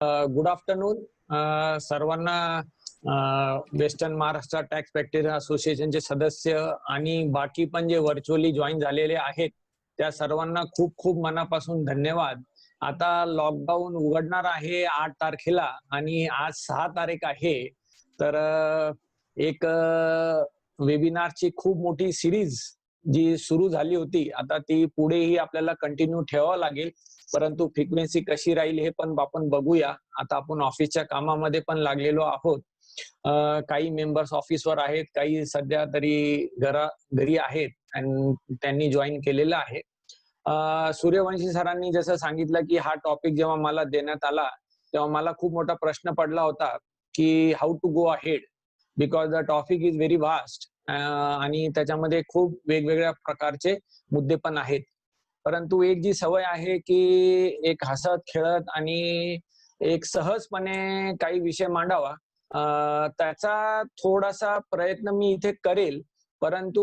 Good afternoon सर्वांना. Western Maharashtra tax practice असोसिएशनचे सदस्य आणि बाकी पण जे व्हर्च्युअली जॉईन झालेले आहेत त्या सर्वांना खूप खूप मनापासून धन्यवाद. आता लॉकडाऊन उघडणार आहे 8 तारखेला आणि आज 6 तारीख आहे. तर एक वेबिनारची खूप मोठी सिरीज जी सुरू झाली होती आता ती पुढेही आपल्याला कंटिन्यू ठेवावं लागेल, परंतु फ्रिक्वेन्सी कशी राहील हे पण आपण बघूया. आता आपण ऑफिसच्या कामामध्ये पण लागलेलो आहोत. काही मेंबर्स ऑफिसवर आहेत, काही सध्या तरी घरी आहेत आणि त्यांनी जॉईन केलेलं आहे. सूर्यवंशी सरांनी जसं सांगितलं की हा टॉपिक जेव्हा मला देण्यात आला तेव्हा मला खूप मोठा प्रश्न पडला होता की how to go ahead, because the topic is very vast आणि त्याच्यामध्ये खूप वेगवेगळ्या प्रकारचे मुद्दे पण आहेत. परंतु एक जी सवय आहे की एक हसत खेळत आणि एक सहजपणे काही विषय मांडावा, त्याचा थोडासा प्रयत्न मी इथे करेल. परंतु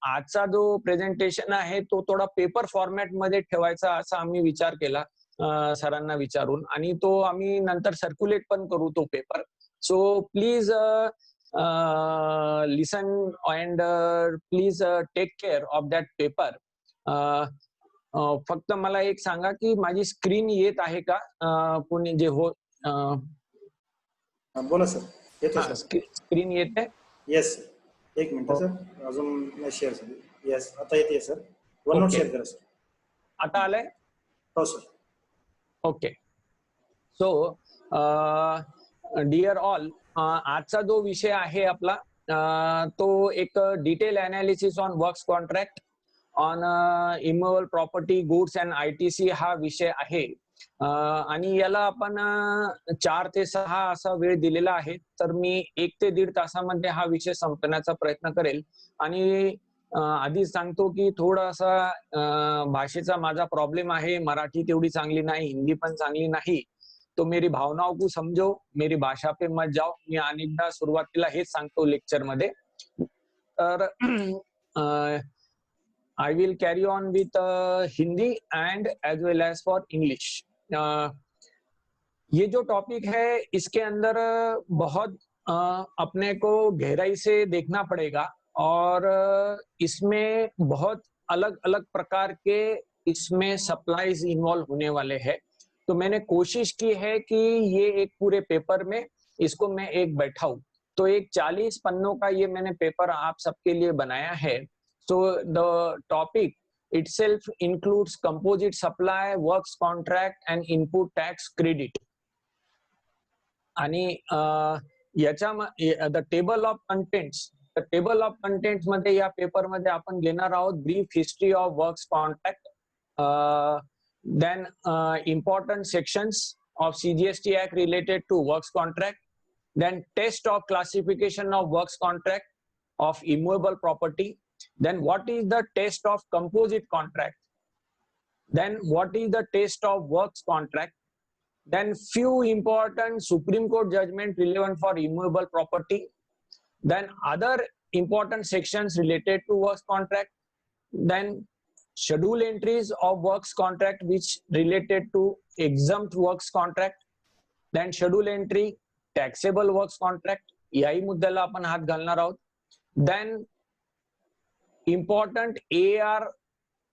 आजचा जो प्रेझेंटेशन आहे तो थोडा पेपर फॉर्मॅट मध्ये ठेवायचा असा आम्ही विचार केला सरांना विचारून, आणि तो आम्ही नंतर सर्क्युलेट पण करू तो paper. So please listen and please take care of that paper. फक्त मला एक सांगा की माझी स्क्रीन येत आहे का? कोणी जे हो बोला सर. येतो सर. स्क्रीन येते? Yes sir. एक मिनिट सर, अजून शेअर सर. येस, आता येते सर. वन नोट शेअर करा सर. आता आलंय? हो sir. Okay. So dear all, आजचा जो विषय आहे आपला तो एक detail analysis on works contract on immovable property goods and ITC हा विषय आहे. आणि याला आपण 4 ते 6 असा वेळ दिलेला आहे. तर मी 1 ते 1.5 तासामध्ये हा विषय संपवण्याचा प्रयत्न करेल. आणि आधीच सांगतो की थोडासा भाषेचा माझा प्रॉब्लेम आहे. मराठी तेवढी चांगली नाही, हिंदी पण चांगली नाही. तो मेरी भावनाओं को समझो, मेरी भाषा पे मत जाओ. मी अनेकदा सुरुवातीला हेच सांगतो लेक्चर मध्ये. तर I will carry on with Hindi and as well as for English. ये जो टॉपिक है इसके अंदर बहुत अपने को गहराई से देखना पड़ेगा और इसमें बहुत अलग अलग प्रकार के इसमें सप्लाईज इन्वॉल्व होने वाले हैं. तो मैंने कोशिश की है कि ये एक पूरे पेपर में इसको मैं एक बैठाऊं. तो एक 40 पन्नों का ये मैंने पेपर आप सबके लिए बनाया है. So the topic itself includes composite supply, works contract and input tax credit. आणि याच्या द टेबल ऑफ कंटेंट्स मध्ये या पेपर मध्ये आपण घेणार आहोत brief history of works contract, then important sections of CGST Act related to works contract, then test of classification of works contract of immovable property, then what is the test of composite contract, then what is the test of works contract, then few important Supreme Court judgment relevant for immovable property, then other important sections related to works contract, then schedule entries of works contract which related to exempt works contract, then schedule entry taxable works contract, याही मुद्द्याला आपण हात घालणार आहोत. then important AR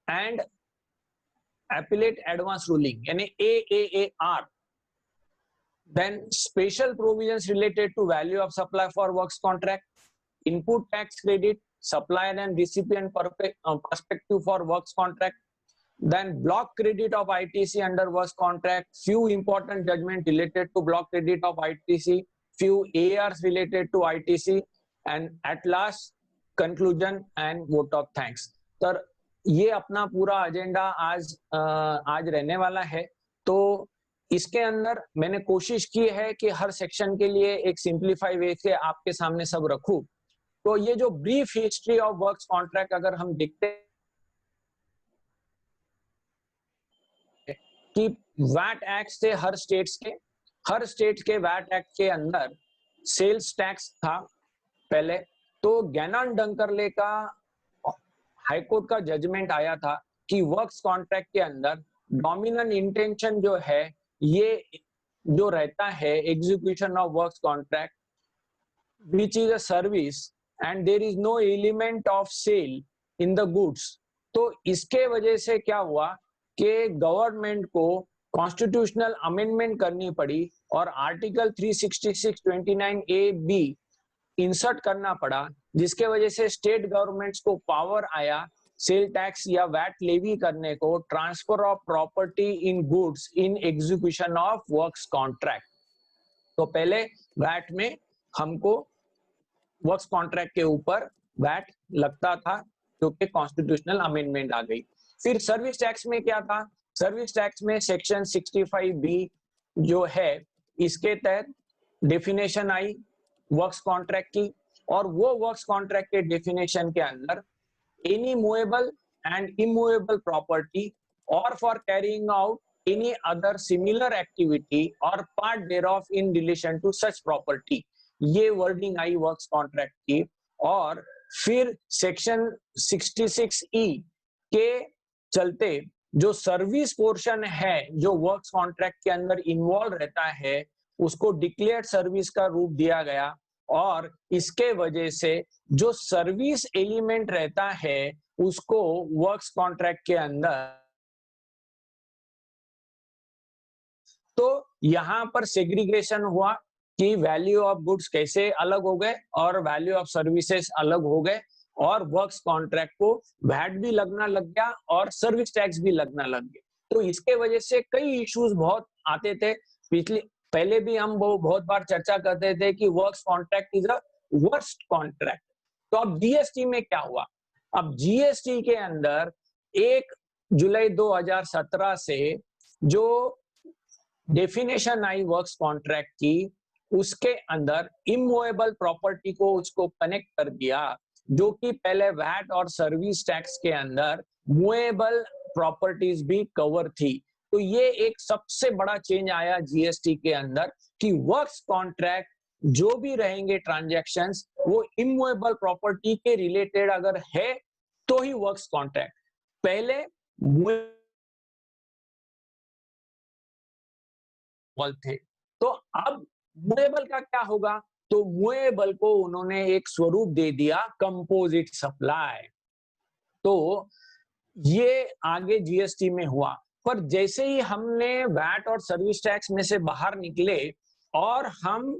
and appellate advance ruling यानी AAAR, then special provisions related to value of supply for works contract, input tax credit, supplier and recipient perspective for works contract, then block credit of ITC under works contract, few important judgment related to block credit of ITC, few ARs related to ITC, and at last conclusion and vote of thanks. तर ये अपना पूरा agenda आज रहने वाला है. तो इसके अंदर मैंने कोशिश की है कि हर सेक्शन के लिए एक सिंप्लीफाई वे से आपके सामने सब रखूं. तो ये जो brief history of works contract अगर हम देखते हैं कि वैट एक्ट से हर स्टेट्स के वैट एक्ट के अंदर सेल्स टैक्स था पहले. तो गैनन डंकरले का हाईकोर्ट का जजमेंट आया था कि वर्क्स कॉन्ट्रैक्ट के अंदर डोमिनेंट इंटेंशन जो है ये जो रहता है execution of works contract which is a service and there is no element of sale in the goods, तो इसके वजह से क्या हुआ कि गवर्नमेंट को कॉन्स्टिट्यूशनल अमेंडमेंट करनी पड़ी और आर्टिकल 366(29) ए बी इंसर्ट करना पड़ा, जिसके वजह से स्टेट गवर्नमेंट्स को पावर आया सेल टैक्स या वैट लेवी करने को, transfer of property in goods in execution of works contract. तो पहले वैट में हमको वर्क्स कॉन्ट्रैक्ट के ऊपर वैट लगता था क्योंकि कॉन्स्टिट्यूशनल अमेंडमेंट आ गई। फिर सर्विस टैक्स में क्या था? सर्विस टैक्स में सेक्शन 65B जो है इसके तहत डेफिनेशन आई वर्क्स कॉन्ट्रैक्ट की, और वो वर्क्स कॉन्ट्रैक्ट के डेफिनेशन के अंदर any movable and immovable property और for carrying out any other similar activity or part thereof in relation to such property, ये वर्डिंग आई वर्क्स कॉन्ट्रैक्ट की। और फिर सेक्शन 66E के चलते जो सर्विस पोर्शन है जो वर्क्स कॉन्ट्रैक्ट के अंदर इन्वॉल्व रहता है उसको डिक्लेयर्ड सर्विस का रूप दिया गया, और इसके वजह से जो सर्विस एलिमेंट रहता है उसको वर्क्स कॉन्ट्रैक्ट के अंदर, तो यहां पर सेग्रीगेशन हुआ कि वैल्यू ऑफ गुड्स कैसे अलग हो गए और वैल्यू ऑफ सर्विसेज अलग हो गए, और वर्क्स कॉन्ट्रैक्ट को वैट भी लगना लग गया और सर्विस टैक्स भी लगना लग गया। तो इसके वजह से कई इश्यूज बहुत आते थे। पहले भी हम बहुत बार चर्चा करते थे कि works contract is a worst contract. तो अब जीएसटी में क्या हुआ? अब जीएसटी के अंदर 1 जुलाई 2017 से जो डेफिनेशन आई वर्क्स कॉन्ट्रैक्ट की, उसके अंदर इमूवेबल प्रॉपर्टी को उसको कनेक्ट कर दिया, जो कि पहले वैट और सर्विस टैक्स के अंदर मूवेबल प्रॉपर्टीज भी कवर थी। तो ये एक सबसे बड़ा चेंज आया जीएसटी के अंदर कि वर्क्स कॉन्ट्रैक्ट जो भी रहेंगे ट्रांजैक्शंस वो इमूवेबल प्रॉपर्टी के रिलेटेड अगर है तो ही वर्क्स कॉन्ट्रैक्ट। पहले थे, तो अब मूवेबल का क्या होगा? तो मूवेबल को उन्होंने एक स्वरूप दे दिया कंपोजिट सप्लाई। तो ये आगे जीएसटी में हुआ, पर जैसे ही हमने वैट और सर्विस टैक्स में से बाहर निकले और हम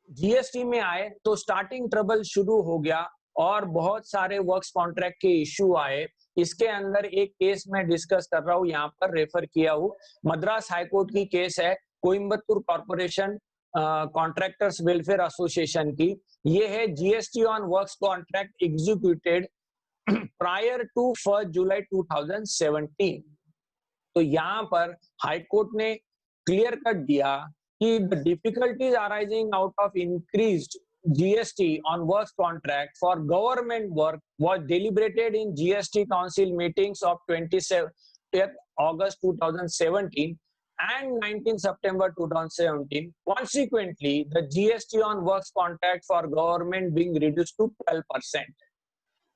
जीएसटी में आए तो स्टार्टिंग ट्रबल शुरू हो गया और बहुत सारे वर्क्स कॉन्ट्रैक्ट के इश्यू आए। इसके अंदर एक केस मैं डिस्कस कर रहा हूँ, यहाँ पर रेफर किया हूँ, मद्रास हाईकोर्ट की केस है Coimbatore corporation contractors welfare association की। ये है GST on works contract executed prior to 1 July 2017। तो यहाँ पर हाईकोर्ट ने क्लियर कट दिया कि the difficulties arising out of increased GST on works contract for government work was deliberated in GST Council meetings of 27th August 2017 and 19 September 2017. Consequently, the GST on works contract for government being reduced to 12%.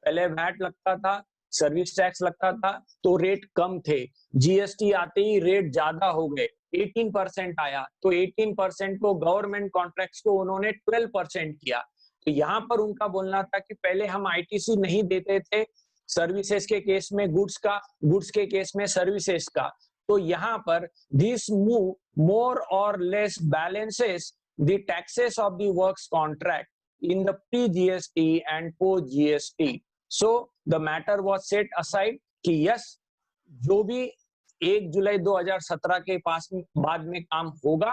पहले VAT लगता था, service tax लगता था तो rate कम थे, GST आते ही rate ज्यादा हो गए, 18% आया, तो 18% को गवर्नमेंट कॉन्ट्रैक्ट्स को उन्होंने 12% किया। तो यहाँ पर उनका बोलना था कि पहले हम आईटीसी नहीं देते थे सर्विसेज के केस में गुड्स का, गुड्स के केस में सर्विसेज का। तो यहाँ पर दिस मूव मोर और less balances the taxes of the works contract in the pre-GST and post-GST. So the matter was set aside कि यस जो भी 1 जुलाई 2017 के पास बाद में काम होगा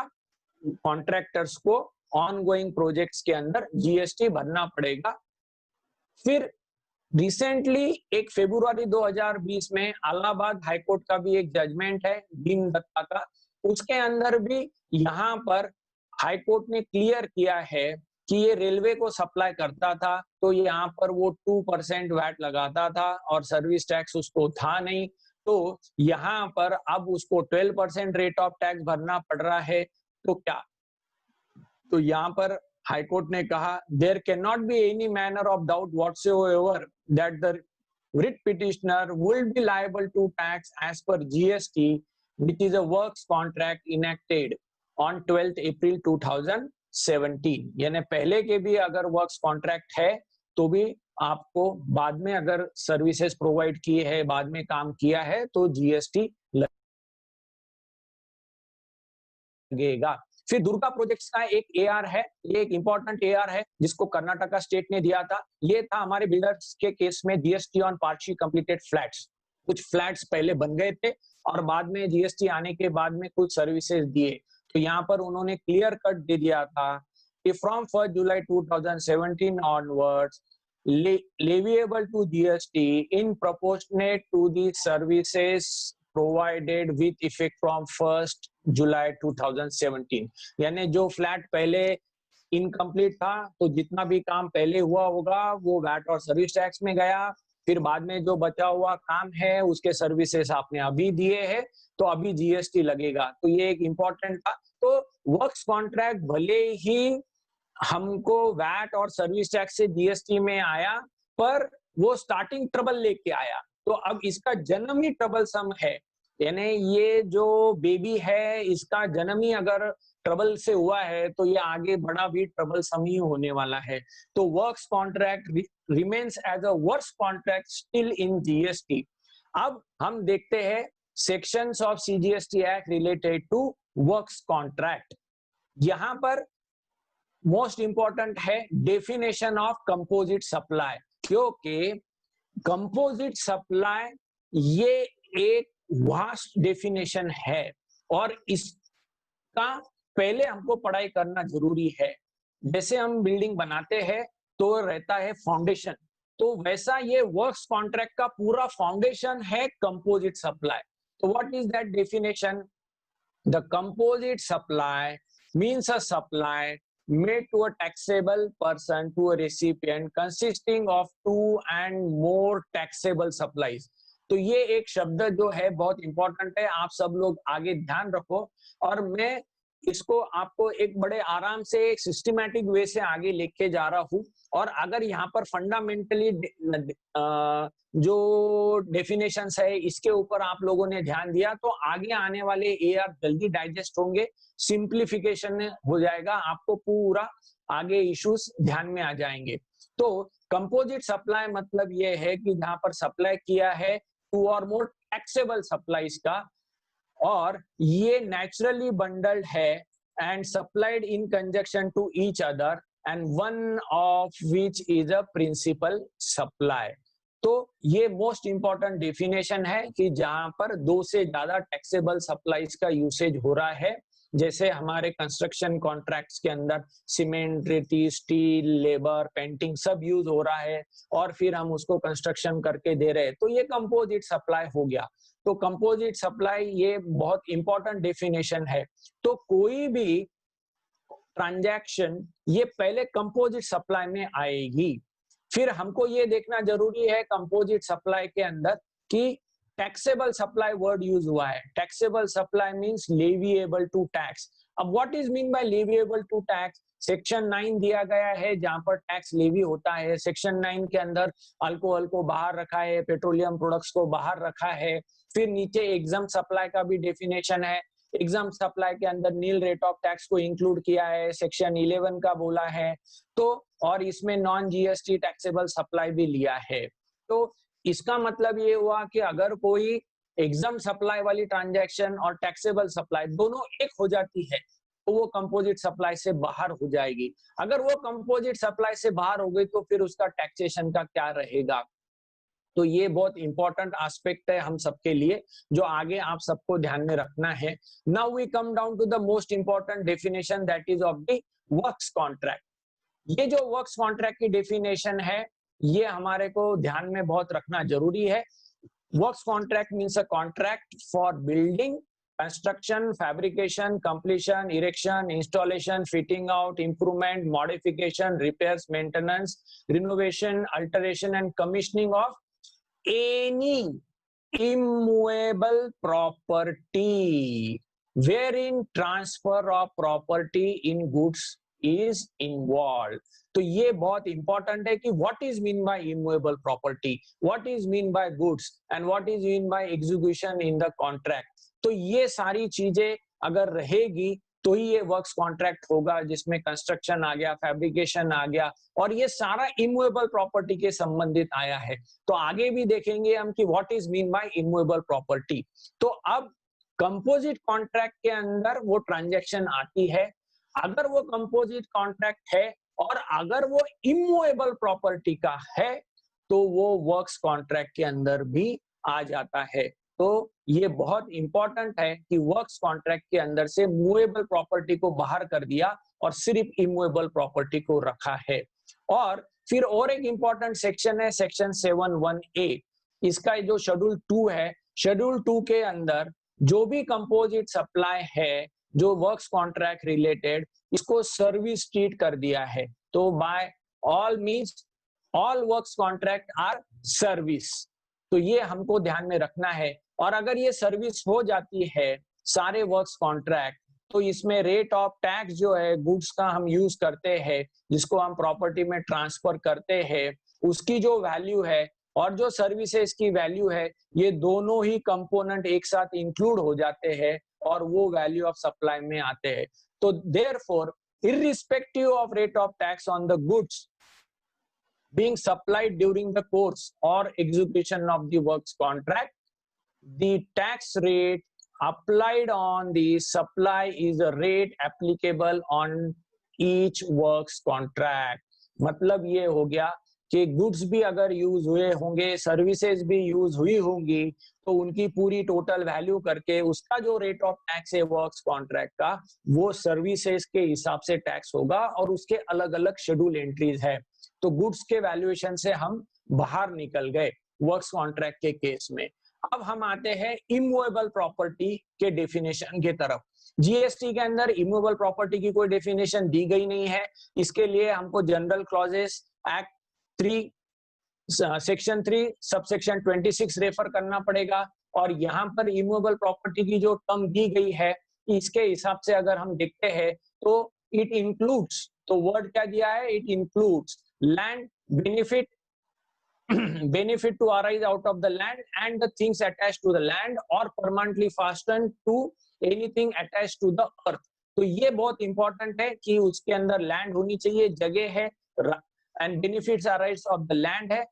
कॉन्ट्रैक्टर्स को ऑनगोइंग प्रोजेक्ट्स के अंदर जीएसटी भरना पड़ेगा। फिर रिसेंटली 1 फरवरी 2020 में इलाहाबाद हाईकोर्ट का भी एक जजमेंट है भीम दत्ता का, उसके अंदर भी यहाँ पर हाईकोर्ट ने क्लियर किया है कि ये रेलवे को सप्लाई करता था तो यहाँ पर वो 2% वैट लगाता था और सर्विस टैक्स उसको था नहीं, तो यहाँ पर अब उसको 12% रेट ऑफ टैक्स भरना पड़ रहा है। तो क्या, तो यहाँ पर हाईकोर्ट ने कहा there can not be any manner of doubt whatsoever that the writ petitioner will be liable to tax as per GST which is a works contract enacted on 12th अप्रैल 2017। यानी पहले के भी अगर वर्क्स कॉन्ट्रैक्ट है तो भी आपको बाद में अगर सर्विसेज प्रोवाइड की है, बाद में काम किया है, तो जीएसटी लगेगा। फिर दुर्गा प्रोजेक्ट्स का एक एआर है, ये एक इंपॉर्टेंट एआर है जिसको कर्नाटका स्टेट ने दिया था। ये था हमारे बिल्डर्स के केस में GST on partially completed flats. कुछ फ्लैट्स पहले बन गए थे और बाद में जीएसटी आने के बाद में कुछ सर्विसेज दिए, तो यहाँ पर उन्होंने क्लियर कट दे दिया था कि from 1 July 2017 onwards leviable to GST in proportionate to the services provided with effect from 1st जुलाई 2017। यानी जो फ्लैट पहले इनकम्प्लीट था तो जितना भी काम पहले हुआ होगा वो वैट और सर्विस टैक्स में गया, फिर बाद में जो बचा हुआ काम है उसके सर्विसेज आपने अभी दिए हैं तो अभी जीएसटी लगेगा। तो ये एक इंपॉर्टेंट था। तो वर्क्स कॉन्ट्रैक्ट भले ही हमको वैट और सर्विस टैक्स से जीएसटी में आया, पर वो स्टार्टिंग ट्रबल लेके आया। तो अब इसका जन्म ही ट्रबल सम है, यानी ये जो बेबी है इसका जन्म ही अगर ट्रबल से हुआ है तो ये आगे बड़ा भी ट्रबल सम ही होने वाला है। तो works contract remains as a works contract still in GST. अब हम देखते हैं sections of CGST act related to works contract. यहाँ पर मोस्ट इंपॉर्टेंट है डेफिनेशन ऑफ कंपोजिट सप्लाई, क्योंकि कंपोजिट सप्लाई ये एक वास्ट डेफिनेशन है और इसका पहले हमको पढ़ाई करना जरूरी है। जैसे हम बिल्डिंग बनाते हैं तो रहता है फाउंडेशन, तो वैसा ये वर्क्स कॉन्ट्रैक्ट का पूरा फाउंडेशन है कंपोजिट सप्लाई। तो what is that definition? The composite supply means a supply made to a taxable person to a recipient consisting of 2 and more taxable supplies। तो ये एक शब्द जो है बहुत इंपॉर्टेंट है, आप सब लोग आगे ध्यान रखो और मैं इसको आपको एक बड़े आराम से एक सिस्टमैटिक वे से आगे लेके जा रहा हूँ। और अगर यहाँ पर फंडामेंटली जो डेफिनेशंस है इसके ऊपर आप लोगों ने ध्यान दिया तो आगे आने वाले एआर जल्दी डाइजेस्ट होंगे, सिंप्लीफिकेशन हो जाएगा, आपको पूरा आगे इश्यूज ध्यान में आ जाएंगे। तो कंपोजिट सप्लाई मतलब ये है कि जहां पर सप्लाई किया है 2 और मोर टैक्सेबल सप्लाईज का, और ये नेचुरली बंडल्ड है and supplied in conjunction to each other and one of which is a principal supply. तो ये मोस्ट इंपॉर्टेंट डेफिनेशन है कि जहां पर 2 से ज्यादा टैक्सेबल सप्लाईज का यूसेज हो रहा है, जैसे हमारे कंस्ट्रक्शन कॉन्ट्रैक्ट्स के अंदर सीमेंट, रेती, स्टील, लेबर, पेंटिंग सब यूज हो रहा है और फिर हम उसको कंस्ट्रक्शन करके दे रहे हैं, तो ये कंपोजिट सप्लाई हो गया। तो कंपोजिट सप्लाई ये बहुत इंपॉर्टेंट डेफिनेशन है। तो कोई भी ट्रांजैक्शन ये पहले कंपोजिट सप्लाई में आएगी। फिर हमको ये देखना जरूरी है कंपोजिट सप्लाई के अंदर कि टैक्सेबल सप्लाई वर्ड यूज हुआ है। Taxable supply means leviable to tax. अब what is mean by leviable to tax? Section 9 दिया गया है जहां पर टैक्स लेवी होता है। सेक्शन 9 के अंदर अल्कोहल को बाहर रखा है, पेट्रोलियम प्रोडक्ट्स को बाहर रखा है। फिर नीचे एग्जाम सप्लाई का भी डेफिनेशन है। एग्जाम सप्लाई के अंदर नील रेट ऑफ टैक्स को इंक्लूड किया है, सेक्शन 11 का बोला है। तो और इसमें नॉन जीएसटी टैक्सेबल सप्लाई भी लिया है। तो इसका मतलब ये हुआ कि अगर कोई एग्जाम सप्लाई वाली ट्रांजैक्शन और टैक्सेबल सप्लाई दोनों एक हो जाती है तो वो कंपोजिट सप्लाई से बाहर हो जाएगी। अगर वो कंपोजिट सप्लाई से बाहर हो गई तो फिर उसका टैक्सेशन का क्या रहेगा? तो ये बहुत इंपॉर्टेंट एस्पेक्ट है हम सबके लिए जो आगे आप सबको ध्यान में रखना है। Now we come down to the most important definition that is of the works contract. ये जो वर्क्स कॉन्ट्रैक्ट की डेफिनेशन है ये हमारे को ध्यान में बहुत रखना जरूरी है। Works contract means a contract for building, construction, fabrication, completion, erection, installation, fitting out, improvement, modification, repairs, maintenance, renovation, alteration and commissioning of any immovable property wherein transfer of property in goods is involved। तो ये बहुत important है कि what is mean bye immovable property, what is mean bye goods and what is mean bye execution in the contract. तो ये सारी चीजें अगर रहेगी तो ही ये वर्क्स कॉन्ट्रैक्ट होगा, जिसमें कंस्ट्रक्शन आ गया, फैब्रिकेशन आ गया, और ये सारा इमूवेबल प्रॉपर्टी के संबंधित आया है। तो आगे भी देखेंगे हम कि what is mean bye immovable property. तो अब कंपोजिट कॉन्ट्रैक्ट के अंदर वो ट्रांजैक्शन आती है। अगर वो कंपोजिट कॉन्ट्रैक्ट है और अगर वो इमूवेबल प्रॉपर्टी का है तो वो वर्क्स कॉन्ट्रैक्ट के अंदर भी आ जाता है। तो ये बहुत इंपॉर्टेंट है कि वर्क्स कॉन्ट्रैक्ट के अंदर से मूवेबल प्रॉपर्टी को बाहर कर दिया और सिर्फ इमूवेबल प्रॉपर्टी को रखा है। और फिर और एक इंपॉर्टेंट सेक्शन है सेक्शन 7(1)(a। इसका जो शेड्यूल 2 है, शेड्यूल 2 के अंदर जो भी कंपोजिट सप्लाई है, जो वर्क्स कॉन्ट्रैक्ट रिलेटेड, इसको सर्विस ट्रीट कर दिया है। तो by all means all works contract are service. तो ये हमको ध्यान में रखना है। और अगर ये सर्विस हो जाती है सारे वर्क्स कॉन्ट्रैक्ट, तो इसमें रेट ऑफ टैक्स जो है गुड्स का हम यूज करते हैं, जिसको हम प्रॉपर्टी में ट्रांसफर करते हैं, उसकी जो वैल्यू है और जो सर्विसेज की वैल्यू है, ये दोनों ही कंपोनेंट एक साथ इंक्लूड हो जाते हैं और वो वैल्यू ऑफ सप्लाई में आते हैं। तो therefore irrespective of rate of tax on the goods being supplied during the course or execution of the works contract, the tax rate applied on the supply is a rate applicable on each works contract। मतलब ये हो गया कि goods भी अगर use हुए होंगे, services भी यूज हुई होंगी, तो उनकी पूरी टोटल वैल्यू करके उसका जो रेट ऑफ टैक्स है वर्क्स कॉन्ट्रैक्ट का, वो सर्विसेज के हिसाब से टैक्स होगा और उसके अलग अलग शेड्यूल एंट्रीज है। तो गुड्स के वैल्यूएशन से हम बाहर निकल गए वर्क्स कॉन्ट्रैक्ट के केस में। अब हम आते हैं इमूवेबल प्रॉपर्टी के डेफिनेशन की तरफ। जीएसटी के अंदर इमूवेबल प्रॉपर्टी की कोई डेफिनेशन दी गई नहीं है। इसके लिए हमको general clauses act 3 section 3 subsection 26 refer करना पड़ेगा। और यहाँ पर इमूवेबल प्रॉपर्टी की जो टर्म दी गई है, इसके हिसाब से अगर हम देखते हैं तो इट इंक्लूड्स, तो वर्ड क्या दिया है, it includes land benefit benefit to arise out of the land and the things attached to the land or permanently fastened to anything attached to the earth। तो ये बहुत इंपॉर्टेंट है कि उसके अंदर लैंड होनी चाहिए, जगह है, and benefits arise of the land है,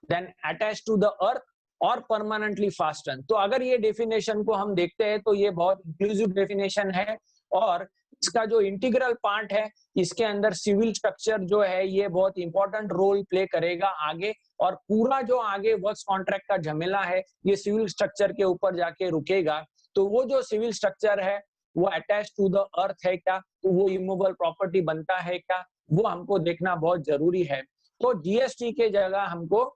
then attached to the earth और परमानेंटली फास्टन। तो अगर ये डेफिनेशन को हम देखते हैं तो ये बहुत इंक्लूसिव डेफिनेशन है। और इसका जो इंटीग्रल पार्ट है, इसके अंदर सिविल स्ट्रक्चर जो है ये बहुत इंपॉर्टेंट रोल प्ले करेगा आगे। और पूरा जो आगे वर्क्स कॉन्ट्रैक्ट का झमेला है, ये सिविल स्ट्रक्चर के ऊपर जाके रुकेगा। तो वो जो सिविल स्ट्रक्चर है वो अटैच टू द अर्थ है क्या, तो वो इमूवेबल प्रॉपर्टी बनता है क्या, वो हमको देखना बहुत जरूरी है। तो जीएसटी के जगह हमको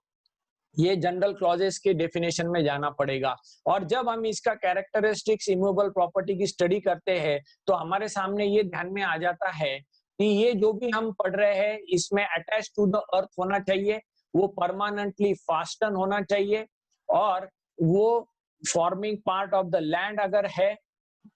ये जनरल क्लॉजेस के डेफिनेशन में जाना पड़ेगा। और जब हम इसका कैरेक्टरिस्टिक्स इमूवेबल प्रॉपर्टी की स्टडी करते हैं तो हमारे सामने ये ध्यान में आ जाता है कि ये जो भी हम पढ़ रहे हैं इसमें अटैच टू द अर्थ होना चाहिए, वो परमानेंटली फास्टन होना चाहिए, और वो forming part of the land अगर है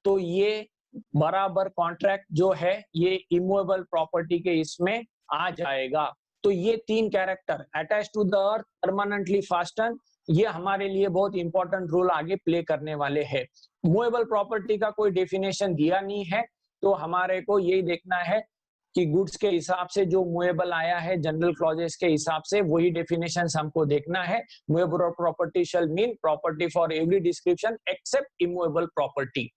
तो ये बराबर कॉन्ट्रैक्ट जो है ये इमूवेबल प्रॉपर्टी के इसमें आ जाएगा। तो ये 3 character attach to the earth, permanently fasten, ये हमारे लिए बहुत इंपॉर्टेंट रोल आगे प्ले करने वाले हैं। मूवेबल प्रॉपर्टी का कोई डेफिनेशन दिया नहीं है, तो हमारे को यही देखना है कि गुड्स के हिसाब से जो मूवेबल आया है जनरल क्लॉजेस के हिसाब से वही डेफिनेशन हमको देखना है। Movable property shall mean property for every description except immovable property.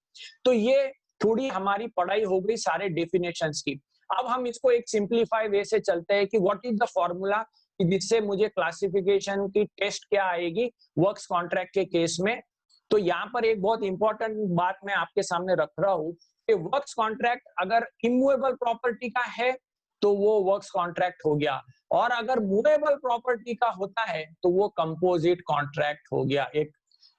तो ये थोड़ी हमारी पढ़ाई हो गई सारे डेफिनेशंस की। अब हम इसको एक सिंप्लीफाई वे से चलते हैं कि व्हाट इज द फॉर्मूला जिससे मुझे क्लासिफिकेशन की टेस्ट क्या आएगी वर्क्स कॉन्ट्रैक्ट के केस में। तो यहाँ पर एक बहुत इंपॉर्टेंट बात मैं आपके सामने रख रहा हूँ कि वर्क्स कॉन्ट्रैक्ट अगर इमूवेबल प्रॉपर्टी का है तो वो वर्क्स कॉन्ट्रैक्ट हो गया, और अगर मूवेबल प्रॉपर्टी का होता है तो वो कंपोजिट कॉन्ट्रैक्ट हो गया, एक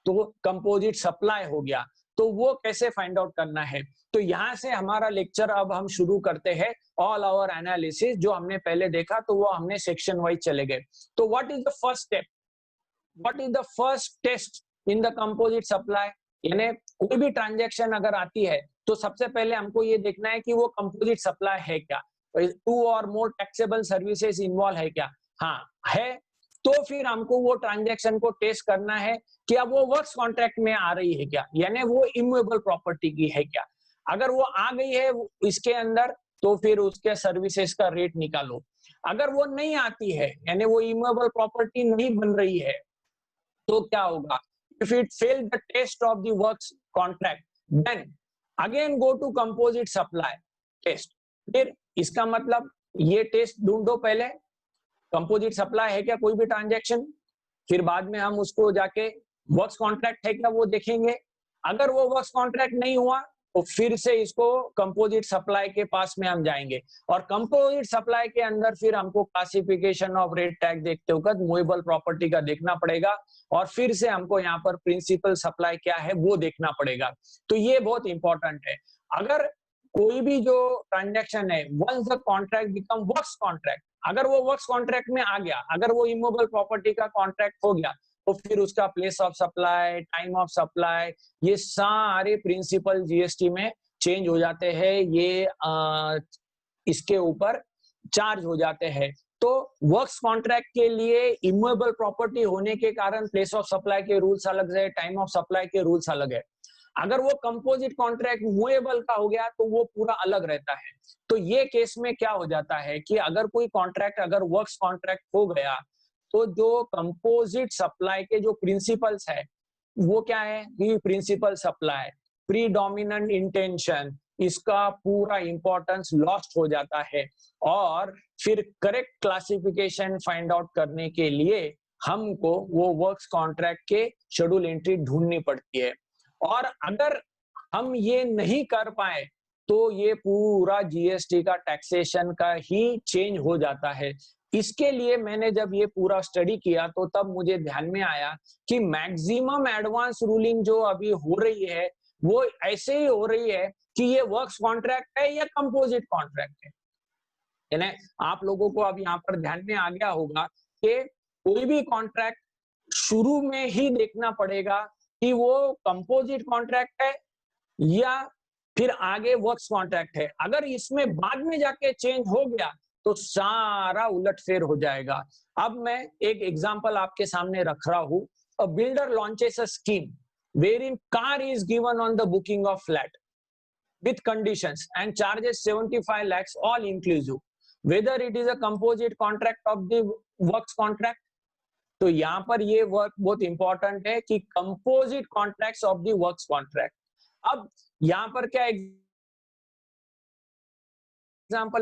तो कंपोजिट सप्लाई हो गया। तो वो कैसे फाइंड आउट करना है, तो यहाँ से हमारा लेक्चर अब हम शुरू करते हैं ऑल आवर एनालिसिस। जो हमने पहले देखा तो वो हमने सेक्शन वाइज चले गए। तो what is the first step, what is the first test in the composite supply, यानी कोई भी ट्रांजैक्शन अगर आती है तो सबसे पहले हमको ये देखना है कि वो कंपोजिट सप्लाई है क्या, 2 और मोर टैक्सेबल सर्विसेज इन्वॉल्व है क्या। हाँ है, तो फिर हमको वो ट्रांजैक्शन को टेस्ट करना है कि अब वो वर्क्स कॉन्ट्रैक्ट में आ रही है क्या, यानी वो इमूवेबल प्रॉपर्टी की है क्या। अगर वो आ गई है इसके अंदर तो फिर उसके सर्विसेज का रेट निकालो। अगर वो नहीं आती है यानी वो इमूवेबल प्रॉपर्टी नहीं बन रही है तो क्या होगा? If it fail the test of the works contract then again go to composite supply test. फिर इसका मतलब ये टेस्ट ढूंढो पहले, कंपोजिट सप्लाई है क्या कोई भी ट्रांजैक्शन, फिर बाद में हम उसको जाके वर्क्स कॉन्ट्रैक्ट है क्या वो देखेंगे। अगर वो वर्क्स कॉन्ट्रैक्ट नहीं हुआ तो फिर से इसको कंपोजिट सप्लाई के पास में हम जाएंगे और कंपोजिट सप्लाई के अंदर फिर हमको क्लासिफिकेशन ऑफ रेट टैग देखते वक्त मूवेबल प्रॉपर्टी का देखना पड़ेगा और फिर से हमको यहाँ पर प्रिंसिपल सप्लाई क्या है वो देखना पड़ेगा। तो ये बहुत इंपॉर्टेंट है। अगर कोई भी जो ट्रांजैक्शन है once the contract become works contract, अगर वो वर्क्स कॉन्ट्रैक्ट में आ गया, अगर वो इमूवेबल प्रॉपर्टी का कॉन्ट्रैक्ट हो गया तो फिर उसका place of supply, time of supply, ये सारे प्रिंसिपल जीएसटी में चेंज हो जाते हैं, ये इसके ऊपर चार्ज हो जाते हैं। तो वर्क्स कॉन्ट्रैक्ट के लिए इमूवेबल प्रॉपर्टी होने के कारण प्लेस ऑफ सप्लाई के रूल्स अलग है, टाइम ऑफ सप्लाई के रूल्स अलग है। अगर वो कंपोजिट कॉन्ट्रैक्ट मूवेबल का हो गया तो वो पूरा अलग रहता है। तो ये केस में क्या हो जाता है कि अगर कोई कॉन्ट्रैक्ट अगर वर्क्स कॉन्ट्रैक्ट हो गया तो जो कंपोजिट सप्लाई के जो प्रिंसिपल्स है वो क्या है कि प्रिंसिपल सप्लाई, प्रीडोमिनेंट इंटेंशन, इसका पूरा इंपॉर्टेंस लॉस्ट हो जाता है और फिर करेक्ट क्लासिफिकेशन फाइंड आउट करने के लिए हमको वो वर्क्स कॉन्ट्रैक्ट के शेड्यूल एंट्री ढूंढनी पड़ती है। और अगर हम ये नहीं कर पाए तो ये पूरा जीएसटी का टैक्सेशन का ही चेंज हो जाता है। इसके लिए मैंने जब ये पूरा स्टडी किया तो तब मुझे ध्यान में आया कि मैक्सिमम एडवांस रूलिंग जो अभी हो रही है वो ऐसे ही हो रही है कि ये वर्क्स कॉन्ट्रैक्ट है या कंपोजिट कॉन्ट्रैक्ट है। यानी आप लोगों को अब यहाँ पर ध्यान में आ गया होगा कि कोई भी कॉन्ट्रैक्ट शुरू में ही देखना पड़ेगा कि वो कंपोजिट कॉन्ट्रैक्ट है या फिर आगे वर्क्स कॉन्ट्रैक्ट है। अगर इसमें बाद में जाके चेंज हो गया तो सारा उलटफेर हो जाएगा। अब मैं एक एग्जांपल आपके सामने रख रहा हूं। A builder launches a scheme wherein car is given on the booking of flat with conditions and charges 75 lakhs all inclusive, whether it is a composite contract of the works contract। तो यहाँ पर ये work बहुत important है कि composite contracts of the works contract. अब यहाँ पर क्या एग्जांपल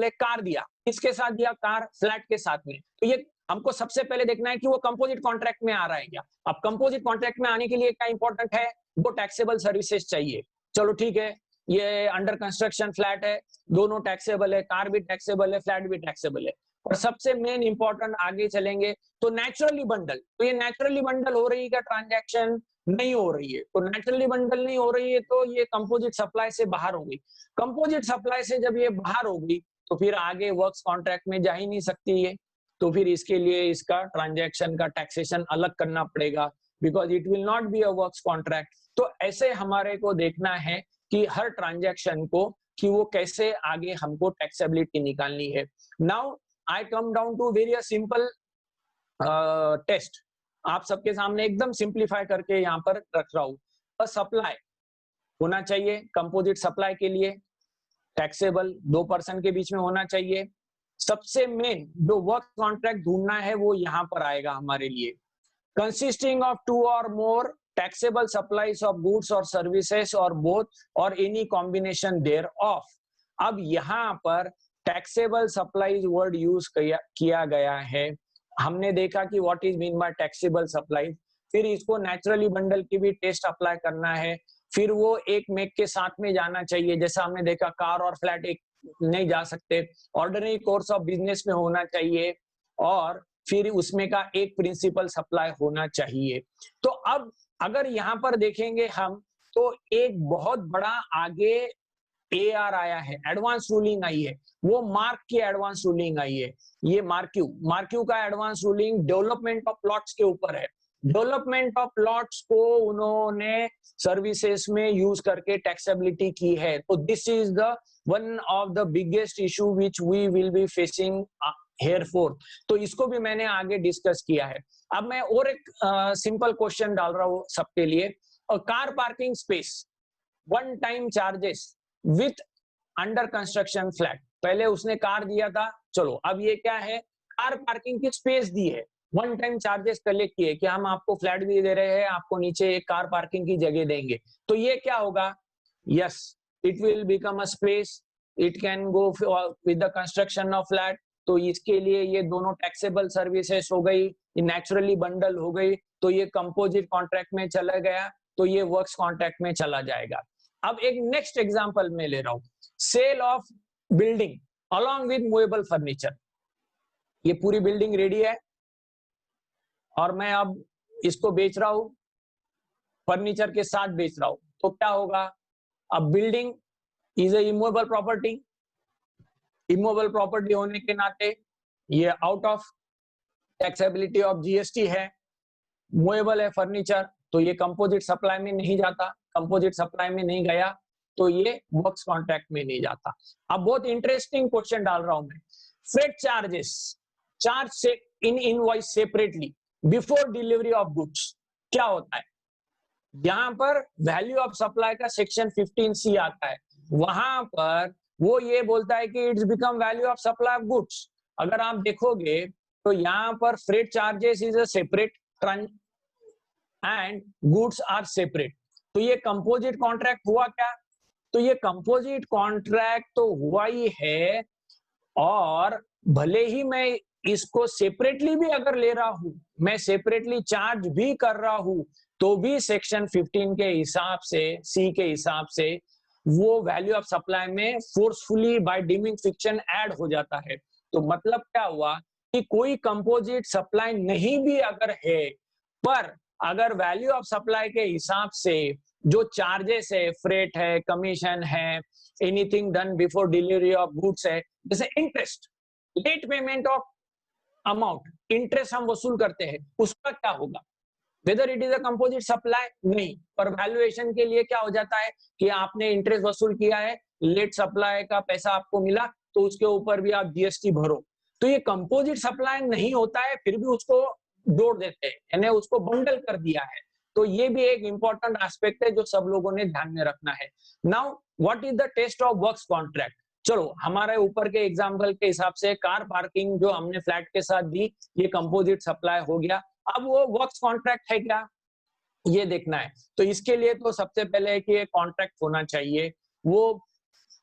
है, कार दिया, किसके साथ दिया? कार फ्लैट के साथ में। तो ये हमको सबसे पहले देखना है कि वो कंपोजिट कॉन्ट्रैक्ट में आ रहा है क्या। अब कंपोजिट कॉन्ट्रैक्ट में आने के लिए क्या इंपॉर्टेंट है? वो टैक्सेबल सर्विसेज चाहिए। चलो ठीक है, ये अंडर कंस्ट्रक्शन फ्लैट है, दोनों टैक्सेबल है, कार भी टैक्सेबल है, फ्लैट भी टैक्सेबल है। और सबसे मेन इंपॉर्टेंट आगे चलेंगे तो नेचुरली बंडल। तो ये नेचुरली बंडल हो रही है क्या ट्रांजैक्शन? नहीं हो रही है। तो नेचुरली बंडल नहीं हो रही है तो ये कंपोजिट सप्लाई से बाहर हो गई। कंपोजिट सप्लाई से जब ये बाहर हो गई तो फिर आगे वर्क्स कॉन्ट्रैक्ट में जा ही नहीं सकती है। तो फिर इसके लिए इसका ट्रांजैक्शन का टैक्सेशन अलग करना पड़ेगा because it will not be a works contract. तो ऐसे हमारे को देखना है कि हर ट्रांजैक्शन को कि वो कैसे आगे हमको टैक्सेबिलिटी निकालनी है। Now I come down to very simple test. आप सबके सामने एकदम सिंप्लीफाई करके यहाँ पर रख रहा हूँ। अ सप्लाई होना चाहिए कंपोजिट सप्लाई के लिए, टैक्सेबल 2% के बीच में होना चाहिए। सबसे मेन जो वर्क कॉन्ट्रैक्ट ढूंढना है वो यहाँ पर आएगा हमारे लिए, कंसिस्टिंग ऑफ 2 और मोर टैक्सेबल सप्लाईज ऑफ गुड्स और सर्विसेज और बोथ और एनी कॉम्बिनेशन देयर ऑफ। अब यहाँ पर टैक्सेबल सप्लाईज वर्ड यूज किया गया है। हमने देखा कि what is mean bye taxable supply, फिर इसको नेचुरली बंडल की भी टेस्ट अप्लाई करना है, फिर वो एक मेक के साथ में जाना चाहिए। जैसा हमने देखा कार और फ्लैट एक नहीं जा सकते, ऑर्डिनरी कोर्स ऑफ बिजनेस में होना चाहिए और फिर उसमें का एक प्रिंसिपल सप्लाई होना चाहिए। तो अब अगर यहाँ पर देखेंगे हम तो एक बहुत बड़ा आगे AR आया है, एडवांस रूलिंग आई है, वो मार्क की एडवांस रूलिंग आई है। ये मार्क्यू का advance ruling development of plots के ऊपर है। डेवलपमेंट ऑफ प्लॉट्स को उन्होंने सर्विसेज में यूज करके टैक्सेबिलिटी की है। तो this is the one of the biggest issue which we will be facing hereforth. तो इसको भी मैंने आगे डिस्कस किया है। अब मैं और एक सिंपल क्वेश्चन डाल रहा हूँ सबके लिए। Car parking space, one time charges with under construction flat. पहले उसने कार दिया था, चलो अब ये क्या है, कार पार्किंग की स्पेस दी है, वन टाइम चार्जेस कलेक्ट किए कि हम आपको फ्लैट भी दे रहे हैं, आपको नीचे एक कार पार्किंग की जगह देंगे। तो ये क्या होगा, yes it will become a space, it can go with the construction of flat. तो इसके लिए ये दोनों टैक्सेबल सर्विसेज हो गई, ये नेचुरली बंडल हो गई, तो ये कंपोजिट कॉन्ट्रैक्ट में चला गया, तो ये वर्क्स कॉन्ट्रैक्ट में चला जाएगा। अब एक नेक्स्ट एग्जांपल में ले रहा हूं, sale of building along with movable furniture. ये पूरी बिल्डिंग रेडी है और मैं अब इसको बेच रहा हूं, फर्नीचर के साथ बेच रहा हूं, तो क्या होगा, अब building is a immovable property, immovable property होने के नाते ये out of taxability of GST है। मूवेबल है फर्नीचर, तो ये कंपोजिट सप्लाई में नहीं जाता, कंपोजिट सप्लाई में नहीं गया तो ये वर्क्स कॉन्ट्रैक्ट में नहीं जाता। अब बहुत इंटरेस्टिंग क्वेश्चन डाल रहा हूं मैं, फ्रेट चार्जेस चार्ज से in invoice separately before delivery of goods, क्या होता है, यहां पर वैल्यू ऑफ सप्लाई का सेक्शन 15C आता है, वहां पर वो ये बोलता है कि it's become value of supply of goods. अगर आप देखोगे तो यहाँ पर freight charges is a separate and goods are separate. तो ये कंपोजिट कॉन्ट्रैक्ट हुआ क्या, तो ये कंपोजिट कॉन्ट्रैक्ट तो हुआ ही है, और भले ही मैं इसको सेपरेटली भी अगर ले रहा हूं, मैं सेपरेटली चार्ज भी कर रहा हूं, तो भी सेक्शन 15 के हिसाब से, सी के हिसाब से वो वैल्यू ऑफ सप्लाई में forcefully by deeming fiction add हो जाता है। तो मतलब क्या हुआ कि कोई कंपोजिट सप्लाई नहीं भी अगर है, पर अगर वैल्यू ऑफ सप्लाई के हिसाब से जो चार्जेस है, फ्रेट है, कमीशन है, anything done before delivery of goods है, जैसे interest, late payment of amount, interest हम वसूल करते हैं, उसका क्या होगा, whether it is a composite supply नहीं, पर वैल्यूएशन के लिए क्या हो जाता है कि आपने इंटरेस्ट वसूल किया है, लेट सप्लाई का पैसा आपको मिला, तो उसके ऊपर भी आप जीएसटी भरो। तो ये कंपोजिट सप्लाई नहीं होता है, फिर भी उसको जोड़ देते हैं, यानी उसको बंडल कर दिया है। तो ये भी एक इंपॉर्टेंट एस्पेक्ट है जो सब लोगों ने ध्यान में रखना है। Now what is the test of works contract. चलो हमारे ऊपर के एग्जांपल के हिसाब से कार पार्किंग जो हमने फ्लैट के साथ दी, ये कंपोजिट सप्लाई हो गया। अब वो वर्क्स कॉन्ट्रैक्ट है क्या, ये देखना है। तो इसके लिए तो सबसे पहले कि एक कॉन्ट्रैक्ट होना चाहिए, वो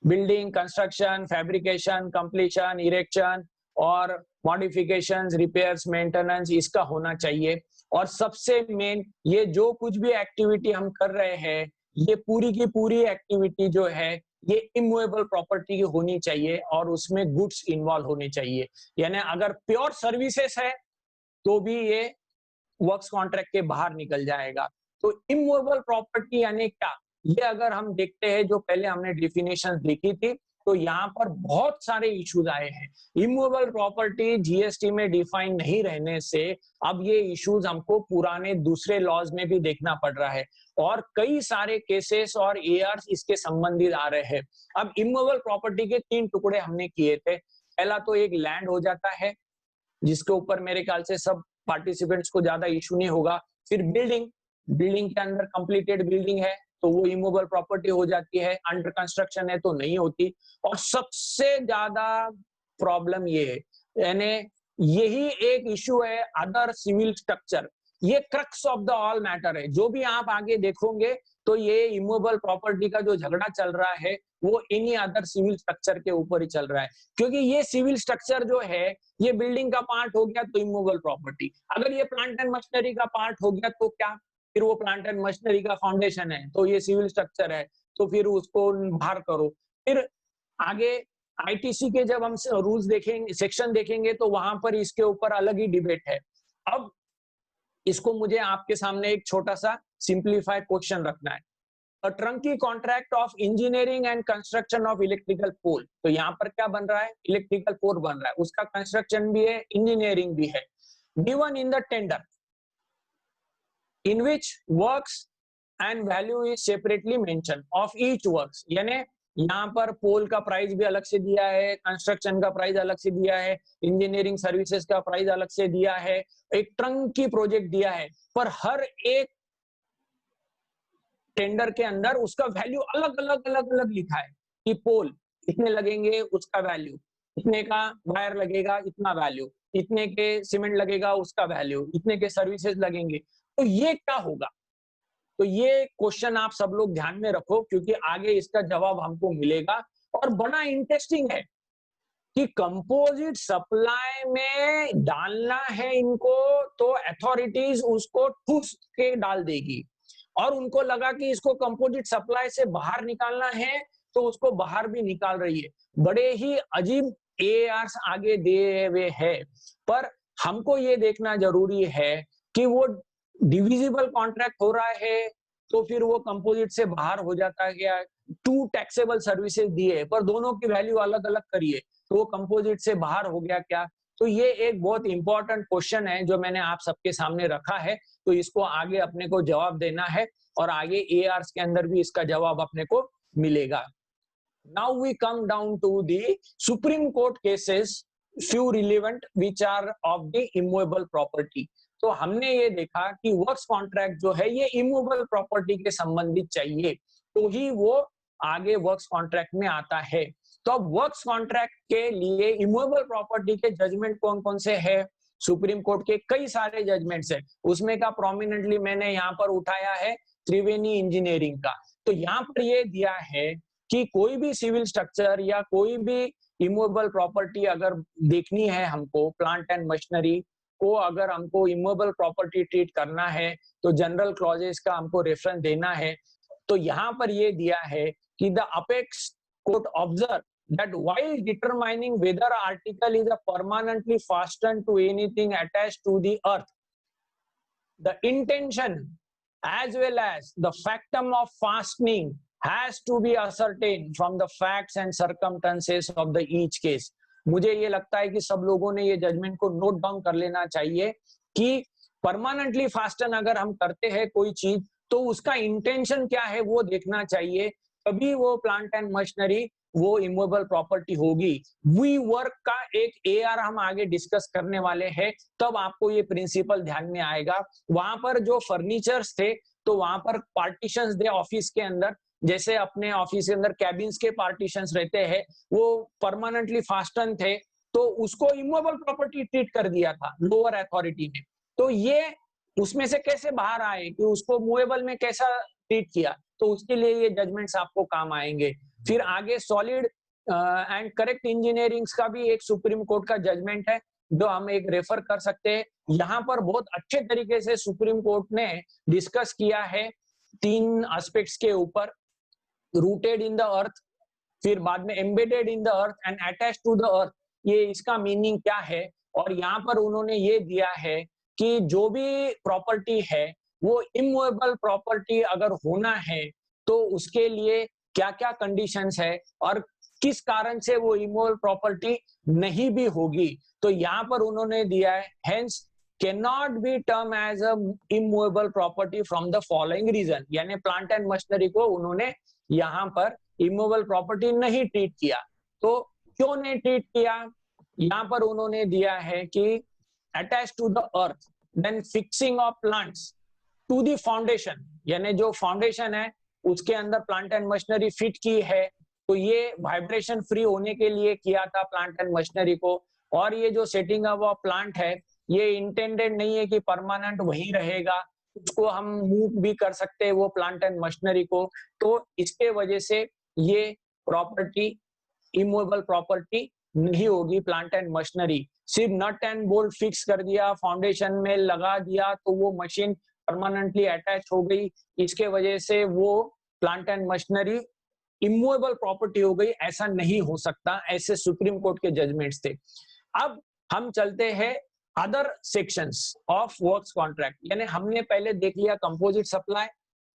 building construction, fabrication, completion, erection और मॉडिफिकेशंस, रिपेयर्स, मेंटेनेंस, इसका होना चाहिए। और सबसे मेन, ये जो कुछ भी एक्टिविटी हम कर रहे हैं, ये पूरी की पूरी एक्टिविटी जो है ये इमूवेबल प्रॉपर्टी की होनी चाहिए और उसमें गुड्स इन्वॉल्व होने चाहिए। यानी अगर प्योर सर्विसेज है तो भी ये वर्क्स कॉन्ट्रैक्ट के बाहर निकल जाएगा। तो इमूवेबल प्रॉपर्टी यानी क्या, ये अगर हम देखते हैं, जो पहले हमने डेफिनेशन देखी थी, तो यहाँ पर बहुत सारे इश्यूज आए हैं। इमूवेबल प्रॉपर्टी जीएसटी में डिफाइन नहीं रहने से अब ये इश्यूज हमको पुराने दूसरे लॉज में भी देखना पड़ रहा है, और कई सारे केसेस और एआर्स इसके संबंधित आ रहे हैं। अब इमूवेबल प्रॉपर्टी के 3 टुकड़े हमने किए थे। पहला तो एक लैंड हो जाता है, जिसके ऊपर मेरे ख्याल से सब पार्टिसिपेंट्स को ज्यादा इशू नहीं होगा। फिर बिल्डिंग, बिल्डिंग के अंदर कंप्लीटेड बिल्डिंग है तो वो इमूवेबल प्रॉपर्टी हो जाती है, अंडर कंस्ट्रक्शन है तो नहीं होती। और सबसे ज्यादा प्रॉब्लम ये है, यानी यही एक इशू है अदर सिविल स्ट्रक्चर, ये crux of the all matter है। जो भी आप आगे देखोगे तो ये इमूवेबल प्रॉपर्टी का जो झगड़ा चल रहा है वो इन्हीं अदर सिविल स्ट्रक्चर के ऊपर ही चल रहा है, क्योंकि ये सिविल स्ट्रक्चर जो है ये बिल्डिंग का पार्ट हो गया तो इमूवेबल प्रॉपर्टी, अगर ये प्लांट एंड मशीनरी का पार्ट हो गया तो क्या, फिर वो प्लांट एंड मशीनरी का फाउंडेशन है तो ये सिविल स्ट्रक्चर है, तो फिर उसको बाहर करो। फिर आगे आईटीसी के जब हम रूल्स देखेंगे, सेक्शन देखेंगे, तो वहां पर इसके ऊपर अलग ही डिबेट है। अब इसको मुझे आपके सामने एक छोटा सा सिंप्लीफाइड क्वेश्चन रखना है, a turnkey contract of engineering and construction of electrical pole. तो यहाँ पर क्या बन रहा है, इलेक्ट्रिकल पोल बन रहा है, उसका कंस्ट्रक्शन भी है, इंजीनियरिंग भी है। Given in the tender in which works and value is separately mentioned of each works, यानी यहाँ पर पोल का प्राइस भी अलग से दिया है, कंस्ट्रक्शन का प्राइस अलग से दिया है, इंजीनियरिंग सर्विसेज का प्राइस अलग से दिया है, एक ट्रंकी प्रोजेक्ट दिया है, पर हर एक टेंडर के अंदर उसका वैल्यू अलग अलग अलग अलग लिखा है। कि पोल इतने लगेंगे उसका वैल्यू, इतने का वायर लगेगा इतना वैल्यू, इतने के सीमेंट लगेगा उसका वैल्यू, इतने के सर्विसेज लगेंगे, तो ये क्या होगा? तो ये क्वेश्चन आप सब लोग ध्यान में रखो, क्योंकि आगे इसका जवाब हमको मिलेगा। और बड़ा इंटरेस्टिंग है कि कंपोजिट सप्लाई में डालना है इनको, तो अथॉरिटीज उसको ठूस के डाल देगी, और उनको लगा कि इसको कंपोजिट सप्लाई से बाहर निकालना है तो उसको बाहर भी निकाल रही है। बड़े ही अजीब एआरस आगे दिए हुए है, पर हमको ये देखना जरूरी है कि वो डिविजिबल कॉन्ट्रैक्ट हो रहा है तो फिर वो कंपोजिट से बाहर हो जाता है क्या? टू टैक्सेबल सर्विसेज दिए पर दोनों की वैल्यू अलग अलग करिए तो वो कंपोजिट से बाहर हो गया क्या? तो ये एक बहुत इंपॉर्टेंट क्वेश्चन है जो मैंने आप सबके सामने रखा है, तो इसको आगे अपने को जवाब देना है और आगे एआरस के अंदर भी इसका जवाब अपने को मिलेगा। Now we come down to the Supreme Court cases, few relevant which are of the immovable property. तो हमने ये देखा कि वर्क्स कॉन्ट्रैक्ट जो है ये इमूवेबल प्रॉपर्टी के संबंधित चाहिए, तो ही वो आगे वर्क्स कॉन्ट्रैक्ट में आता है। तो अब वर्क्स कॉन्ट्रैक्ट के लिए इमूवेबल प्रॉपर्टी के जजमेंट कौन कौन से है? सुप्रीम कोर्ट के कई सारे जजमेंट्स है, उसमें का प्रोमिनेंटली मैंने यहाँ पर उठाया है त्रिवेणी इंजीनियरिंग का। तो यहाँ पर ये दिया है कि कोई भी सिविल स्ट्रक्चर या कोई भी इमूवेबल प्रॉपर्टी अगर देखनी है हमको, प्लांट एंड मशीनरी को अगर हमको इमूवेबल प्रॉपर्टी ट्रीट करना है तो जनरल क्लॉजेस का हमको रेफरेंस देना है। तो यहाँ पर ये दिया है कि the apex court observe that while determining whether article is a permanently fastened to anything attached to the earth, the intention as well as the factum of fastening has to be ascertained from the facts and circumstances of the each case. मुझे ये लगता है कि सब लोगों ने ये judgement को नोट डाउन कर लेना चाहिए कि परमानेंटली फास्टन अगर हम करते हैं कोई चीज तो उसका इंटेंशन क्या है वो देखना चाहिए, तभी वो प्लांट एंड मशीनरी वो इमूवेबल प्रॉपर्टी होगी। वी वर्क का एक एआर हम आगे डिस्कस करने वाले हैं, तब आपको ये प्रिंसिपल ध्यान में आएगा। वहां पर जो फर्नीचर्स थे तो वहां पर पार्टीशंस थे ऑफिस के अंदर, जैसे अपने ऑफिस के अंदर कैबिन्स के पार्टीशंस रहते हैं, वो परमानेंटली फास्टन थे तो उसको इमूवेबल प्रॉपर्टी ट्रीट कर दिया था लोअर अथॉरिटी ने। तो ये उसमें से कैसे बाहर आए कि उसको मूवेबल में कैसा ट्रीट किया, तो उसके लिए ये जजमेंट्स आपको काम आएंगे। फिर आगे सॉलिड एंड करेक्ट इंजीनियरिंग का भी एक सुप्रीम कोर्ट का जजमेंट है जो हम एक रेफर कर सकते हैं। यहाँ पर बहुत अच्छे तरीके से सुप्रीम कोर्ट ने डिस्कस किया है 3 एस्पेक्ट्स के ऊपर, रूटेड इन द अर्थ, फिर बाद में embedded in the earth and attached to the earth, ये इसका मीनिंग क्या है। और यहाँ पर उन्होंने ये दिया है कि जो भी प्रॉपर्टी है वो इमूवेबल प्रॉपर्टी अगर होना है तो उसके लिए क्या क्या कंडीशंस है और किस कारण से वो इमूवेबल प्रॉपर्टी नहीं भी होगी। तो यहाँ पर उन्होंने दिया है hence cannot be termed as a immovable property from the following reason, यानी प्लांट एंड मशीनरी को उन्होंने यहाँ पर इमूवेबल प्रॉपर्टी नहीं ट्रीट किया। तो क्यों नहीं ट्रीट किया? यहाँ पर उन्होंने दिया है कि attach to the earth, then fixing of plants to the foundation, यानी जो फाउंडेशन है उसके अंदर प्लांट एंड मशीनरी फिट की है, तो ये वाइब्रेशन फ्री होने के लिए किया था प्लांट एंड मशीनरी को। और ये जो सेटिंग अप ऑफ प्लांट है ये इंटेंडेड नहीं है कि परमानेंट वही रहेगा, उसको हम मूव भी कर सकते हैं वो प्लांट एंड मशीनरी को। तो इसके वजह से ये प्रॉपर्टी इमूवेबल प्रॉपर्टी नहीं होगी प्लांट एंड मशीनरी। सिर्फ नट एंड बोल्ट फिक्स कर दिया, फाउंडेशन में लगा दिया तो वो मशीन परमानेंटली अटैच हो गई, इसके वजह से वो plant and machinery immovable property हो गई, ऐसा नहीं हो सकता। ऐसे सुप्रीम कोर्ट के जजमेंट्स थे। अब हम चलते हैं other sections of works contract, यानी हमने पहले देख लिया कंपोजिट सप्लाई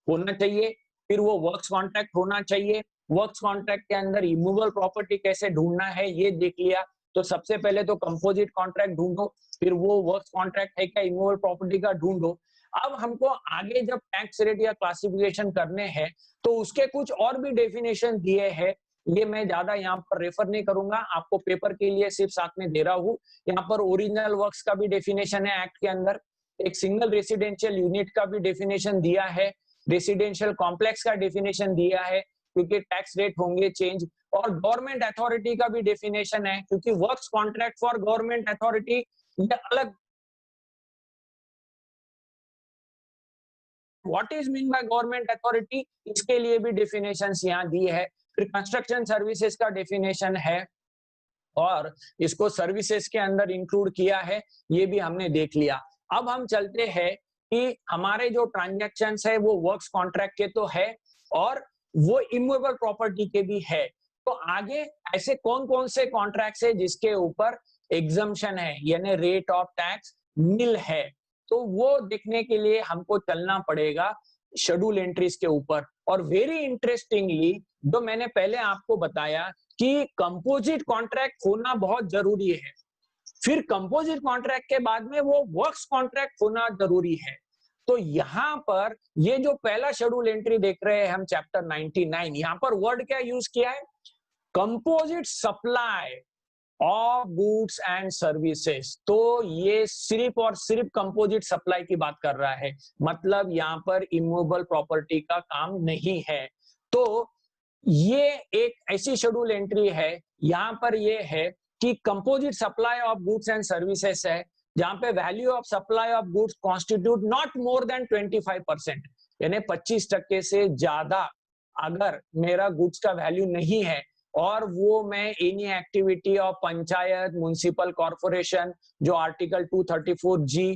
होना चाहिए, फिर वो वर्क्स कॉन्ट्रैक्ट होना चाहिए, वर्क्स कॉन्ट्रैक्ट के अंदर इमूवेबल प्रॉपर्टी कैसे ढूंढना है ये देख लिया। तो सबसे पहले तो कंपोजिट कॉन्ट्रैक्ट ढूंढो, फिर वो वर्क्स कॉन्ट्रैक्ट है क्या इमूवेबल प्रॉपर्टी का ढूंढो। अब हमको आगे जब टैक्स रेट या क्लासिफिकेशन करने हैं तो उसके कुछ और भी डेफिनेशन दिए हैं, ये मैं ज्यादा यहाँ पर रेफर नहीं करूंगा, आपको पेपर के लिए सिर्फ साथ में दे रहा हूँ। यहाँ पर ओरिजिनल वर्क्स का भी डेफिनेशन है एक्ट के अंदर, एक सिंगल रेसिडेंशियल यूनिट का भी डेफिनेशन दिया है, रेसिडेंशियल कॉम्प्लेक्स का डेफिनेशन दिया है, क्योंकि टैक्स रेट होंगे चेंज और गवर्नमेंट अथॉरिटी का भी डेफिनेशन है, क्योंकि works contract for government authority ये अलग। What is mean by government authority, इसके लिए भी डेफिनेशंस यहाँ दी है। फिर कंस्ट्रक्शन सर्विसेज का डेफिनेशन है और इसको सर्विसेज के अंदर इंक्लूड किया है, ये भी हमने देख लिया। अब हम चलते हैं कि हमारे जो ट्रांजैक्शंस है वो वर्क्स कॉन्ट्रैक्ट के तो है और वो इमूवेबल प्रॉपर्टी के भी है। तो आगे ऐसे कौन कौन से कॉन्ट्रैक्ट्स है जिसके ऊपर एग्जम्पशन है, यानी रेट ऑफ टैक्स नील है, तो वो देखने के लिए हमको चलना पड़ेगा शेड्यूल एंट्रीज के ऊपर। और वेरी इंटरेस्टिंगली जो मैंने पहले आपको बताया कि कंपोजिट कॉन्ट्रैक्ट होना बहुत जरूरी है, फिर कंपोजिट कॉन्ट्रैक्ट के बाद में वो वर्क्स कॉन्ट्रैक्ट होना जरूरी है। तो यहाँ पर ये जो पहला शेड्यूल एंट्री देख रहे हैं हम चैप्टर 99, यहाँ पर वर्ड क्या यूज किया है, composite supply of goods and services. तो ये सिर्फ और सिर्फ कंपोजिट सप्लाई की बात कर रहा है, मतलब यहाँ पर इमूवेबल प्रॉपर्टी का काम नहीं है। तो ये एक ऐसी शेड्यूल एंट्री है, यहाँ पर ये है कि composite supply of goods and services है, जहां पे value of supply of goods constitute not more than 25%, यानी 25% से ज्यादा अगर मेरा गुड्स का वैल्यू नहीं है और वो मैं any activity of panchayat, municipal corporation जो आर्टिकल 234G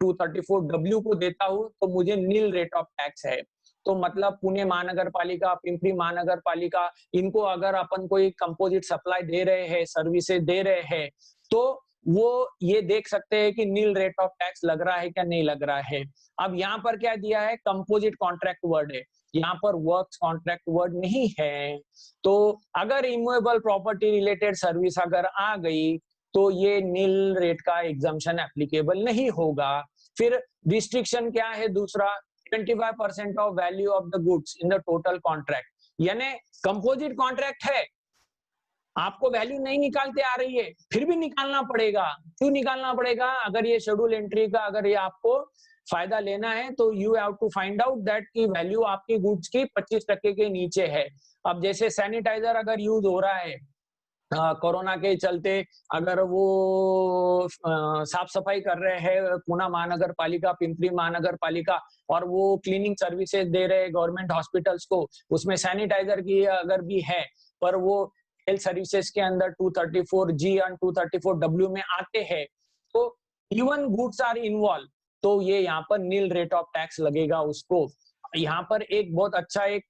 234W को देता हूं, तो मुझे नील रेट ऑफ टैक्स है। तो मतलब पुणे महानगर पालिका, पिंपरी महानगर पालिका, इनको अगर अपन कोई कंपोजिट सप्लाई दे रहे हैं, सर्विसेज दे रहे हैं, तो वो ये देख सकते हैं कि नील रेट ऑफ टैक्स लग रहा है क्या नहीं लग रहा है। अब यहाँ पर क्या दिया है, कंपोजिट कॉन्ट्रैक्ट वर्ड है, यहाँ पर वर्क्स कॉन्ट्रैक्ट वर्ड नहीं है। तो अगर इमूवेबल प्रॉपर्टी रिलेटेड सर्विस अगर आ गई तो ये नील रेट का एग्जम्पशन एप्लीकेबल नहीं होगा। फिर रिस्ट्रिक्शन क्या है दूसरा, 25% of value of the goods in the total contract, यानी कंपोजिट कॉन्ट्रैक्ट है, आपको वैल्यू नहीं निकालते आ रही है, फिर भी निकालना पड़ेगा। क्यों निकालना पड़ेगा, अगर ये शेड्यूल एंट्री का अगर ये आपको फायदा लेना है तो you have to find out that की वैल्यू आपकी गुड्स की 25% के नीचे है। अब जैसे सैनिटाइजर अगर यूज हो रहा है कोरोना के चलते, अगर वो साफ सफाई कर रहे हैं पुणे महानगर पालिका, पिंपरी महानगर पालिका, और वो क्लीनिंग सर्विसेज दे रहे हैं गवर्नमेंट हॉस्पिटल्स को, उसमें सैनिटाइजर की अगर भी है, पर वो हेल्थ सर्विसेज के अंदर 234G और 234W में आते हैं, तो इवन गुड्स आर इन्वॉल्व, तो ये यहाँ पर नील रेट ऑफ टैक्स लगेगा उसको। यहाँ पर एक बहुत अच्छा एक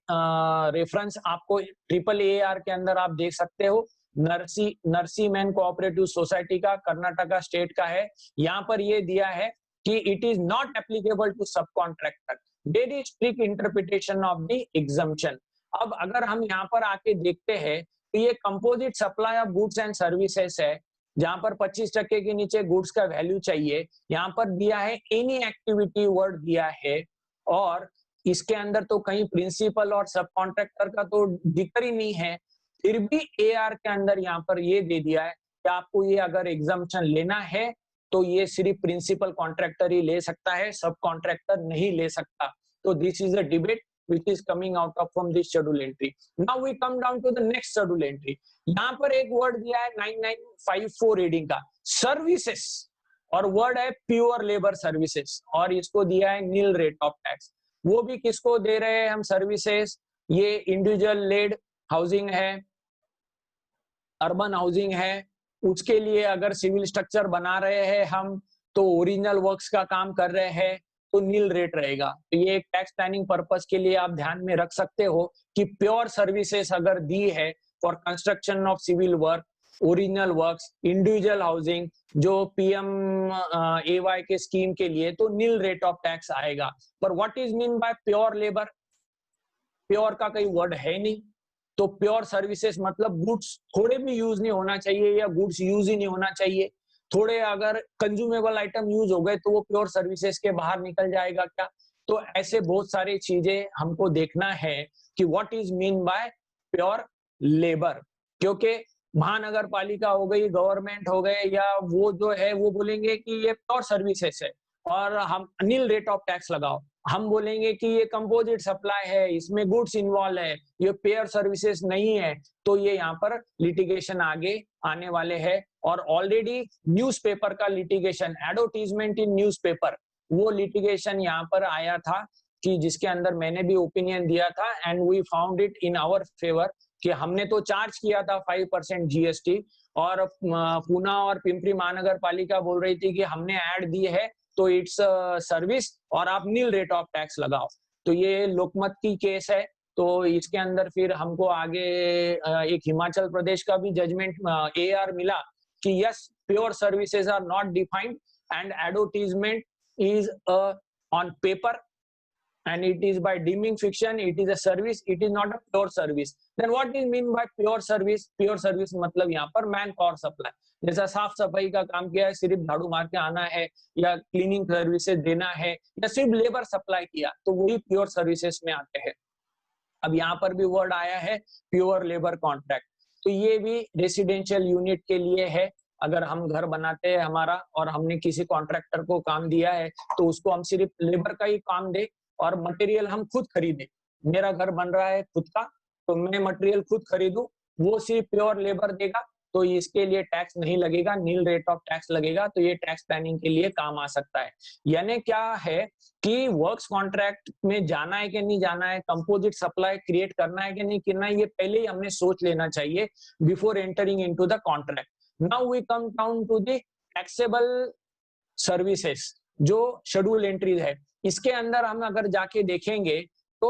रेफरेंस आपको AAAR के अंदर आप देख सकते हो, नरसी मैन कोऑपरेटिव सोसाइटी का, कर्नाटका स्टेट का है। यहाँ पर ये दिया है कि it is not applicable to sub contractor, there is strict interpretation of the exemption. अब अगर हम यहाँ पर आके देखते हैं तो ये composite supply of goods and services है, जहां पर 25% के नीचे गुड्स का वैल्यू चाहिए। यहाँ पर दिया है एनी एक्टिविटी वर्ड दिया है, और इसके अंदर तो कहीं प्रिंसिपल और सब कॉन्ट्रैक्टर का तो जिक्र ही नहीं है। फिर भी AR के अंदर यहाँ पर ये दे दिया है कि आपको ये अगर एग्जम्पशन लेना है तो ये सिर्फ प्रिंसिपल कॉन्ट्रैक्टर ही ले सकता है, सब कॉन्ट्रैक्टर नहीं ले सकता। तो this is a debate which is coming out of from this schedule entry. Now we come down to the next schedule entry. यहाँ पर एक वर्ड दिया है 9954 रीडिंग का, सर्विसेस, और वर्ड है प्योर लेबर सर्विसेज, और इसको दिया है नील रेट ऑफ टैक्स। वो भी किसको दे रहे हैं हम सर्विसेज, ये इंडिविजुअल लेड हाउसिंग है, अर्बन हाउसिंग है, उसके लिए अगर सिविल स्ट्रक्चर बना रहे हैं हम, तो ओरिजिनल वर्क्स का काम कर रहे हैं, तो नील रेट रहेगा। तो ये एक टैक्स प्लानिंग पर्पस के लिए आप ध्यान में रख सकते हो कि प्योर सर्विसेज अगर दी है for construction of civil work, original works, individual housing, जो PMAY के स्कीम के लिए, तो नील रेट ऑफ टैक्स आएगा। पर what is mean by pure labour, pure का कोई वर्ड है नहीं, तो प्योर सर्विसेज मतलब गुड्स थोड़े भी यूज नहीं होना चाहिए, या गुड्स यूज ही नहीं होना चाहिए। थोड़े अगर कंज्यूमेबल आइटम यूज हो गए तो वो प्योर सर्विसेज के बाहर निकल जाएगा क्या। तो ऐसे बहुत सारी चीजें हमको देखना है कि what is mean by pure labour, क्योंकि महानगर पालिका हो गई, गवर्नमेंट हो गए, या वो जो है वो बोलेंगे कि ये प्योर सर्विसेज है, और हम नील रेट ऑफ टैक्स लगाओ। हम बोलेंगे कि ये कंपोजिट सप्लाई है, इसमें गुड्स इन्वॉल्व है, ये पेयर सर्विसेज नहीं है, तो ये यहाँ पर लिटिगेशन आगे आने वाले हैं। और ऑलरेडी न्यूज़पेपर का लिटिगेशन, एडवर्टीजमेंट इन न्यूज़पेपर, वो लिटिगेशन यहाँ पर आया था कि जिसके अंदर मैंने भी ओपिनियन दिया था and we found it in our favour कि हमने तो चार्ज किया था 5% जीएसटी और पूना और पिंपरी महानगर पालिका बोल रही थी कि हमने ऐड दी है तो इट्स सर्विस और आप नील रेट ऑफ टैक्स लगाओ। तो ये लोकमत की केस है। तो इसके अंदर फिर हमको आगे एक हिमाचल प्रदेश का भी जजमेंट एआर मिला कि yes, pure services are not defined and advertisement is on paper and it is by deeming fiction, it is a service, it is not a pure service. Then what is mean by pure service? Pure service मतलब यहाँ पर man power supply, जैसा साफ सफाई का काम किया है, सिर्फ झाड़ू मार के आना है या क्लीनिंग सर्विसेज देना है या सिर्फ लेबर सप्लाई किया, तो वही प्योर सर्विसेज में आते हैं। अब यहाँ पर भी वर्ड आया है प्योर लेबर कॉन्ट्रैक्ट, तो ये भी रेसिडेंशियल यूनिट के लिए है। अगर हम घर बनाते हैं हमारा और हमने किसी कॉन्ट्रैक्टर को काम दिया है तो उसको हम सिर्फ लेबर का ही काम दे और मटेरियल हम खुद खरीदे। मेरा घर बन रहा है खुद का, तो मैं मटेरियल खुद खरीदूं, वो सिर्फ प्योर लेबर देगा, तो इसके लिए टैक्स नहीं लगेगा, नील रेट ऑफ टैक्स लगेगा। तो ये टैक्स प्लानिंग के लिए काम आ सकता है। यानी क्या है कि वर्क्स कॉन्ट्रैक्ट में जाना है कि नहीं जाना है, कंपोजिट सप्लाई क्रिएट करना है कि नहीं करना है, ये पहले ही हमने सोच लेना चाहिए before entering into the contract. Now we come down to the taxable services, जो शेड्यूल एंट्रीज है। इसके अंदर हम अगर जाके देखेंगे तो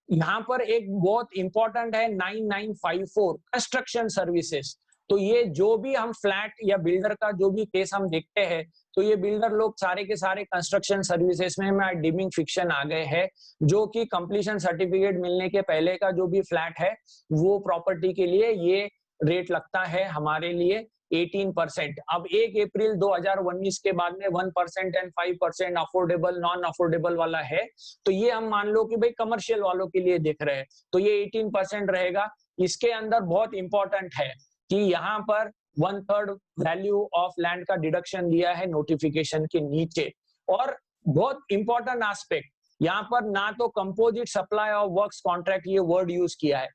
यहाँ पर एक बहुत इंपॉर्टेंट है 9954 कंस्ट्रक्शन सर्विसेज। तो ये जो भी हम फ्लैट या बिल्डर का जो भी केस हम देखते हैं, तो ये बिल्डर लोग सारे के सारे कंस्ट्रक्शन सर्विसेज में डीमिंग फिक्शन आ गए हैं, जो कि कंप्लीशन सर्टिफिकेट मिलने के पहले का जो भी फ्लैट है वो प्रॉपर्टी के लिए ये रेट लगता है हमारे लिए 18%। अब 1 अप्रैल 2019 के बाद में 1% एंड 5% अफोर्डेबल नॉन अफोर्डेबल वाला है। तो ये हम मान लो कि भाई कमर्शियल वालों के लिए देख रहे हैं, तो ये 18% रहेगा। इसके अंदर बहुत इंपॉर्टेंट है कि यहाँ पर 1/3 वैल्यू ऑफ लैंड का डिडक्शन दिया है नोटिफिकेशन के नीचे। और बहुत इंपॉर्टेंट एस्पेक्ट, यहाँ पर ना तो composite supply of works contract ये वर्ड यूज किया है,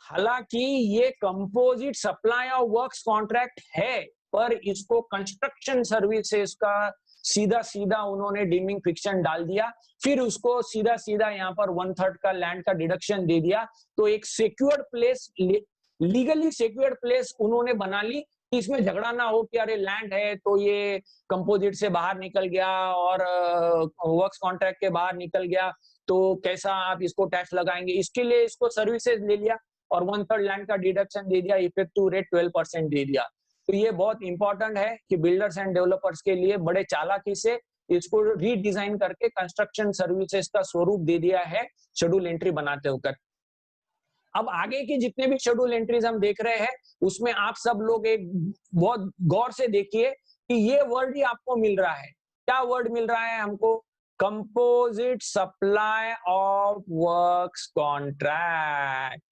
हालांकि ये composite supply of works contract है, पर इसको कंस्ट्रक्शन सर्विसेज का सीधा सीधा उन्होंने डीमिंग फिक्शन डाल दिया, फिर उसको सीधा सीधा यहाँ पर 1/3 का लैंड का डिडक्शन दे दिया। तो एक secured place, legally secured place उन्होंने बना ली, इसमें झगड़ा ना हो कि अरे लैंड है तो ये कंपोजिट से बाहर निकल गया और वर्क्स कॉन्ट्रैक्ट के बाहर निकल गया, तो कैसा आप इसको टैक्स लगाएंगे। इसके लिए इसको सर्विसेज ले लिया और 1/3 लैंड का डिडक्शन दे दिया, इफेक्टिव रेट 12% दे दिया। तो ये बहुत इंपॉर्टेंट है कि बिल्डर्स एंड डेवलपर्स के लिए बड़े चालाकी से इसको रीडिजाइन करके कंस्ट्रक्शन सर्विसेज का स्वरूप दे दिया है शेड्यूल एंट्री बनाते होकर। अब आगे की जितने भी शेड्यूल एंट्रीज हम देख रहे हैं उसमें आप सब लोग एक बहुत गौर से देखिए कि ये वर्ड ही आपको मिल रहा है। क्या वर्ड मिल रहा है हमको? Composite supply of works contract.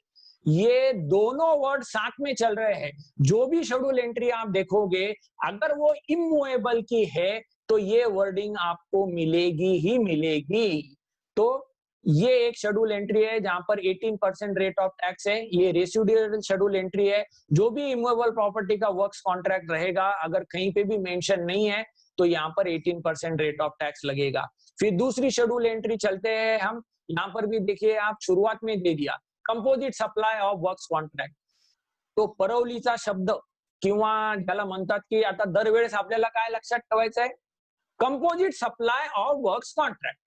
ये दोनों वर्ड साथ में चल रहे हैं। जो भी शेड्यूल एंट्री आप देखोगे अगर वो इमूवेबल की है तो ये वर्डिंग आपको मिलेगी ही मिलेगी। तो ये एक शेड्यूल एंट्री है जहां पर 18% रेट ऑफ टैक्स है, ये रेसिडुअल शेड्यूल एंट्री है। जो भी इमूवेबल प्रॉपर्टी का वर्क्स कॉन्ट्रैक्ट रहेगा अगर कहीं पे भी मेंशन नहीं है तो यहाँ पर 18% रेट ऑफ टैक्स लगेगा। फिर दूसरी शेड्यूल एंट्री चलते हैं हम, यहाँ पर भी देखिए आप शुरुआत में दे दिया composite supply of works contract. तो परवलीचा शब्द किंवा ज्याला म्हणतात की आता दरवेळेस आपल्याला काय लक्षात ठेवायचं आहे, composite supply of works contract,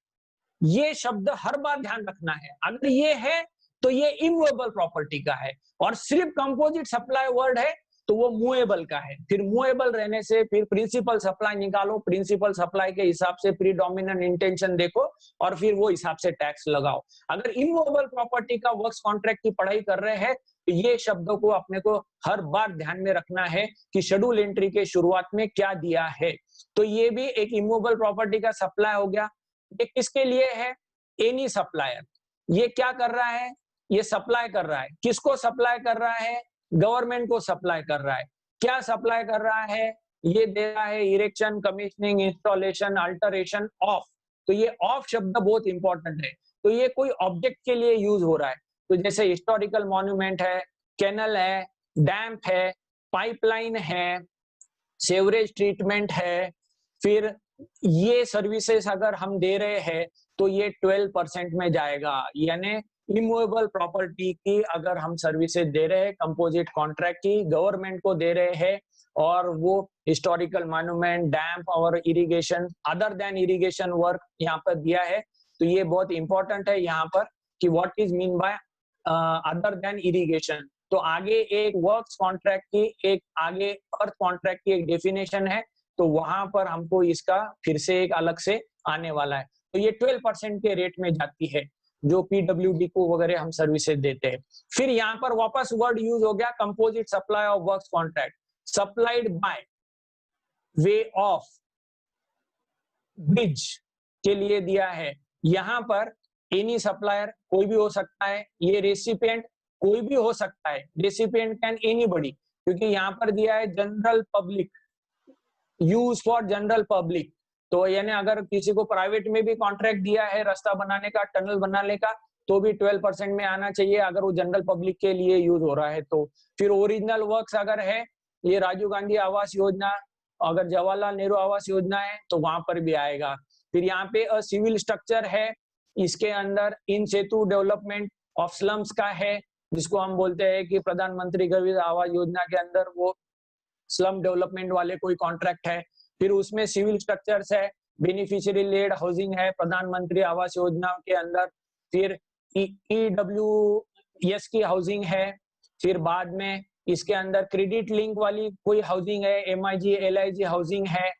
ये शब्द हर बार ध्यान रखना है। अगर ये है तो ये इमूवेबल प्रॉपर्टी का है, और सिर्फ कंपोजिट सप्लाई वर्ड है तो वो मूवेबल का है। फिर मूवेबल रहने से फिर प्रिंसिपल सप्लाई निकालो, प्रिंसिपल सप्लाई के हिसाब से प्रीडोमिनेंट इंटेंशन देखो और फिर वो हिसाब से टैक्स लगाओ। अगर इमूवेबल प्रॉपर्टी का वर्क्स कॉन्ट्रैक्ट की पढ़ाई कर रहे हैं तो ये शब्दों को अपने को हर बार ध्यान में रखना है कि शेड्यूल एंट्री के शुरुआत में क्या दिया है। तो ये भी एक इमूवेबल प्रॉपर्टी का सप्लाई हो गया। ये किसके लिए है? Any supplier. ये क्या कर रहा है? ये सप्लाई कर रहा है। किसको सप्लाई कर रहा है? गवर्नमेंट को सप्लाई कर रहा है। क्या सप्लाई कर रहा है? ये दे रहा है erection, commissioning, installation, alteration, of. तो ये ऑफ शब्द बहुत इंपॉर्टेंट है। तो ये कोई ऑब्जेक्ट के लिए यूज हो रहा है। तो जैसे हिस्टोरिकल मॉन्यूमेंट है, कैनल है, डैम्प है, पाइपलाइन है, सेवरेज ट्रीटमेंट है, फिर ये सर्विसेज अगर हम दे रहे हैं तो ये 12% में जाएगा। यानी इमूवेबल प्रॉपर्टी की अगर हम सर्विसेज दे रहे हैं, कंपोजिट कॉन्ट्रैक्ट की गवर्नमेंट को दे रहे हैं, और वो हिस्टोरिकल मॉन्यूमेंट, डैम्प और irrigation, other than irrigation work यहाँ पर दिया है। तो ये बहुत इंपॉर्टेंट है यहाँ पर कि what is mean by other than irrigation. तो आगे एक वर्क्स कॉन्ट्रैक्ट की, एक आगे अर्थ कॉन्ट्रैक्ट की एक डेफिनेशन है, तो वहां पर हमको इसका फिर से एक अलग से आने वाला है। तो ये 12% के रेट में जाती है जो पीडब्ल्यूडी को वगैरह हम सर्विसेज देते हैं। फिर यहाँ पर वापस वर्ड यूज हो गया composite supply of works contract, supplied by way of bridge के लिए दिया है। यहाँ पर एनी सप्लायर कोई भी हो सकता है, ये रेसिपिएंट कोई भी हो सकता है, रेसिपिएंट कैन एनीबॉडी, क्योंकि यहाँ पर दिया है general public, use for general public. तो यानी अगर किसी को प्राइवेट में भी कॉन्ट्रैक्ट दिया है रास्ता बनाने का, टनल बनाने का, तो भी 12% में आना चाहिए अगर वो जनरल पब्लिक के लिए यूज हो रहा है तो। फिर ओरिजिनल वर्क्स अगर है, ये राजीव गांधी आवास योजना, अगर जवाहरलाल नेहरू आवास योजना है तो वहां पर भी आएगा। फिर यहाँ पे सिविल स्ट्रक्चर है, इसके अंदर इन सेतु डेवलपमेंट ऑफ स्लम्स का है, जिसको हम बोलते हैं कि प्रधानमंत्री गरीब आवास योजना के अंदर वो स्लम डेवलपमेंट वाले कोई कॉन्ट्रैक्ट है। फिर उसमें सिविल स्ट्रक्चर्स है, बेनिफिशियरी लेड हाउसिंग है प्रधानमंत्री आवास योजना के अंदर। फिर ईडब्ल्यूएस की हाउसिंग है। फिर बाद में इसके अंदर क्रेडिट लिंक वाली कोई हाउसिंग है, एमआईजी एलआईजी हाउसिंग है।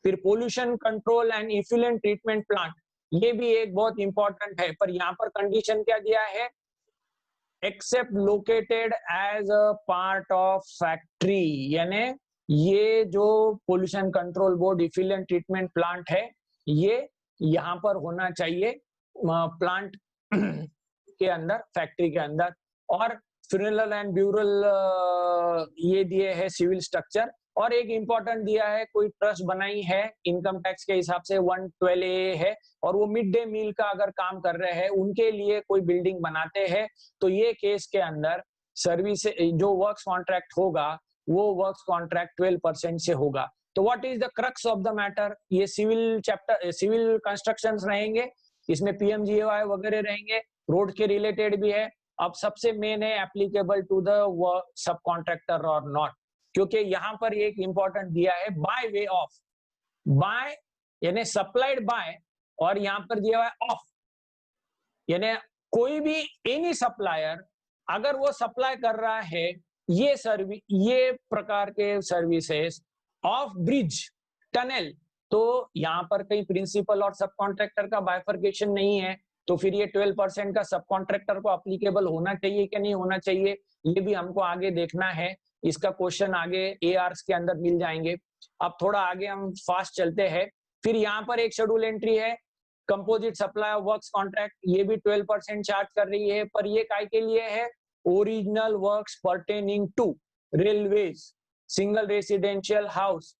फिर pollution control and effluent treatment plant, ये भी एक बहुत इंपॉर्टेंट है, पर यहाँ पर कंडीशन क्या दिया है, except located as a part of factory. यानी ये जो pollution control board effluent treatment plant है, ये यहाँ पर होना चाहिए प्लांट के अंदर, फैक्ट्री के अंदर। और फ्यूनरल एंड ब्यूरल ये दिए है सिविल स्ट्रक्चर। और एक इंपॉर्टेंट दिया है, कोई ट्रस्ट बनाई है इनकम टैक्स के हिसाब से 112A है, और वो मिड डे मील का अगर काम कर रहे हैं, उनके लिए कोई बिल्डिंग बनाते हैं, तो ये केस के अंदर सर्विस जो वर्क्स कॉन्ट्रैक्ट होगा वो वर्क्स कॉन्ट्रैक्ट 12% से होगा। तो what is the crux of the matter, ये सिविल चैप्टर, सिविल कंस्ट्रक्शंस रहेंगे, इसमें पीएमजीएवाई वगैरह रहेंगे, रोड के रिलेटेड भी है। अब सबसे मेन है applicable to the subcontractor और नॉट, क्योंकि यहाँ पर एक इंपॉर्टेंट दिया है बाय वे ऑफ, बाय यानी सप्लाइड बाय, और यहाँ पर दिया हुआ है ऑफ, यानी कोई भी एनी सप्लायर अगर वो सप्लाई कर रहा है ये प्रकार के सर्विसेज ऑफ ब्रिज, टनल, तो यहाँ पर कहीं प्रिंसिपल और सब कॉन्ट्रैक्टर का बाइफर्केशन नहीं है। तो फिर ये 12% का सब कॉन्ट्रैक्टर को अप्लीकेबल होना चाहिए कि नहीं होना चाहिए, ये भी हमको आगे देखना है। इसका क्वेश्चन आगे एआरस के अंदर मिल जाएंगे। अब थोड़ा आगे हम फास्ट चलते हैं। फिर यहाँ पर एक शेड्यूल एंट्री है, composite supply of works contract, ये भी 12% चार्ज कर रही है, पर ये काय के लिए है, original works pertaining to railways, single residential house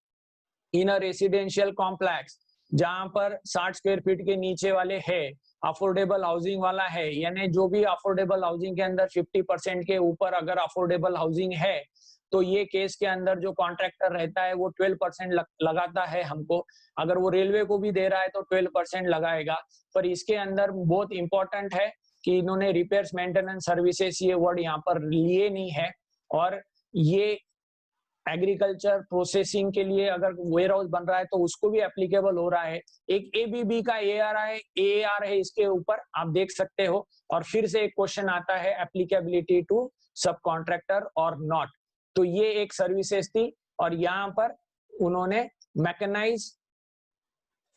in a residential complex, जहां पर 60 स्क्वायर फीट के नीचे वाले है, अफोर्डेबल हाउसिंग वाला है, यानी जो भी अफोर्डेबल हाउसिंग के अंदर 50% के ऊपर अगर अफोर्डेबल हाउसिंग है, तो ये केस के अंदर जो कॉन्ट्रैक्टर रहता है वो 12% लगाता है हमको। अगर वो रेलवे को भी दे रहा है तो 12% लगाएगा। पर इसके अंदर बहुत इंपॉर्टेंट है कि इन्होंने रिपेयर्स मेंटेनेंस सर्विसेज ये वर्ड यहाँ पर लिए नहीं है, और ये एग्रीकल्चर प्रोसेसिंग के लिए अगर वेयर हाउस बन रहा है तो उसको भी एप्लीकेबल हो रहा है। एक एबीबी का एआर है इसके ऊपर, आप देख सकते हो। और फिर से एक क्वेश्चन आता है एप्लीकेबिलिटी टू सब कॉन्ट्रैक्टर और नॉट। तो ये एक सर्विसेज थी, और यहाँ पर उन्होंने मैकेनाइज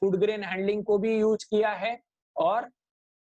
फूड ग्रेन हैंडलिंग को भी यूज किया है, और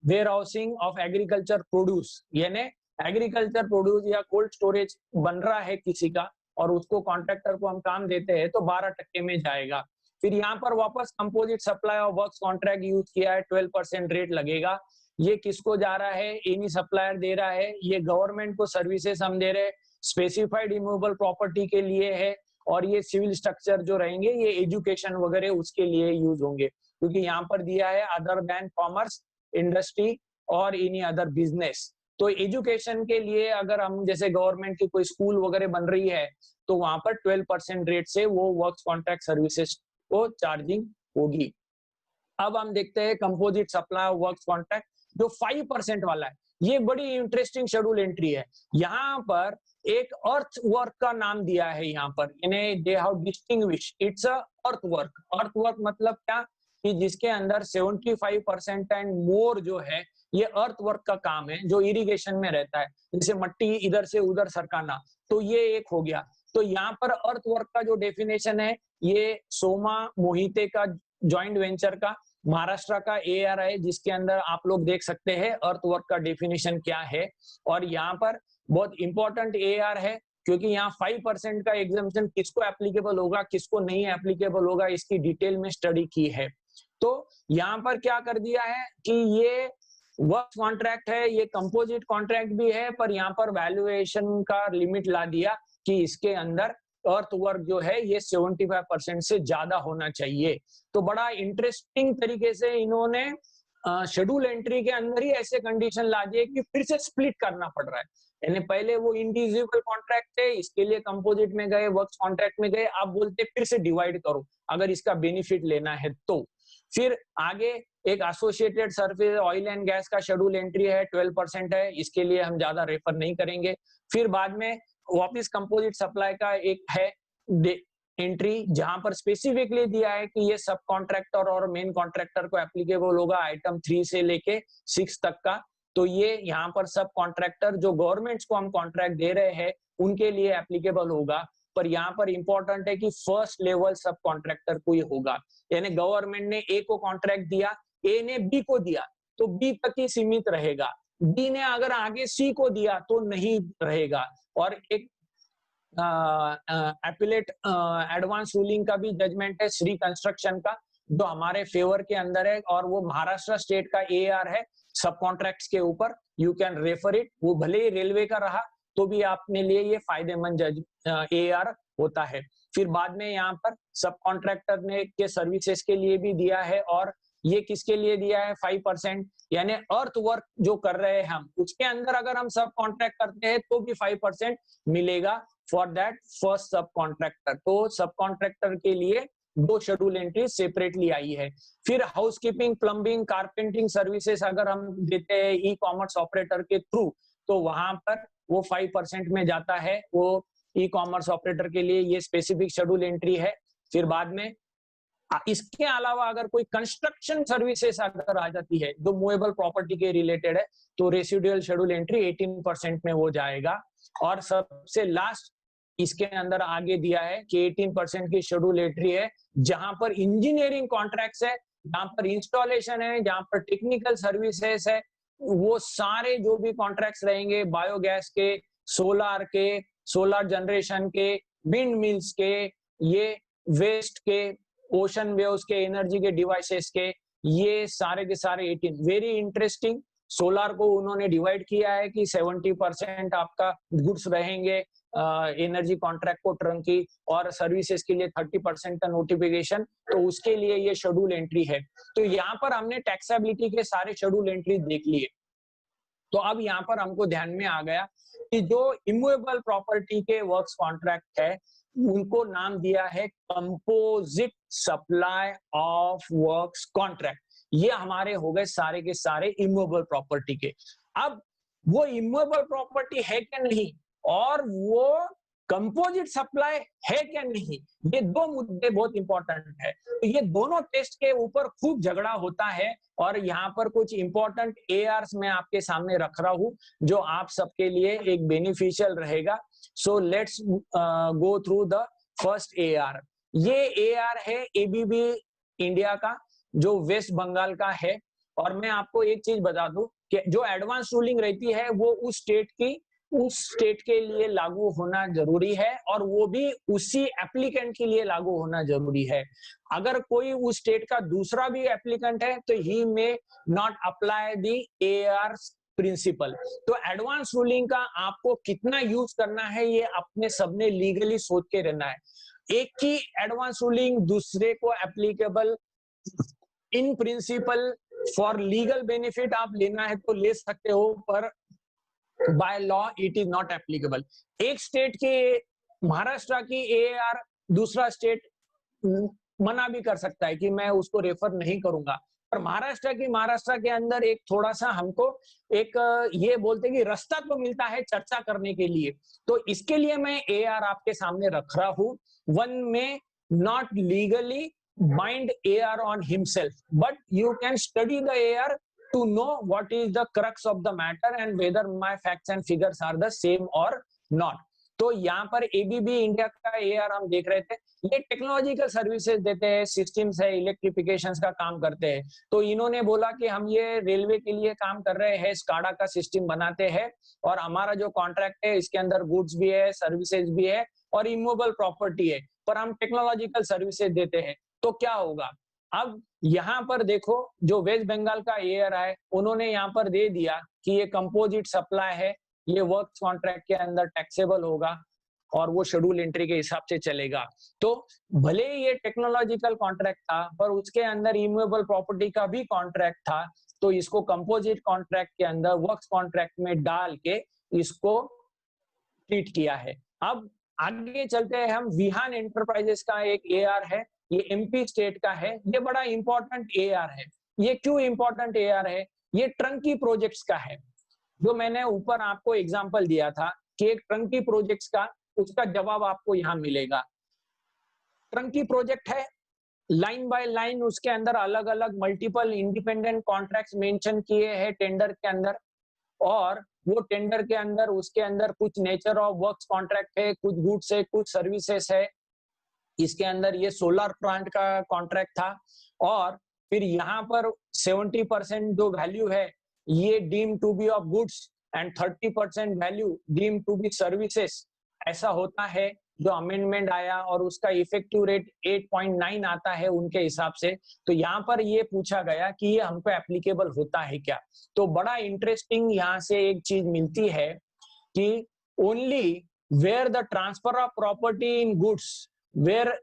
warehousing of agriculture produce, यानी एग्रीकल्चर प्रोड्यूस या कोल्ड स्टोरेज बन रहा है किसी का और उसको कॉन्ट्रैक्टर को हम काम देते हैं तो 12% में जाएगा। फिर यहाँ पर वापस composite supply of works contract use किया है, 12% रेट लगेगा। ये किसको जा रहा है, एनी सप्लायर दे रहा है, ये गवर्नमेंट को सर्विसेज हम दे रहे हैं, स्पेसिफाइड इमूवेबल प्रॉपर्टी के लिए है, और ये सिविल स्ट्रक्चर जो रहेंगे ये एजुकेशन वगैरह उसके लिए यूज होंगे, क्योंकि यहाँ पर दिया है अदर देन कॉमर्स, इंडस्ट्री और एनी अदर बिजनेस। तो एजुकेशन के लिए अगर हम जैसे गवर्नमेंट की कोई स्कूल वगैरह बन रही है तो वहां पर 12% रेट से वो वर्क्स कॉन्ट्रैक्ट सर्विसेज को चार्जिंग होगी। अब हम देखते हैं कंपोजिट सप्लाई वर्क्स कॉन्ट्रैक्ट जो 5% वाला है। ये बड़ी इंटरेस्टिंग शेड्यूल एंट्री है। यहाँ पर एक अर्थ वर्क का नाम दिया है, यहाँ पर इन्हें they have distinguish it's a earth work. Earth work मतलब क्या कि जिसके अंदर 75% एंड मोर जो है ये अर्थ वर्क का काम है, जो इरिगेशन में रहता है, जैसे मट्टी इधर से उधर सरकाना, तो ये एक हो गया। तो यहाँ पर अर्थ वर्क का जो डेफिनेशन है ये सोमा मोहिते का जॉइंट वेंचर का महाराष्ट्र का एआर है, जिसके अंदर आप लोग देख सकते हैं अर्थ वर्क का डेफिनेशन क्या है। और यहाँ पर बहुत इंपॉर्टेंट एआर है क्योंकि यहाँ 5% का एग्जाम्पशन किसको एप्लीकेबल होगा किसको नहीं एप्लीकेबल होगा इसकी डिटेल में स्टडी की है। तो यहाँ पर क्या कर दिया है कि ये वर्क कॉन्ट्रैक्ट है, ये कंपोजिट कॉन्ट्रैक्ट भी है, पर यहाँ पर वैल्यूएशन का लिमिट ला दिया कि इसके अंदर अर्थ वर्क जो है ये 75% से ज्यादा होना चाहिए। तो बड़ा इंटरेस्टिंग तरीके से इन्होंने शेड्यूल एंट्री के अंदर ही ऐसे कंडीशन ला दिए कि फिर से स्प्लिट करना पड़ रहा है। यानी पहले वो इंडिविजुअल कॉन्ट्रैक्ट थे, इसके लिए कंपोजिट में गए, वर्क्स कॉन्ट्रैक्ट में गए, आप बोलते फिर से डिवाइड करो अगर इसका बेनिफिट लेना है तो। फिर आगे एक associated service oil and gas का शेड्यूल एंट्री है, 12% है, इसके लिए हम ज्यादा रेफर नहीं करेंगे। फिर बाद में वापिस कंपोजिट सप्लाई का एक है एंट्री जहां पर स्पेसिफिकली दिया है कि ये सब कॉन्ट्रैक्टर और मेन कॉन्ट्रैक्टर को एप्लीकेबल होगा आइटम 3 से लेके 6 तक का। तो ये यहाँ पर सब कॉन्ट्रैक्टर जो गवर्नमेंट्स को हम कॉन्ट्रैक्ट दे रहे हैं उनके लिए एप्लीकेबल होगा। पर यहाँ पर इंपॉर्टेंट है कि फर्स्ट लेवल सब कॉन्ट्रैक्टर को ही होगा। यानी गवर्नमेंट ने ए को कॉन्ट्रैक्ट दिया, ए ने बी को दिया तो बी तक ही सीमित रहेगा, बी ने अगर आगे सी को दिया तो नहीं रहेगा। और एक एपिलेट एडवांस रूलिंग का भी जजमेंट है श्री कंस्ट्रक्शन का जो हमारे फेवर के अंदर है और वो महाराष्ट्र स्टेट का एआर है सब कॉन्ट्रैक्ट्स के ऊपर। यू कैन रेफर इट, वो भले ही रेलवे का रहा तो भी अपने लिए ये फायदेमंद एआर होता है। फिर बाद में यहाँ पर सब कॉन्ट्रैक्टर ने के सर्विसेज के लिए भी दिया है और ये किसके लिए दिया है 5%, यानी अर्थ वर्क जो कर रहे हैं हम उसके अंदर अगर हम सब कॉन्ट्रैक्ट करते हैं तो भी 5% मिलेगा फॉर दैट फर्स्ट सब कॉन्ट्रैक्टर। तो सब कॉन्ट्रैक्टर के लिए 2 शेड्यूल एंट्री सेपरेटली आई है। फिर हाउसकीपिंग, प्लम्बिंग, कारपेंटिंग सर्विसेज अगर हम देते हैं ई कॉमर्स ऑपरेटर के थ्रू तो वहां पर वो 5% में जाता है, वो ई कॉमर्स ऑपरेटर के लिए ये स्पेसिफिक शेड्यूल एंट्री है। फिर बाद में इसके अलावा अगर कोई कंस्ट्रक्शन सर्विसेज अगर आ जाती है जो मूवेबल प्रॉपर्टी के रिलेटेड है तो रेसिडुअल शेड्यूल एंट्री 18% में वो जाएगा। और सबसे लास्ट इसके अंदर आगे दिया है कि 18% की शेड्यूल एंट्री है जहां पर इंजीनियरिंग कॉन्ट्रैक्ट्स है, जहां पर इंस्टॉलेशन है, जहां पर टेक्निकल सर्विसेज है, वो सारे जो भी कॉन्ट्रैक्ट्स रहेंगे बायोगैस के, सोलर जनरेशन के, विंड मिल्स के, ये वेस्ट के, ओशन वेव्स के, एनर्जी के डिवाइसेस के, ये सारे के सारे 18। वेरी इंटरेस्टिंग, सोलार को उन्होंने डिवाइड किया है कि 70% आपका गुड्स रहेंगे एनर्जी कॉन्ट्रैक्ट को टर्नकी और सर्विसेज के लिए 30% का नोटिफिकेशन, तो उसके लिए ये शेड्यूल एंट्री है। तो यहाँ पर हमने टैक्सेबिलिटी के सारे शेड्यूल एंट्री देख लिए। तो अब यहाँ पर हमको ध्यान में आ गया कि जो इमूवेबल प्रॉपर्टी के वर्क्स कॉन्ट्रैक्ट है उनको नाम दिया है composite supply of works contract. ये हमारे हो गए सारे के सारे इमूवेबल प्रॉपर्टी के। अब वो इमूवेबल प्रॉपर्टी है क्या नहीं और वो कंपोजिट सप्लाई है क्या नहीं, ये 2 मुद्दे बहुत इंपॉर्टेंट है। तो ये दोनों टेस्ट के ऊपर खूब झगड़ा होता है और यहाँ पर कुछ इंपॉर्टेंट एआर्स मैं आपके सामने रख रहा हूँ जो आप सबके लिए एक बेनिफिशियल रहेगा। सो let's go through the first AR. ये एआर है एबीबी इंडिया का जो वेस्ट बंगाल का है। और मैं आपको एक चीज बता दूं कि जो एडवांस रूलिंग रहती है वो उस स्टेट के लिए लागू होना जरूरी है और वो भी उसी एप्लीकेंट के लिए लागू होना जरूरी है। अगर कोई उस स्टेट का दूसरा भी एप्लीकेंट है तो he may not apply the AR principle. तो एडवांस रूलिंग का आपको कितना यूज करना है ये अपने सबने लीगली सोच के रहना है। एक की एडवांस रूलिंग दूसरे को applicable in principle for legal benefit आप लेना है तो ले सकते हो, पर by law it is not applicable. एक स्टेट के महाराष्ट्र की एआर दूसरा स्टेट मना भी कर सकता है कि मैं उसको रेफर नहीं करूंगा, पर महाराष्ट्र के अंदर एक थोड़ा सा हमको एक ये बोलते कि रास्ता तो मिलता है चर्चा करने के लिए। तो इसके लिए मैं एआर आपके सामने रख रहा हूं। वन में not legally bind AR on himself, but you can study the AR to know what is the crux of the matter and whether my facts and figures are the same or not. तो यहाँ पर ABB India का AR हम देख रहे थे, ये technological services देते हैं, सिस्टम्स है, इलेक्ट्रिफिकेशन का काम करते हैं। तो इन्होंने बोला कि हम ये रेलवे के लिए काम कर रहे हैं, स्काडा का सिस्टम बनाते हैं और हमारा जो कॉन्ट्रैक्ट है इसके अंदर गुड्स भी है, सर्विसेज भी है और इमूवेबल प्रॉपर्टी है, पर हम टेक्नोलॉजिकल सर्विसेज देते हैं। तो क्या होगा, अब यहाँ पर देखो जो वेस्ट बंगाल का एआर है उन्होंने यहाँ पर दे दिया कि ये कंपोजिट सप्लाई है, ये वर्क कॉन्ट्रैक्ट के अंदर टैक्सेबल होगा और वो शेड्यूल एंट्री के हिसाब से चलेगा। तो भले ही ये टेक्नोलॉजिकल कॉन्ट्रैक्ट था पर उसके अंदर इमूवेबल प्रॉपर्टी का भी कॉन्ट्रैक्ट था, तो इसको कंपोजिट कॉन्ट्रैक्ट के अंदर वर्क कॉन्ट्रैक्ट में डाल के इसको ट्रीट किया है। अब आगे चलते हैं हम, विहान एंटरप्राइजेस का एक एआर है, ये एमपी स्टेट का है, ये बड़ा इंपॉर्टेंट एआर है। ये क्यों इंपॉर्टेंट एआर है, ये ट्रंकी प्रोजेक्ट्स का है। जो मैंने ऊपर आपको एग्जांपल दिया था कि एक ट्रंकी प्रोजेक्ट्स का, उसका जवाब आपको यहाँ मिलेगा। ट्रंकी प्रोजेक्ट है, लाइन बाय लाइन उसके अंदर अलग अलग मल्टीपल इंडिपेंडेंट कॉन्ट्रैक्ट्स मेंशन किए हैं टेंडर के अंदर, और वो टेंडर के अंदर उसके अंदर कुछ नेचर ऑफ वर्क्स कॉन्ट्रैक्ट है, कुछ गुड्स है, कुछ सर्विसेज है। इसके अंदर ये सोलर प्लांट का कॉन्ट्रैक्ट था, और फिर यहाँ पर 70% जो वैल्यू है ये deem to be of goods and 30% value deem to be services, ऐसा होता है जो अमेंडमेंट आया और उसका इफेक्टिव रेट 8.9 आता है उनके हिसाब से। तो यहाँ पर ये पूछा गया कि ये हमको एप्लीकेबल होता है क्या। तो बड़ा इंटरेस्टिंग यहाँ से एक चीज मिलती है कि only where the transfer of property in goods where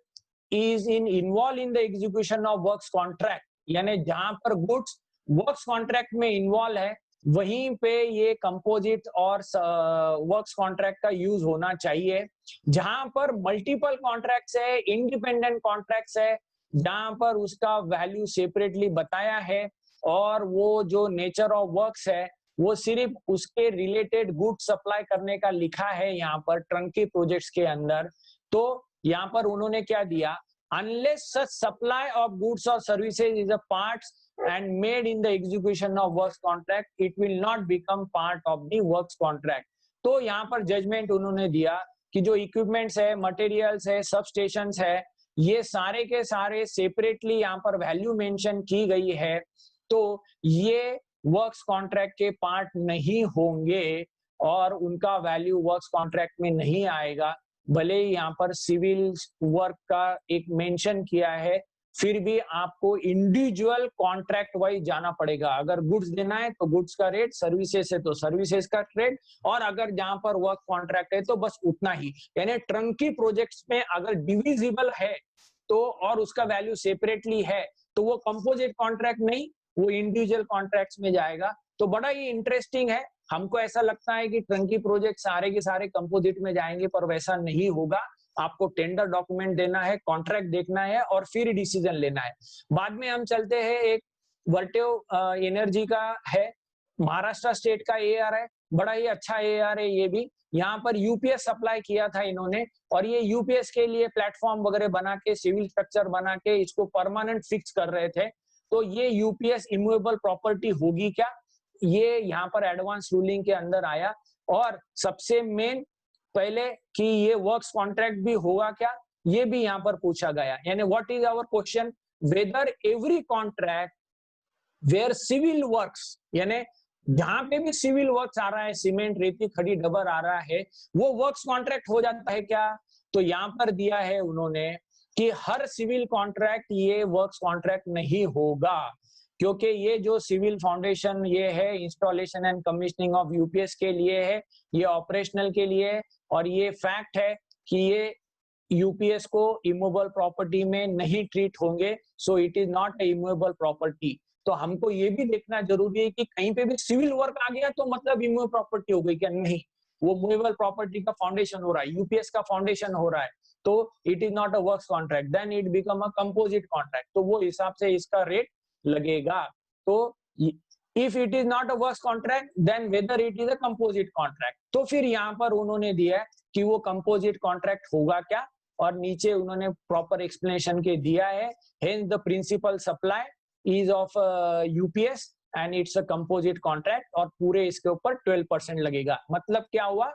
is involve in the execution of works contract, यानी जहां पर गुड्स वर्क्स कॉन्ट्रैक्ट में इन्वॉल्व है वहीं पे ये कंपोजिट और वर्क्स कॉन्ट्रैक्ट का यूज होना चाहिए। जहां पर मल्टीपल कॉन्ट्रैक्ट्स है, इंडिपेंडेंट कॉन्ट्रैक्ट्स है, जहां पर उसका वैल्यू सेपरेटली बताया है और वो जो नेचर ऑफ वर्क्स है वो सिर्फ उसके रिलेटेड गुड्स सप्लाई करने का लिखा है यहाँ पर ट्रंकी प्रोजेक्ट्स के अंदर। तो यहाँ पर उन्होंने क्या दिया, unless such supply of goods or services is a part and made in the execution of works contract, it will not become part of the works contract। तो यहाँ पर जजमेंट उन्होंने दिया कि जो इक्विपमेंट्स है, मटेरियल्स है, सब स्टेशंस है, ये सारे के सारे सेपरेटली यहाँ पर वैल्यू मेंशन की गई है, तो ये वर्क्स कॉन्ट्रैक्ट के पार्ट नहीं होंगे और उनका वैल्यू वर्क्स कॉन्ट्रैक्ट में नहीं आएगा। भले ही यहाँ पर सिविल वर्क का एक मेंशन किया है, फिर भी आपको इंडिविजुअल कॉन्ट्रैक्ट वाइज जाना पड़ेगा। अगर गुड्स देना है तो गुड्स का रेट, सर्विसेज है तो सर्विसेज का रेट, और अगर जहां पर वर्क कॉन्ट्रैक्ट है तो बस उतना ही। यानी ट्रंकी प्रोजेक्ट्स में अगर डिविजिबल है तो और उसका वैल्यू सेपरेटली है तो वो कंपोजिट कॉन्ट्रैक्ट नहीं, वो इंडिविजुअल कॉन्ट्रैक्ट्स में जाएगा। तो बड़ा ही इंटरेस्टिंग है। हमको ऐसा लगता है कि ट्रंकी प्रोजेक्ट सारे के सारे कंपोजिट में जाएंगे, पर वैसा नहीं होगा। आपको टेंडर डॉक्यूमेंट देना है, कॉन्ट्रैक्ट देखना है और फिर डिसीजन लेना है। बाद में हम चलते हैं, एक वर्टेव एनर्जी का है, महाराष्ट्र स्टेट का एआर है, बड़ा ही अच्छा एआर है ये भी। यहाँ पर यूपीएस सप्लाई किया था इन्होंने, और ये यूपीएस के लिए प्लेटफॉर्म वगैरह बना के, सिविल स्ट्रक्चर बना के इसको परमानेंट फिक्स कर रहे थे। तो ये यूपीएस इमूवेबल प्रॉपर्टी होगी क्या, ये यहाँ पर एडवांस रूलिंग के अंदर आया। और सबसे मेन पहले कि ये वर्क्स कॉन्ट्रैक्ट भी होगा क्या, ये भी यहाँ पर पूछा गया। यानी what is our question, whether every contract where civil works, यानी जहां पे भी सिविल वर्क्स आ रहा है, सीमेंट, रेती, खड़ी, डबर आ रहा है, वो वर्क्स कॉन्ट्रैक्ट हो जाता है क्या। तो यहाँ पर दिया है उन्होंने कि हर सिविल कॉन्ट्रैक्ट ये वर्क्स कॉन्ट्रैक्ट नहीं होगा, क्योंकि ये जो सिविल फाउंडेशन ये है installation and commissioning of UPS के लिए है, ये ऑपरेशनल के लिए है, और ये फैक्ट है कि ये यूपीएस को इमूवेबल प्रॉपर्टी में नहीं ट्रीट होंगे, so it is not a immovable property. तो हमको ये भी देखना जरूरी है कि कहीं पे भी सिविल वर्क आ गया तो मतलब इमूवेबल प्रॉपर्टी हो गई क्या? नहीं, वो मूवेबल प्रॉपर्टी का फाउंडेशन हो रहा है, यूपीएस का फाउंडेशन हो रहा है, तो it is not a works contract, then it become a composite contract. तो वो हिसाब से इसका रेट लगेगा। तो if it is not a works contract then whether it is a composite contract. तो फिर यहाँ पर उन्होंने दिया है कि वो कंपोजिट कॉन्ट्रैक्ट होगा क्या, और नीचे उन्होंने प्रॉपर एक्सप्लेनेशन के दिया है। Hence the principal supply is of UPS and it's a composite contract, और पूरे इसके ऊपर 12% लगेगा। मतलब क्या हुआ,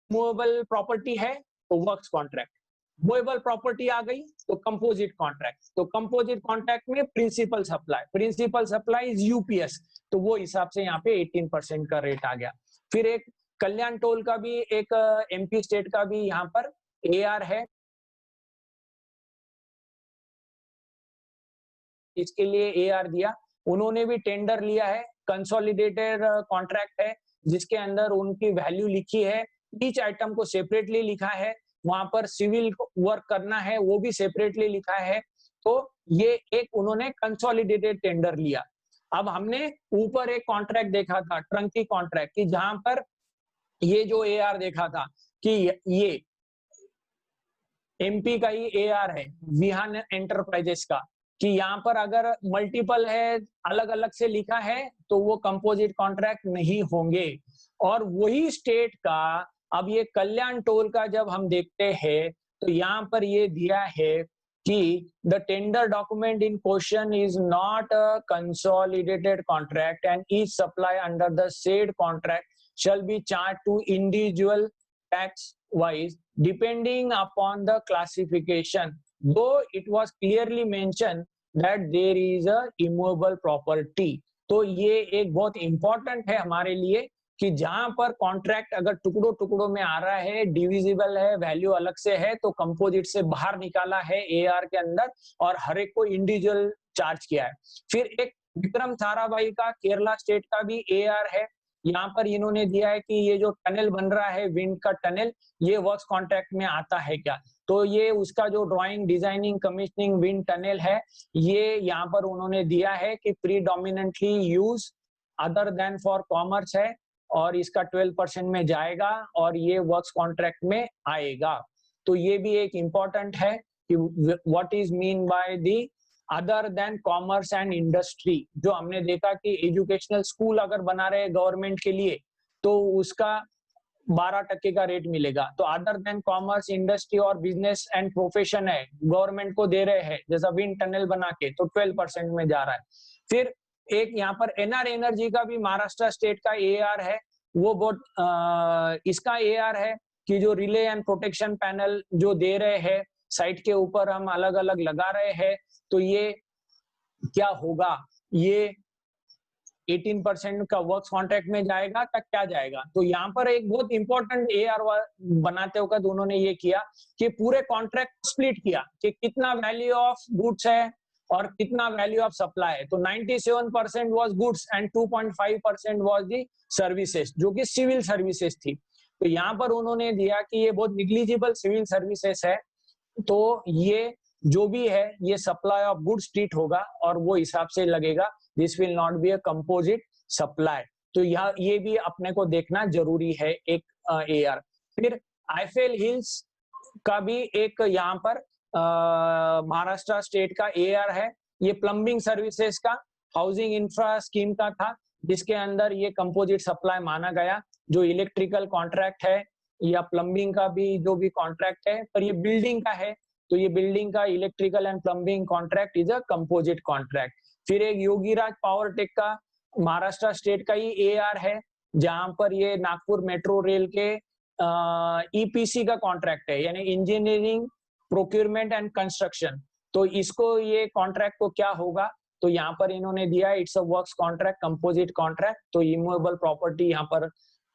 मूवेबल प्रॉपर्टी है तो वर्क्स कॉन्ट्रैक्ट, मूवेबल प्रॉपर्टी आ गई तो कंपोजिट कॉन्ट्रैक्ट, तो कंपोजिट कॉन्ट्रैक्ट में प्रिंसिपल सप्लाई इज यूपीएस, तो वो हिसाब से यहाँ पे 18% का रेट आ गया। फिर एक कल्याण टोल का भी, एक एमपी स्टेट का भी यहाँ पर एआर है, इसके लिए एआर दिया। उन्होंने भी टेंडर लिया है, कंसोलिडेटेड कॉन्ट्रैक्ट है जिसके अंदर उनकी वैल्यू लिखी है, ईच आइटम को सेपरेटली लिखा है, वहां पर सिविल वर्क करना है वो भी सेपरेटली लिखा है। तो ये एक उन्होंने कंसोलिडेटेड टेंडर लिया। अब हमने ऊपर एक कॉन्ट्रैक्ट देखा था, ट्रंकी कॉन्ट्रैक्ट, की जहां पर ये जो एआर देखा था कि ये एमपी का ही एआर है, विहान एंटरप्राइजेस का, कि यहाँ पर अगर मल्टीपल है, अलग अलग से लिखा है, तो वो कंपोजिट कॉन्ट्रैक्ट नहीं होंगे। और वही स्टेट का अब ये कल्याण टोल का जब हम देखते हैं तो यहाँ पर ये दिया है कि the tender document in question is not a consolidated contract and each supply under the said contract shall be charged to individual tax wise depending upon the classification, though it was clearly mentioned that there is a immovable property। तो ये एक बहुत important है हमारे लिए कि जहां पर कॉन्ट्रैक्ट अगर टुकड़ों टुकड़ों में आ रहा है, डिविजिबल है, वैल्यू अलग से है, तो कंपोजिट से बाहर निकाला है एआर के अंदर और हर एक को इंडिविजुअल चार्ज किया है। फिर एक विक्रम साराभाई का केरला स्टेट का भी एआर है, यहाँ पर इन्होंने दिया है कि ये जो टनल बन रहा है विंड का टनल, ये वर्क्स कॉन्ट्रैक्ट में आता है क्या? तो ये उसका जो drawing, designing, commissioning wind tunnel है, ये यहाँ पर उन्होंने दिया है कि predominantly use other than for commerce है, और इसका 12% में जाएगा और ये वर्क्स कॉन्ट्रैक्ट में आएगा। तो ये भी एक इम्पोर्टेंट है कि what is mean by the other than commerce and industry. जो हमने देखा कि एजुकेशनल स्कूल अगर बना रहे गवर्नमेंट के लिए तो उसका 12% का रेट मिलेगा। तो अदर देन कॉमर्स, इंडस्ट्री और बिजनेस एंड प्रोफेशन है, गवर्नमेंट को दे रहे हैं, जैसा विंड टनल बना के, तो 12% में जा रहा है। फिर एक यहाँ पर एनआर एनर्जी का भी महाराष्ट्र स्टेट का एआर है, वो बहुत इसका एआर है कि जो रिले एंड प्रोटेक्शन पैनल जो दे रहे हैं साइट के ऊपर हम अलग अलग लगा रहे हैं, तो ये क्या होगा, ये 18% का वर्क्स कॉन्ट्रैक्ट में जाएगा तक क्या जाएगा। तो यहाँ पर एक बहुत इंपॉर्टेंट एआर बनाते वक्त उन्होंने ये किया कि पूरे कॉन्ट्रैक्ट स्प्लिट किया कि कितना वैल्यू ऑफ गुड्स है और कितना वैल्यू ऑफ सप्लाई है। तो 97% was goods and 2.5% was the services, जो कि सिविल सर्विसेज थी। तो यहाँ पर उन्होंने दिया कि ये बहुत निग्लिजिबल सिविल सर्विसेज है, तो ये जो भी है ये सप्लाई ऑफ गुड्स ट्रीट होगा और वो हिसाब से लगेगा, this will not be a composite supply. तो ये भी अपने को देखना जरूरी है एक एआर। फिर आईफेल हिल्स का भी एक यहाँ पर महाराष्ट्र स्टेट का एआर है, ये प्लम्बिंग सर्विसेज का हाउसिंग इंफ्रा स्कीम का था, जिसके अंदर ये कंपोजिट सप्लाई माना गया। जो इलेक्ट्रिकल कॉन्ट्रैक्ट है या प्लम्बिंग का भी जो भी कॉन्ट्रैक्ट है, पर ये बिल्डिंग का है, तो ये बिल्डिंग का electrical and plumbing contract is a composite contract. फिर एक योगीराज पावर टेक का महाराष्ट्र स्टेट का ही एआर है, जहां पर ये नागपुर मेट्रो रेल के ईपीसी का कॉन्ट्रैक्ट है, यानी इंजीनियरिंग, प्रोक्योरमेंट एंड कंस्ट्रक्शन। तो इसको ये कॉन्ट्रैक्ट को क्या होगा, तो यहाँ पर इन्होंने दिया it's a works contract, composite contract. तो इमूवेबल प्रॉपर्टी यहाँ पर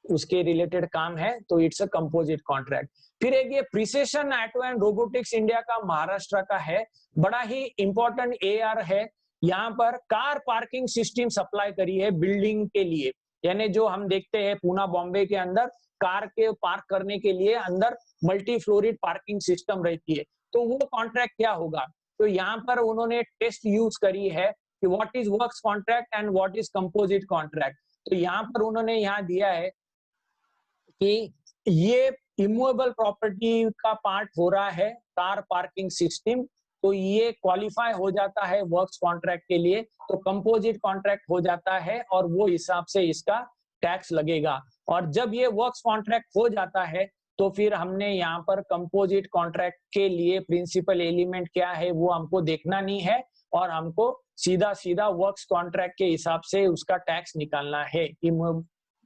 उसके रिलेटेड काम है, तो इट्स अ कंपोजिट कॉन्ट्रैक्ट। फिर एक ये precision auto and robotics India का महाराष्ट्र का है, बड़ा ही इंपॉर्टेंट एआर है यहाँ पर कार पार्किंग सिस्टम सप्लाई करी है बिल्डिंग के लिए, यानी जो हम देखते हैं पूना बॉम्बे के अंदर कार के पार्क करने के लिए अंदर मल्टी फ्लोरिड पार्किंग सिस्टम रहती है। तो वो कॉन्ट्रैक्ट क्या होगा, तो यहाँ पर उन्होंने टेस्ट यूज करी है कि what is works contract and what is composite contract. तो यहाँ पर उन्होंने यहाँ दिया है कि ये इमूवेबल प्रॉपर्टी का पार्ट हो रहा है कार पार्किंग सिस्टम, तो ये क्वालिफाई हो जाता है वर्क्स कॉन्ट्रैक्ट के लिए, तो कंपोजिट कॉन्ट्रैक्ट हो जाता है और वो हिसाब से इसका टैक्स लगेगा। और जब ये वर्क्स कॉन्ट्रैक्ट हो जाता है तो फिर हमने यहाँ पर कंपोजिट कॉन्ट्रैक्ट के लिए प्रिंसिपल एलिमेंट क्या है वो हमको देखना नहीं है, और हमको सीधा सीधा वर्क्स कॉन्ट्रैक्ट के हिसाब से उसका टैक्स निकालना है।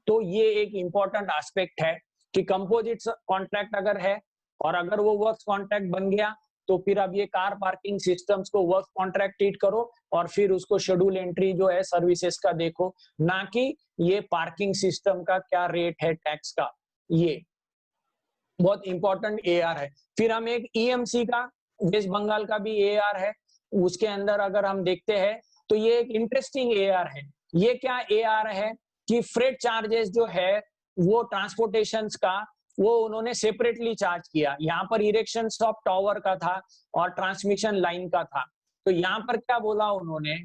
तो ये एक इंपॉर्टेंट एस्पेक्ट है कि कंपोजिट कॉन्ट्रैक्ट अगर है और अगर वो वर्क्स कॉन्ट्रैक्ट बन गया तो फिर अब ये कार पार्किंग सिस्टम्स को वर्क कॉन्ट्रैक्ट ट्रीट करो और फिर उसको शेड्यूल एंट्री जो है सर्विसेज का देखो, ना कि ये पार्किंग सिस्टम का क्या रेट है टैक्स का। ये बहुत इंपॉर्टेंट एआर है। फिर हम एक ईएमसी का, वेस्ट बंगाल का भी एआर है, उसके अंदर अगर हम देखते हैं तो ये एक इंटरेस्टिंग एआर है। ये क्या एआर है कि फ्रेट चार्जेस जो है वो ट्रांसपोर्टेशन का वो उन्होंने सेपरेटली चार्ज किया। यहाँ पर इरेक्शन ऑफ टावर का था और ट्रांसमिशन लाइन का था। तो यहाँ पर क्या बोला उन्होंने,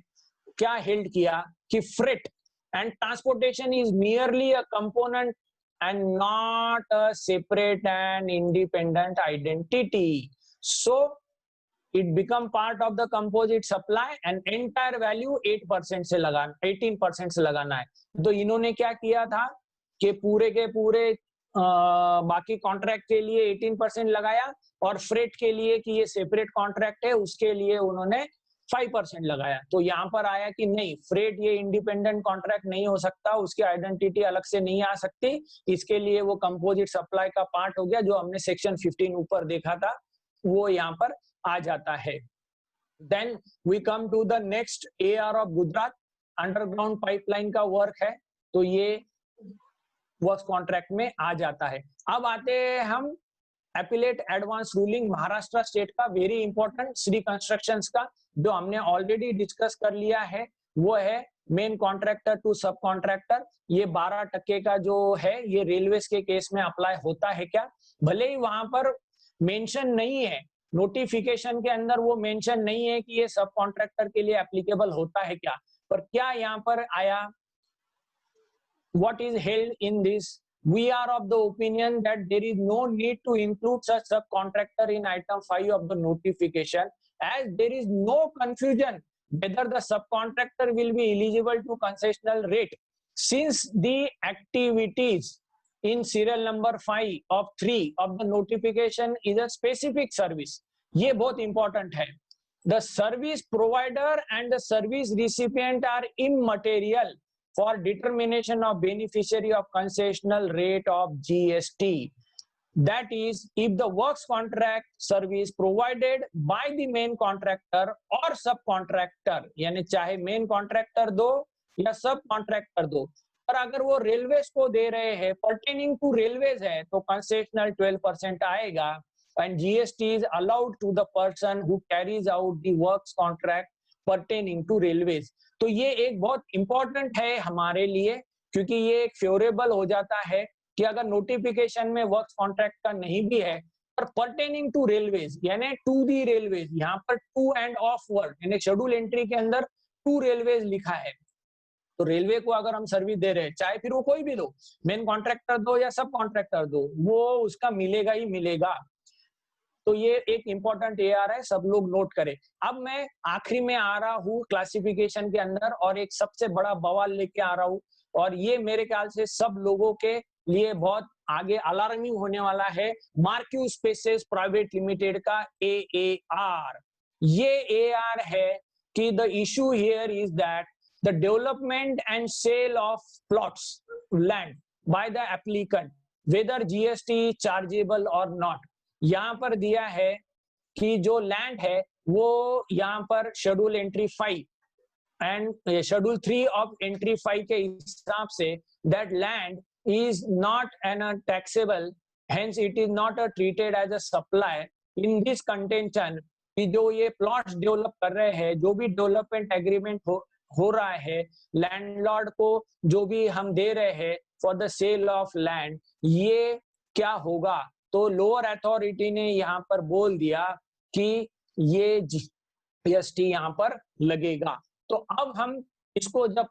क्या हेल्ड किया कि freight and transportation is merely a component and not a separate and independent identity. So it become part of the composite supply and entire value 8% से लगाना, 18% से लगाना है। तो इन्होंने क्या किया था कि पूरे के पूरे बाकी कॉन्ट्रैक्ट के लिए 18% लगाया और फ्रेट के लिए कि ये सेपरेट कॉन्ट्रैक्ट है उसके लिए उन्होंने 5% लगाया। तो यहाँ पर आया कि नहीं, फ्रेट ये इंडिपेंडेंट कॉन्ट्रैक्ट नहीं हो सकता, उसकी आइडेंटिटी अलग से नहीं आ सकती, इसके लिए वो कंपोजिट सप्लाई का पार्ट हो गया, जो हमने सेक्शन 15 ऊपर देखा था वो यहाँ पर आ जाता है। Then we come to the next AR of Gujarat, underground pipeline का वर्क है, तो ये वर्क कॉन्ट्रैक्ट में आ जाता है। अब आते हैं हम appellate advance ruling Maharashtra state का, वेरी इंपॉर्टेंट श्री कंस्ट्रक्शंस का, जो हमने ऑलरेडी डिस्कस कर लिया है, वो है main contractor to sub contractor. ये 12% का जो है ये रेलवेज के केस में अप्लाई होता है क्या, भले ही वहां पर मेंशन नहीं है, नोटिफिकेशन के अंदर वो मेंशन नहीं है कि ये सब कॉन्ट्रैक्टर के लिए एप्लीकेबल होता है क्या, पर क्या यहाँ पर आया, what is held in this, we are of the opinion that there is no need to include such subcontractor in item 5 of the notification, as there is no confusion whether the subcontractor will be eligible to concessional rate, since the activities in serial number 5 of 3 of the notification is a specific service। ये बहुत important है। The service provider and the service recipient are immaterial for determination of beneficiary of concessional rate of GST. That is, if the works contract service provided by the main contractor or subcontractor, यानी चाहे main contractor दो या सब contractor दो, और अगर वो railways को दे रहे हैं, pertaining to railways है, तो concessional 12% आएगा, and GST is allowed to the person who carries out the works contract pertaining to railways। तो ये एक बहुत इंपॉर्टेंट है हमारे लिए, क्योंकि ये एक फेवरेबल हो जाता है कि अगर नोटिफिकेशन में वर्क्स कॉन्ट्रैक्ट का नहीं भी है, पर पर्टेनिंग टू रेलवेज यानी टू दी रेलवेज, यहाँ पर टू एंड ऑफ वर्ड यानी शेड्यूल एंट्री के अंदर टू रेलवेज लिखा है, तो रेलवे को अगर हम सर्विस दे रहे हैं, चाहे फिर वो कोई भी दो, मेन कॉन्ट्रैक्टर दो या सब कॉन्ट्रैक्टर दो, वो उसका मिलेगा ही मिलेगा। तो ये एक इंपॉर्टेंट एआर है, सब लोग नोट करें। अब मैं आखिरी में आ रहा हूँ क्लासिफिकेशन के अंदर और एक सबसे बड़ा बवाल लेके आ रहा हूँ, और ये मेरे ख्याल से सब लोगों के लिए बहुत आगे अलार्मिंग होने वाला है, मार्क्यू स्पेसेस प्राइवेट लिमिटेड का एआर। ये एआर है कि the issue here is that the development and sale of plots land by the applicant whether GST chargeable और नॉट। यहाँ पर दिया है कि जो लैंड है वो यहाँ पर schedule entry 5 and schedule 3 of entry 5 के हिसाब say that land is not an taxable, hence it is not treated as a supply in this contention कि जो ये प्लॉट्स डेवलप कर रहे हैं, जो भी डेवलपमेंट एग्रीमेंट हो रहा है, लैंडलॉर्ड को जो भी हम दे रहे हैं for the sale of land, ये क्या होगा? तो लोअर अथॉरिटी ने यहाँ पर बोल दिया कि ये जीएसटी यहाँ पर लगेगा। तो अब हम इसको जब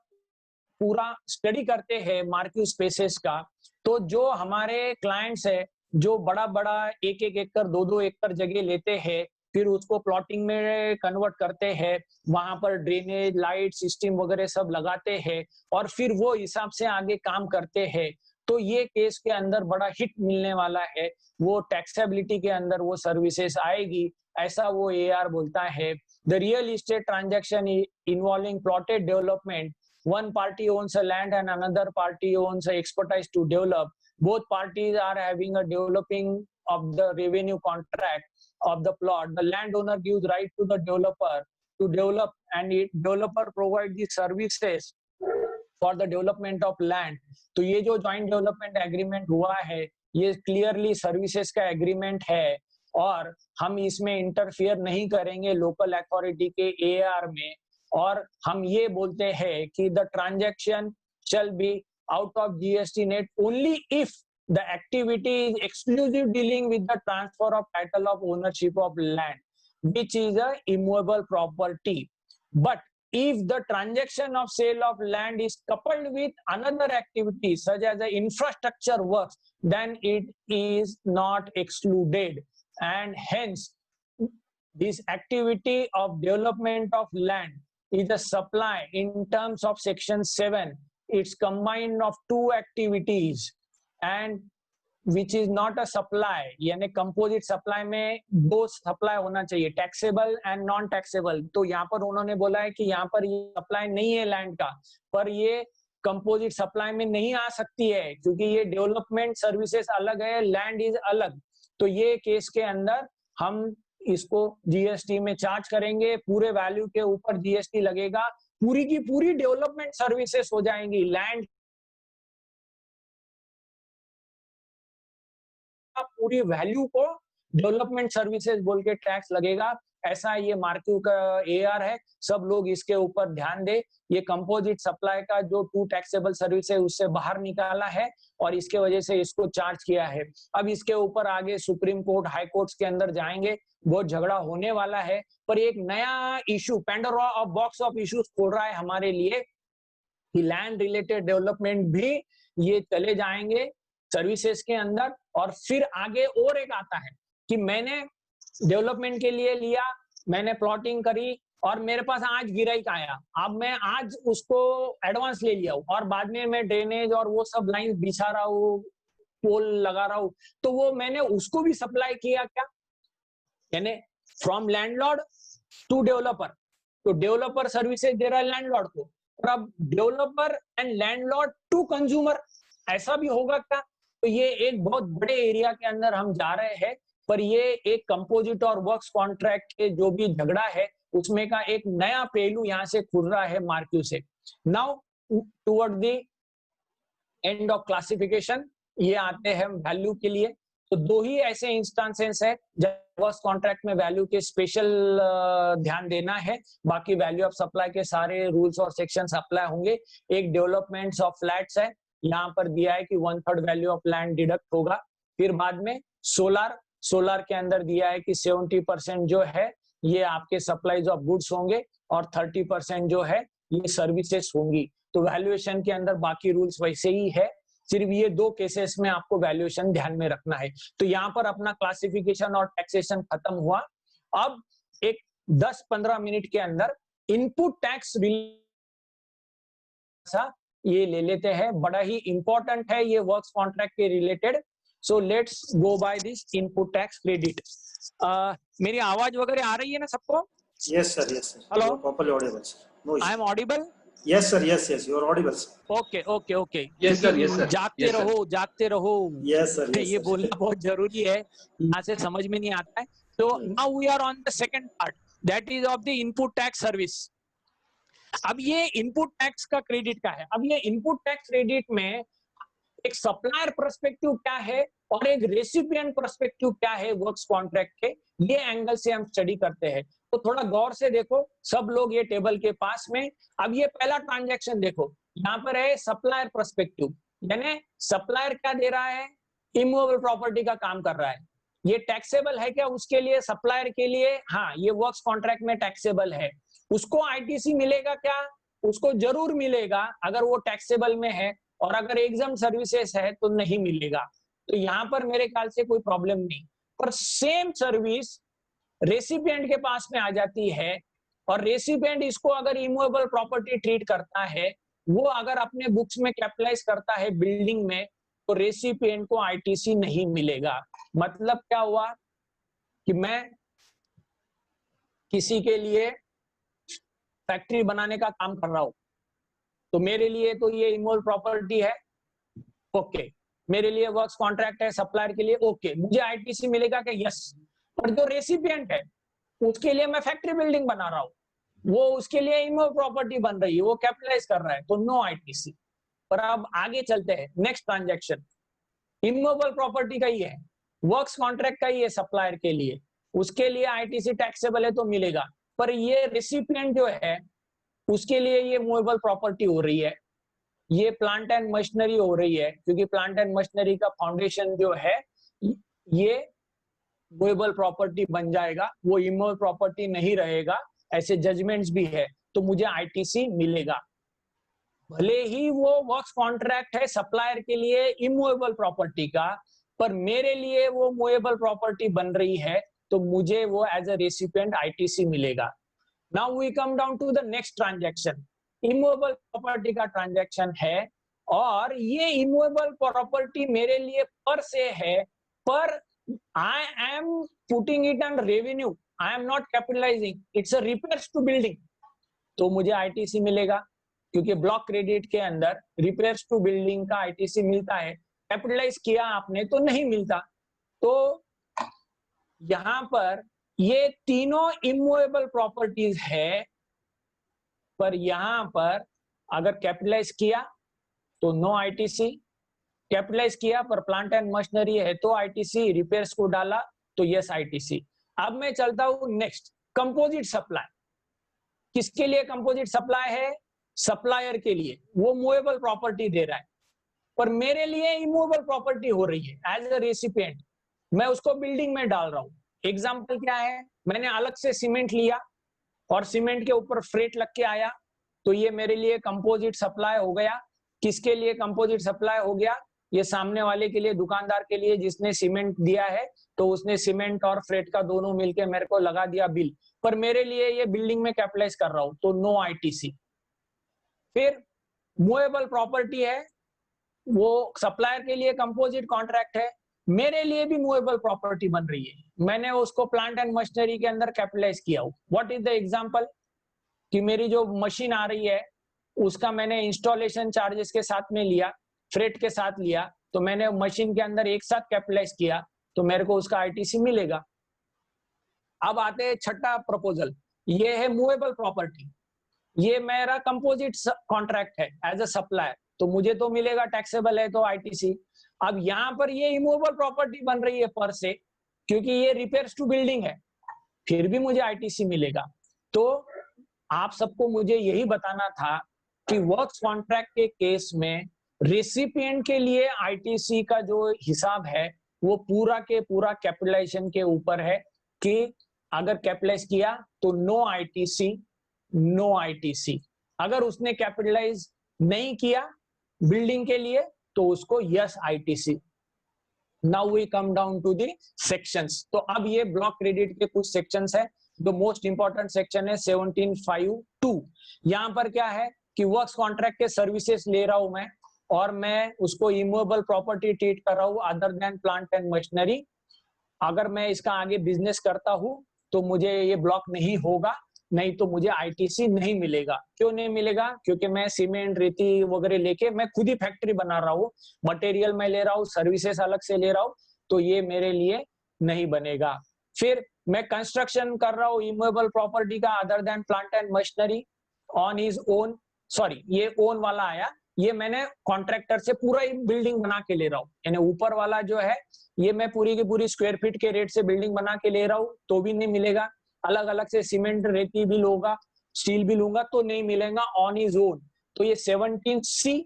पूरा स्टडी करते हैं मार्क्यू स्पेसेस का, तो जो हमारे क्लाइंट्स है, जो बड़ा बड़ा 1-1 एकड़ 2-2 एकड़ जगह लेते हैं, फिर उसको प्लॉटिंग में कन्वर्ट करते हैं, वहां पर ड्रेनेज, लाइट सिस्टम वगैरह सब लगाते हैं और फिर वो हिसाब से आगे काम करते हैं। तो ये केस के अंदर बड़ा हिट मिलने वाला है, वो टैक्सेबिलिटी के अंदर वो सर्विसेज आएगी, ऐसा वो एआर बोलता है। The real estate transaction involving plotted development, one party owns a land and another party owns a expertise to develop. Both parties are having a developing of the revenue contract of the plot. The landowner gives right to the developer to develop, and developer provides the services for the development of land. तो ये जो joint development agreement हुआ है, ये clearly services का agreement है और हम इसमें इंटरफियर नहीं करेंगे लोकल अथॉरिटी के एआर में। और हम ये बोलते हैं कि the transaction shall be out of GST net only if the activity is exclusive dealing with the transfer of title of ownership of land which is a immovable property. But if the transaction of sale of land is coupled with another activity such as the infrastructure works, then it is not excluded, and hence this activity of development of land is a supply in terms of section 7. It's combined of two activities and which is not a supply, यानी composite supply में दो supply होना चाहिए, taxable and non taxable. तो यहाँ पर उन्होंने बोला है कि यहाँ पर ये सप्लाई नहीं है लैंड का, पर ये कंपोजिट सप्लाई में नहीं आ सकती है क्योंकि ये डेवलपमेंट सर्विसेज अलग है, लैंड इज अलग। तो ये केस के अंदर हम इसको जीएसटी में चार्ज करेंगे, पूरे वैल्यू के ऊपर जीएसटी लगेगा, पूरी की पूरी डेवलपमेंट सर्विसेज हो जाएंगी, लैंड पूरी वैल्यू को डेवलपमेंट सर्विसेज बोल के टैक्स लगेगा। ऐसा ये मार्क्यू का एआर है, सब लोग इसके ऊपर ध्यान दे। ये कंपोजिट सप्लाई का जो टू टैक्सेबल सर्विस है उससे बाहर निकाला है और इसके वजह से इसको चार्ज किया है। अब इसके ऊपर आगे सुप्रीम कोर्ट, हाई कोर्ट्स के अंदर जाएंगे, बहुत झगड़ा होने वाला है। पर एक नया issue, Pandora of box of issues खोल रहा है हमारे लिए कि लैंड रिलेटेड डेवलपमेंट भी ये चले जाएंगे सर्विसेज के अंदर। और फिर आगे और एक आता है कि मैंने डेवलपमेंट के लिए लिया, मैंने प्लॉटिंग करी और मेरे पास आज गिराईक आया, अब मैं आज उसको एडवांस ले लिया और बाद में मैं ड्रेनेज और वो सब लाइन बिछा रहा हूँ, पोल लगा रहा हूँ, तो वो मैंने उसको भी सप्लाई किया क्या? यानी फ्रॉम लैंडलॉर्ड टू डेवलपर, तो डेवलपर सर्विसेज दे रहा है लैंडलॉर्ड को, और अब developer and landlord to consumer, ऐसा भी होगा क्या? तो ये एक बहुत बड़े एरिया के अंदर हम जा रहे हैं। पर ये एक कंपोजिट और वर्क्स कॉन्ट्रैक्ट के जो भी झगड़ा है उसमें का एक नया पहलू यहाँ से खुल रहा है मार्क्यू से। Now toward the end of classification ये आते हैं वैल्यू के लिए। तो दो ही ऐसे इंस्टेंसेस है जब वर्क्स कॉन्ट्रैक्ट में वैल्यू के स्पेशल ध्यान देना है, बाकी वैल्यू ऑफ सप्लाई के सारे रूल्स और सेक्शंस अप्लाई होंगे। एक डेवलपमेंट्स ऑफ फ्लैट्स है, यहाँ पर दिया है कि 1/3 वैल्यू ऑफ लैंड डिडक्ट होगा। फिर बाद में सोलार के अंदर दिया है कि 70% जो है ये आपके सप्लाईज ऑफ गुड्स होंगे और 30% जो है ये सर्विसेज होंगी। तो वैल्यूएशन के अंदर बाकी रूल्स वैसे ही है, सिर्फ ये दो केसेस में आपको वैल्यूएशन ध्यान में रखना है। तो यहाँ पर अपना क्लासिफिकेशन और टैक्सेशन खत्म हुआ। अब एक 10-15 मिनट के अंदर इनपुट टैक्स ये ले लेते हैं, बड़ा ही इंपॉर्टेंट है ये वर्क्स कॉन्ट्रैक्ट के related. So let's go by this input tax credit. मेरी आवाज वगैरह आ रही है ना सबको? Yes, sir. Yes, sir. Hello? You're properly audible, sir. No I issue. Am audible? Yes, sir. Yes, yes. You're audible, sir. Okay okay okay, Yes, sir. Yes, sir. जागते Yes, sir. रहो जागते रहो, Yes, sir. Yes, ये sir. बोलना बहुत जरूरी है, यहाँ से समझ में नहीं आता है। तो now we are on the second part, that is of the input tax service. अब ये इनपुट टैक्स का क्रेडिट का है। अब ये इनपुट टैक्स क्रेडिट में एक सप्लायर पर्सपेक्टिव क्या है और एक रेसिपिएंट पर्सपेक्टिव क्या है वर्क्स कॉन्ट्रैक्ट के, ये एंगल से हम स्टडी करते हैं। तो थोड़ा गौर से देखो सब लोग ये टेबल के पास में। अब ये पहला ट्रांजैक्शन देखो, यहाँ पर है सप्लायर पर्सपेक्टिव, यानी सप्लायर क्या दे रहा है, इमूवेबल प्रॉपर्टी का काम कर रहा है। ये टैक्सेबल है क्या उसके लिए, सप्लायर के लिए? हाँ, ये वर्क्स कॉन्ट्रैक्ट में टैक्सेबल है। उसको आईटीसी मिलेगा क्या? उसको जरूर मिलेगा अगर वो टैक्सेबल में है, और अगर एग्जाम सर्विसेज है तो नहीं मिलेगा। तो यहाँ पर मेरे ख्याल से कोई प्रॉब्लम नहीं। पर सेम सर्विस रेसिपिएंट के पास में आ जाती है, और रेसिपिएंट इसको अगर इमूवेबल प्रॉपर्टी ट्रीट करता है, वो अगर अपने बुक्स में कैपिटलाइज करता है बिल्डिंग में, तो रेसिपिएंट को आईटीसी नहीं मिलेगा। मतलब क्या हुआ कि मैं किसी के लिए फैक्ट्री बनाने का काम कर रहा हूं, तो मेरे लिए तो ये इमूवेबल प्रॉपर्टी है, ओके। मेरे लिए वर्क्स कॉन्ट्रैक्ट है सप्लायर के लिए, ओके। मुझे आईटीसी मिलेगा क्या? यस। पर जो रेसिपिएंट है उसके लिए मैं फैक्ट्री बिल्डिंग बना रहा हूँ, वो उसके लिए इमूवेबल प्रॉपर्टी बन रही है, वो कैपिटलाइज कर रहा है, तो नो आईटीसी। पर अब आगे चलते हैं, नेक्स्ट ट्रांजैक्शन इमूवेबल प्रॉपर्टी का ही है, वर्क्स कॉन्ट्रैक्ट का ही है सप्लायर के लिए, उसके लिए आईटीसी टैक्सेबल है तो मिलेगा। पर ये रेसिपिएंट जो है उसके लिए ये मूवेबल प्रॉपर्टी हो रही है, ये प्लांट एंड मशीनरी हो रही है, क्योंकि प्लांट एंड मशीनरी का फाउंडेशन जो है ये मूवेबल प्रॉपर्टी बन जाएगा, वो इमूवेबल प्रॉपर्टी नहीं रहेगा, ऐसे जजमेंट्स भी है, तो मुझे आईटीसी मिलेगा। भले ही वो वर्क्स कॉन्ट्रैक्ट है सप्लायर के लिए इमूवेबल प्रॉपर्टी का, पर मेरे लिए वो मूवेबल प्रॉपर्टी बन रही है, तो मुझे वो एज अ रेसिपिएंट आईटीसी मिलेगा। Now we come down to the next transaction, immovable property का ट्रांजैक्शन है, और ये इमूवेबल प्रॉपर्टी मेरे लिए पर से है, पर I am putting it on revenue, I am not capitalising, it's a repairs to building, तो मुझे आईटीसी मिलेगा, क्योंकि ब्लॉक क्रेडिट के अंदर रिपेयर्स टू बिल्डिंग का आईटीसी मिलता है, कैपिटलाइज किया आपने तो नहीं मिलता। तो यहां पर ये तीनों इमूवेबल प्रॉपर्टीज है, पर यहां पर अगर कैपिटलाइज किया तो नो आईटीसी, कैपिटलाइज किया पर प्लांट एंड मशीनरी है तो आईटीसी, रिपेयर्स को डाला तो यस आईटीसी। अब मैं चलता हूं नेक्स्ट, कंपोजिट सप्लाई। किसके लिए कंपोजिट सप्लाई है? सप्लायर के लिए, वो मूवेबल प्रॉपर्टी दे रहा है, पर मेरे लिए इमूवेबल प्रॉपर्टी हो रही है एज अ रेसिपिएंट, मैं उसको बिल्डिंग में डाल रहा हूं। एग्जाम्पल क्या है, मैंने अलग से सीमेंट लिया और सीमेंट के ऊपर फ्रेट लग के आया, तो ये मेरे लिए कंपोजिट सप्लाई हो गया। किसके लिए कंपोजिट सप्लाई हो गया? ये सामने वाले के लिए, दुकानदार के लिए, जिसने सीमेंट दिया है, तो उसने सीमेंट और फ्रेट का दोनों मिलके मेरे को लगा दिया बिल, पर मेरे लिए ये बिल्डिंग में कैपिटलाइज कर रहा हूं, तो नो आईटीसी। फिर मूवेबल प्रॉपर्टी है, वो सप्लायर के लिए कंपोजिट कॉन्ट्रैक्ट है, मेरे लिए भी मूवेबल प्रॉपर्टी बन रही है, मैंने उसको प्लांट एंड मशीनरी के अंदर कैपिटलाइज किया हूं। What is the example? कि मेरी जो मशीन आ रही है उसका मैंने इंस्टॉलेशन चार्जेस के साथ में लिया, फ्रेट के साथ लिया, तो मैंने मशीन के अंदर एक साथ कैपिटलाइज किया, तो मेरे को उसका आईटीसी मिलेगा। अब आते हैं छठा प्रपोजल, ये है मूवेबल प्रॉपर्टी, ये मेरा कंपोजिट कॉन्ट्रैक्ट है एज अ सप्लायर, तो मुझे तो मिलेगा, टैक्सेबल है तो आईटीसी। अब यहाँ पर ये इमूवेबल प्रॉपर्टी बन रही है पर से, क्योंकि ये रिपेयर्स टू बिल्डिंग है, फिर भी मुझे आईटीसी मिलेगा। तो आप सबको मुझे यही बताना था कि वर्क्स कॉन्ट्रैक्ट के केस में रेसिपिएंट के लिए आईटीसी का जो हिसाब है वो पूरा के पूरा कैपिटलाइजेशन के ऊपर है, कि अगर कैपिटलाइज किया तो नो आईटीसी, नो आईटीसी। अगर उसने कैपिटलाइज नहीं किया बिल्डिंग के लिए तो उसको yes ITC. Now we come down to the sections. तो अब ये ब्लॉक क्रेडिट के कुछ सेक्शंस है। जो मोस्ट इंपॉर्टेंट सेक्शन है 17.5.2। यहाँ पर क्या है कि वर्क्स कॉन्ट्रैक्ट के सर्विसेज ले रहा हूं मैं, और मैं उसको इमूवेबल प्रॉपर्टी ट्रीट कर रहा हूं other than plant and machinery. अगर मैं इसका आगे बिजनेस करता हूं तो मुझे ये ब्लॉक नहीं होगा, नहीं तो मुझे आईटीसी नहीं मिलेगा। क्यों नहीं मिलेगा? क्योंकि मैं सीमेंट, रेती वगैरह लेके मैं खुद ही फैक्ट्री बना रहा हूँ, मटेरियल मैं ले रहा हूँ, सर्विसेज अलग से ले रहा हूँ, तो ये मेरे लिए नहीं बनेगा। फिर मैं कंस्ट्रक्शन कर रहा हूँ इमूवेबल प्रॉपर्टी का other than plant and machinery on his own, sorry ये ओन वाला आया, ये मैंने कॉन्ट्रैक्टर से पूरा ही बिल्डिंग बना के ले रहा हूँ, यानी ऊपर वाला जो है ये मैं पूरी की पूरी स्क्वायर फीट के रेट से बिल्डिंग बना के ले रहा हूँ तो भी नहीं मिलेगा, अलग अलग से सीमेंट रेती भी लूंगा, स्टील भी लूंगा तो नहीं मिलेगा ऑन इज ओन। तो ये 17C,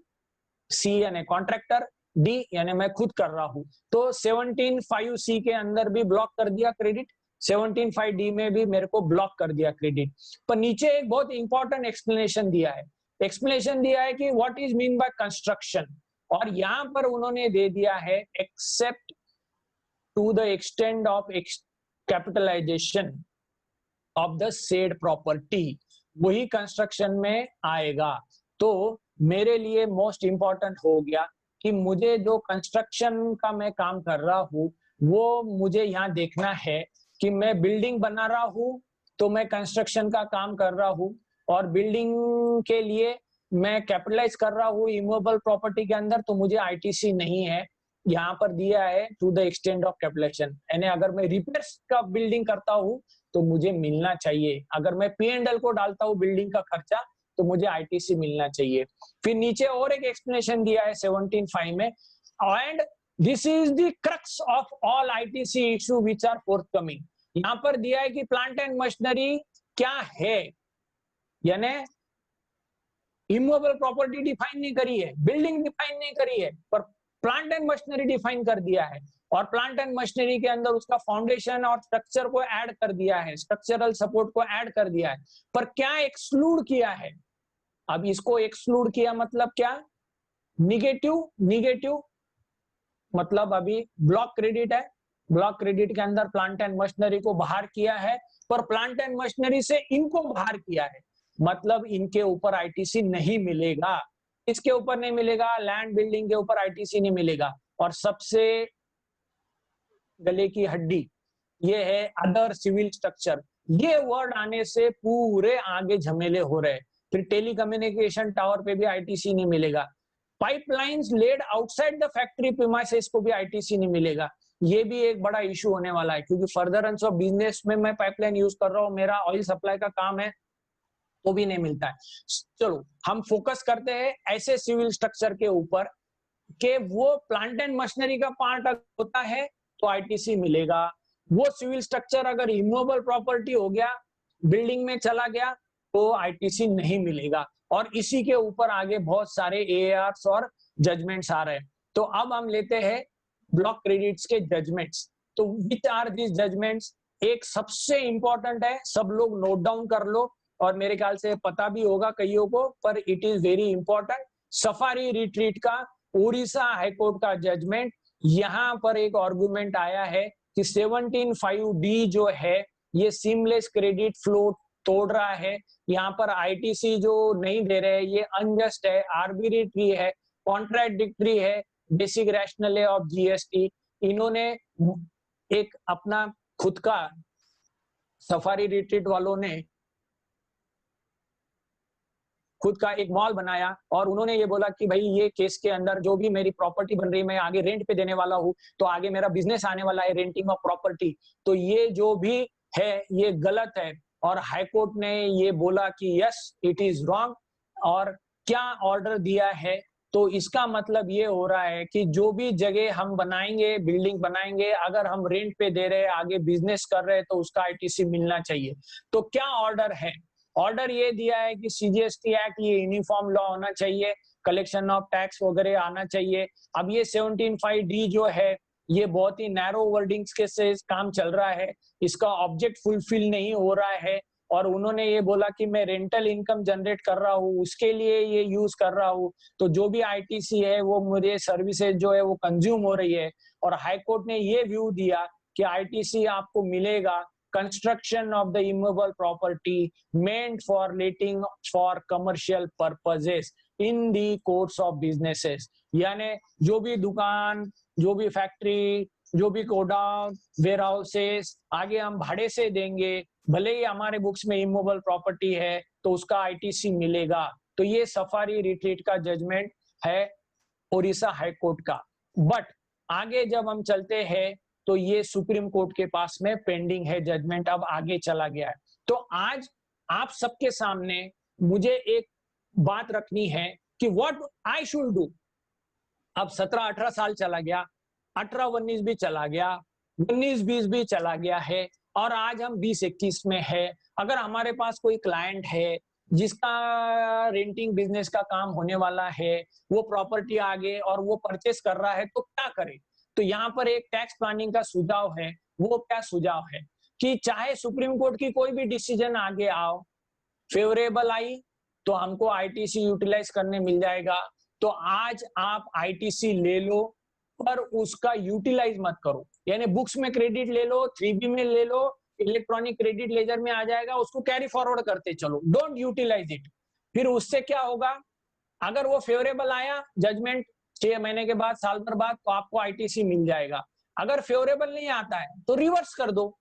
सी यानी कॉन्ट्रैक्टर, डी यानी मैं खुद कर रहा हूं, तो 17(5)(c) के अंदर भी ब्लॉक कर दिया क्रेडिट, 17(5)(d) में भी मेरे को ब्लॉक कर दिया क्रेडिट। पर नीचे एक बहुत इंपॉर्टेंट एक्सप्लेनेशन दिया है, एक्सप्लेनेशन दिया है कि what is mean by construction, और यहां पर उन्होंने दे दिया है except to the extent of capitalisation of the said property, वही कंस्ट्रक्शन में आएगा। तो मेरे लिए मोस्ट इंपॉर्टेंट हो गया कि मुझे जो कंस्ट्रक्शन का मैं काम कर रहा हूं वो मुझे यहाँ देखना है कि मैं बिल्डिंग बना रहा हूं तो मैं कंस्ट्रक्शन का काम कर रहा हूं, और बिल्डिंग के लिए मैं कैपिटलाइज कर रहा हूँ इमूवेबल प्रॉपर्टी के अंदर तो मुझे आईटीसी नहीं है। यहाँ पर दिया है to the extent of capitalisation, यानी अगर मैं रिपेयर्स का बिल्डिंग करता हूँ तो मुझे मिलना चाहिए, अगर मैं P&L को डालता हूँ बिल्डिंग का खर्चा तो मुझे आईटीसी मिलना चाहिए। फिर नीचे और एक एक्सप्लेनेशन दिया है 17(5) में, and this is the crux of all ITC issue which are forthcoming. यहाँ पर दिया है कि प्लांट एंड मशीनरी क्या है, यानी इमूवेबल प्रॉपर्टी डिफाइन नहीं करी है, बिल्डिंग डिफाइन नहीं करी है, पर प्लांट एंड मशीनरी डिफाइन कर दिया है, और प्लांट एंड मशीनरी के अंदर उसका फाउंडेशन और स्ट्रक्चर को ऐड कर दिया है, स्ट्रक्चरल सपोर्ट को ऐड कर दिया है, पर क्या एक्सक्लूड किया है। अब इसको एक्सक्लूड किया मतलब क्या, निगेटिव मतलब अभी ब्लॉक क्रेडिट है, ब्लॉक क्रेडिट के अंदर प्लांट एंड मशीनरी को बाहर किया है, पर प्लांट एंड मशीनरी से इनको बाहर किया है, मतलब इनके ऊपर आईटीसी नहीं मिलेगा, इसके ऊपर नहीं मिलेगा, लैंड बिल्डिंग के ऊपर आईटीसी नहीं मिलेगा। और सबसे गले की हड्डी ये है अदर सिविल स्ट्रक्चर, ये वर्ड आने से पूरे आगे झमेले हो रहे हैं। फिर टेलीकम्युनिकेशन टावर पे भी आईटीसी नहीं मिलेगा, pipelines laid outside the factory premises को भी आईटीसी नहीं मिलेगा। ये भी एक बड़ा इशू होने वाला है, क्योंकि फर्दरेंस ऑफ बिजनेस में मैं पाइपलाइन यूज कर रहा हूँ, मेरा ऑयल सप्लाई का काम है तो भी नहीं मिलता है। चलो हम फोकस करते हैं ऐसे सिविल स्ट्रक्चर के ऊपर कि वो प्लांट एंड मशीनरी का पार्ट होता है तो आईटीसी मिलेगा, वो सिविल स्ट्रक्चर अगर इमूवेबल प्रॉपर्टी हो गया, बिल्डिंग में चला गया तो आईटीसी नहीं मिलेगा। और इसी के ऊपर आगे बहुत सारे एआरस और जजमेंट्स आ रहे हैं। तो अब हम लेते हैं ब्लॉक क्रेडिट्स के जजमेंट्स। तो विच आर दिस जजमेंट्स, एक सबसे इंपॉर्टेंट है, सब लोग नोट डाउन कर लो, और मेरे ख्याल से पता भी होगा कईयों को, पर it is very important. Safari retreat का उड़ीसा हाईकोर्ट का जजमेंट, यहां पर एक आर्गुमेंट आया है कि 17(5)(d) जो है ये सीमलेस क्रेडिट फ्लो तोड़ रहा है, यहाँ पर आईटीसी जो नहीं दे रहे ये अनजस्ट है, आर्बिट्रेरी है, कॉन्ट्राडिक्टरी है बेसिक रैशनल ऑफ जीएसटी। इन्होंने एक अपना खुद का, सफारी रिट्रीट वालों ने खुद का एक मॉल बनाया और उन्होंने ये बोला कि भाई ये केस के अंदर जो भी मेरी प्रॉपर्टी बन रही है मैं आगे रेंट पे देने वाला हूँ, तो आगे मेरा बिजनेस आने वाला है रेंटिंग ऑफ प्रॉपर्टी, तो ये जो भी है ये गलत है। और हाईकोर्ट ने ये बोला कि यस इट इज रॉन्ग। और क्या ऑर्डर दिया है, तो इसका मतलब ये हो रहा है कि जो भी जगह हम बनाएंगे, बिल्डिंग बनाएंगे, अगर हम रेंट पे दे रहे हैं, आगे बिजनेस कर रहे हैं, तो उसका आईटीसी मिलना चाहिए। तो क्या ऑर्डर है, ऑर्डर ये दिया है कि सीजीएसटी एक्ट ये यूनिफॉर्म लॉ होना चाहिए, कलेक्शन ऑफ टैक्स वगैरह आना चाहिए। अब ये 17(5)(d) जो है ये बहुत ही नैरो वर्डिंग्स के से काम चल रहा है, इसका ऑब्जेक्ट फुलफिल नहीं हो रहा है, और उन्होंने ये बोला कि मैं रेंटल इनकम जनरेट कर रहा हूँ उसके लिए ये यूज कर रहा हूँ, तो जो भी आईटीसी है वो मुझे सर्विसेज जो है वो कंज्यूम हो रही है। और हाईकोर्ट ने ये व्यू दिया कि आईटीसी आपको मिलेगा construction of the immovable property meant for letting for commercial purposes in the course of businesses, यानी जो भी दुकान, जो भी फैक्ट्री, जो भी गोडाउन, वेयर हाउसेस आगे हम भाड़े से देंगे, भले ही हमारे बुक्स में इमूवेबल प्रॉपर्टी है तो उसका आईटीसी मिलेगा। तो ये सफारी रिट्रीट का जजमेंट है उड़ीसा हाई कोर्ट का। बट आगे जब हम चलते हैं तो ये सुप्रीम कोर्ट के पास में पेंडिंग है जजमेंट, अब आगे चला गया है। तो आज आप सबके सामने मुझे एक बात रखनी है कि व्हाट आई शुड डू। अब 17-18 साल चला गया, 18-19 भी चला गया, 19-20 भी चला गया है, और आज हम 20-21 में है। अगर हमारे पास कोई क्लाइंट है जिसका रेंटिंग बिजनेस का काम होने वाला है, वो प्रॉपर्टी आगे और वो परचेस कर रहा है, तो क्या करे? तो यहाँ पर एक टैक्स प्लानिंग का सुझाव है। वो क्या सुझाव है कि चाहे सुप्रीम कोर्ट की कोई भी डिसीजन आगे आओ, फेवरेबल आई तो हमको आईटीसी यूटिलाइज करने मिल जाएगा। तो आज आप आईटीसी ले लो, पर उसका यूटिलाइज मत करो। यानी बुक्स में क्रेडिट ले लो, 3B में ले लो, इलेक्ट्रॉनिक क्रेडिट लेजर में आ जाएगा, उसको कैरी फॉरवर्ड करते चलो, डोंट यूटिलाइज इट। फिर उससे क्या होगा, अगर वो फेवरेबल आया जजमेंट 6 महीने के बाद, साल भर बाद, तो आपको आईटीसी मिल जाएगा। अगर फेवरेबल नहीं आता है तो रिवर्स कर दो,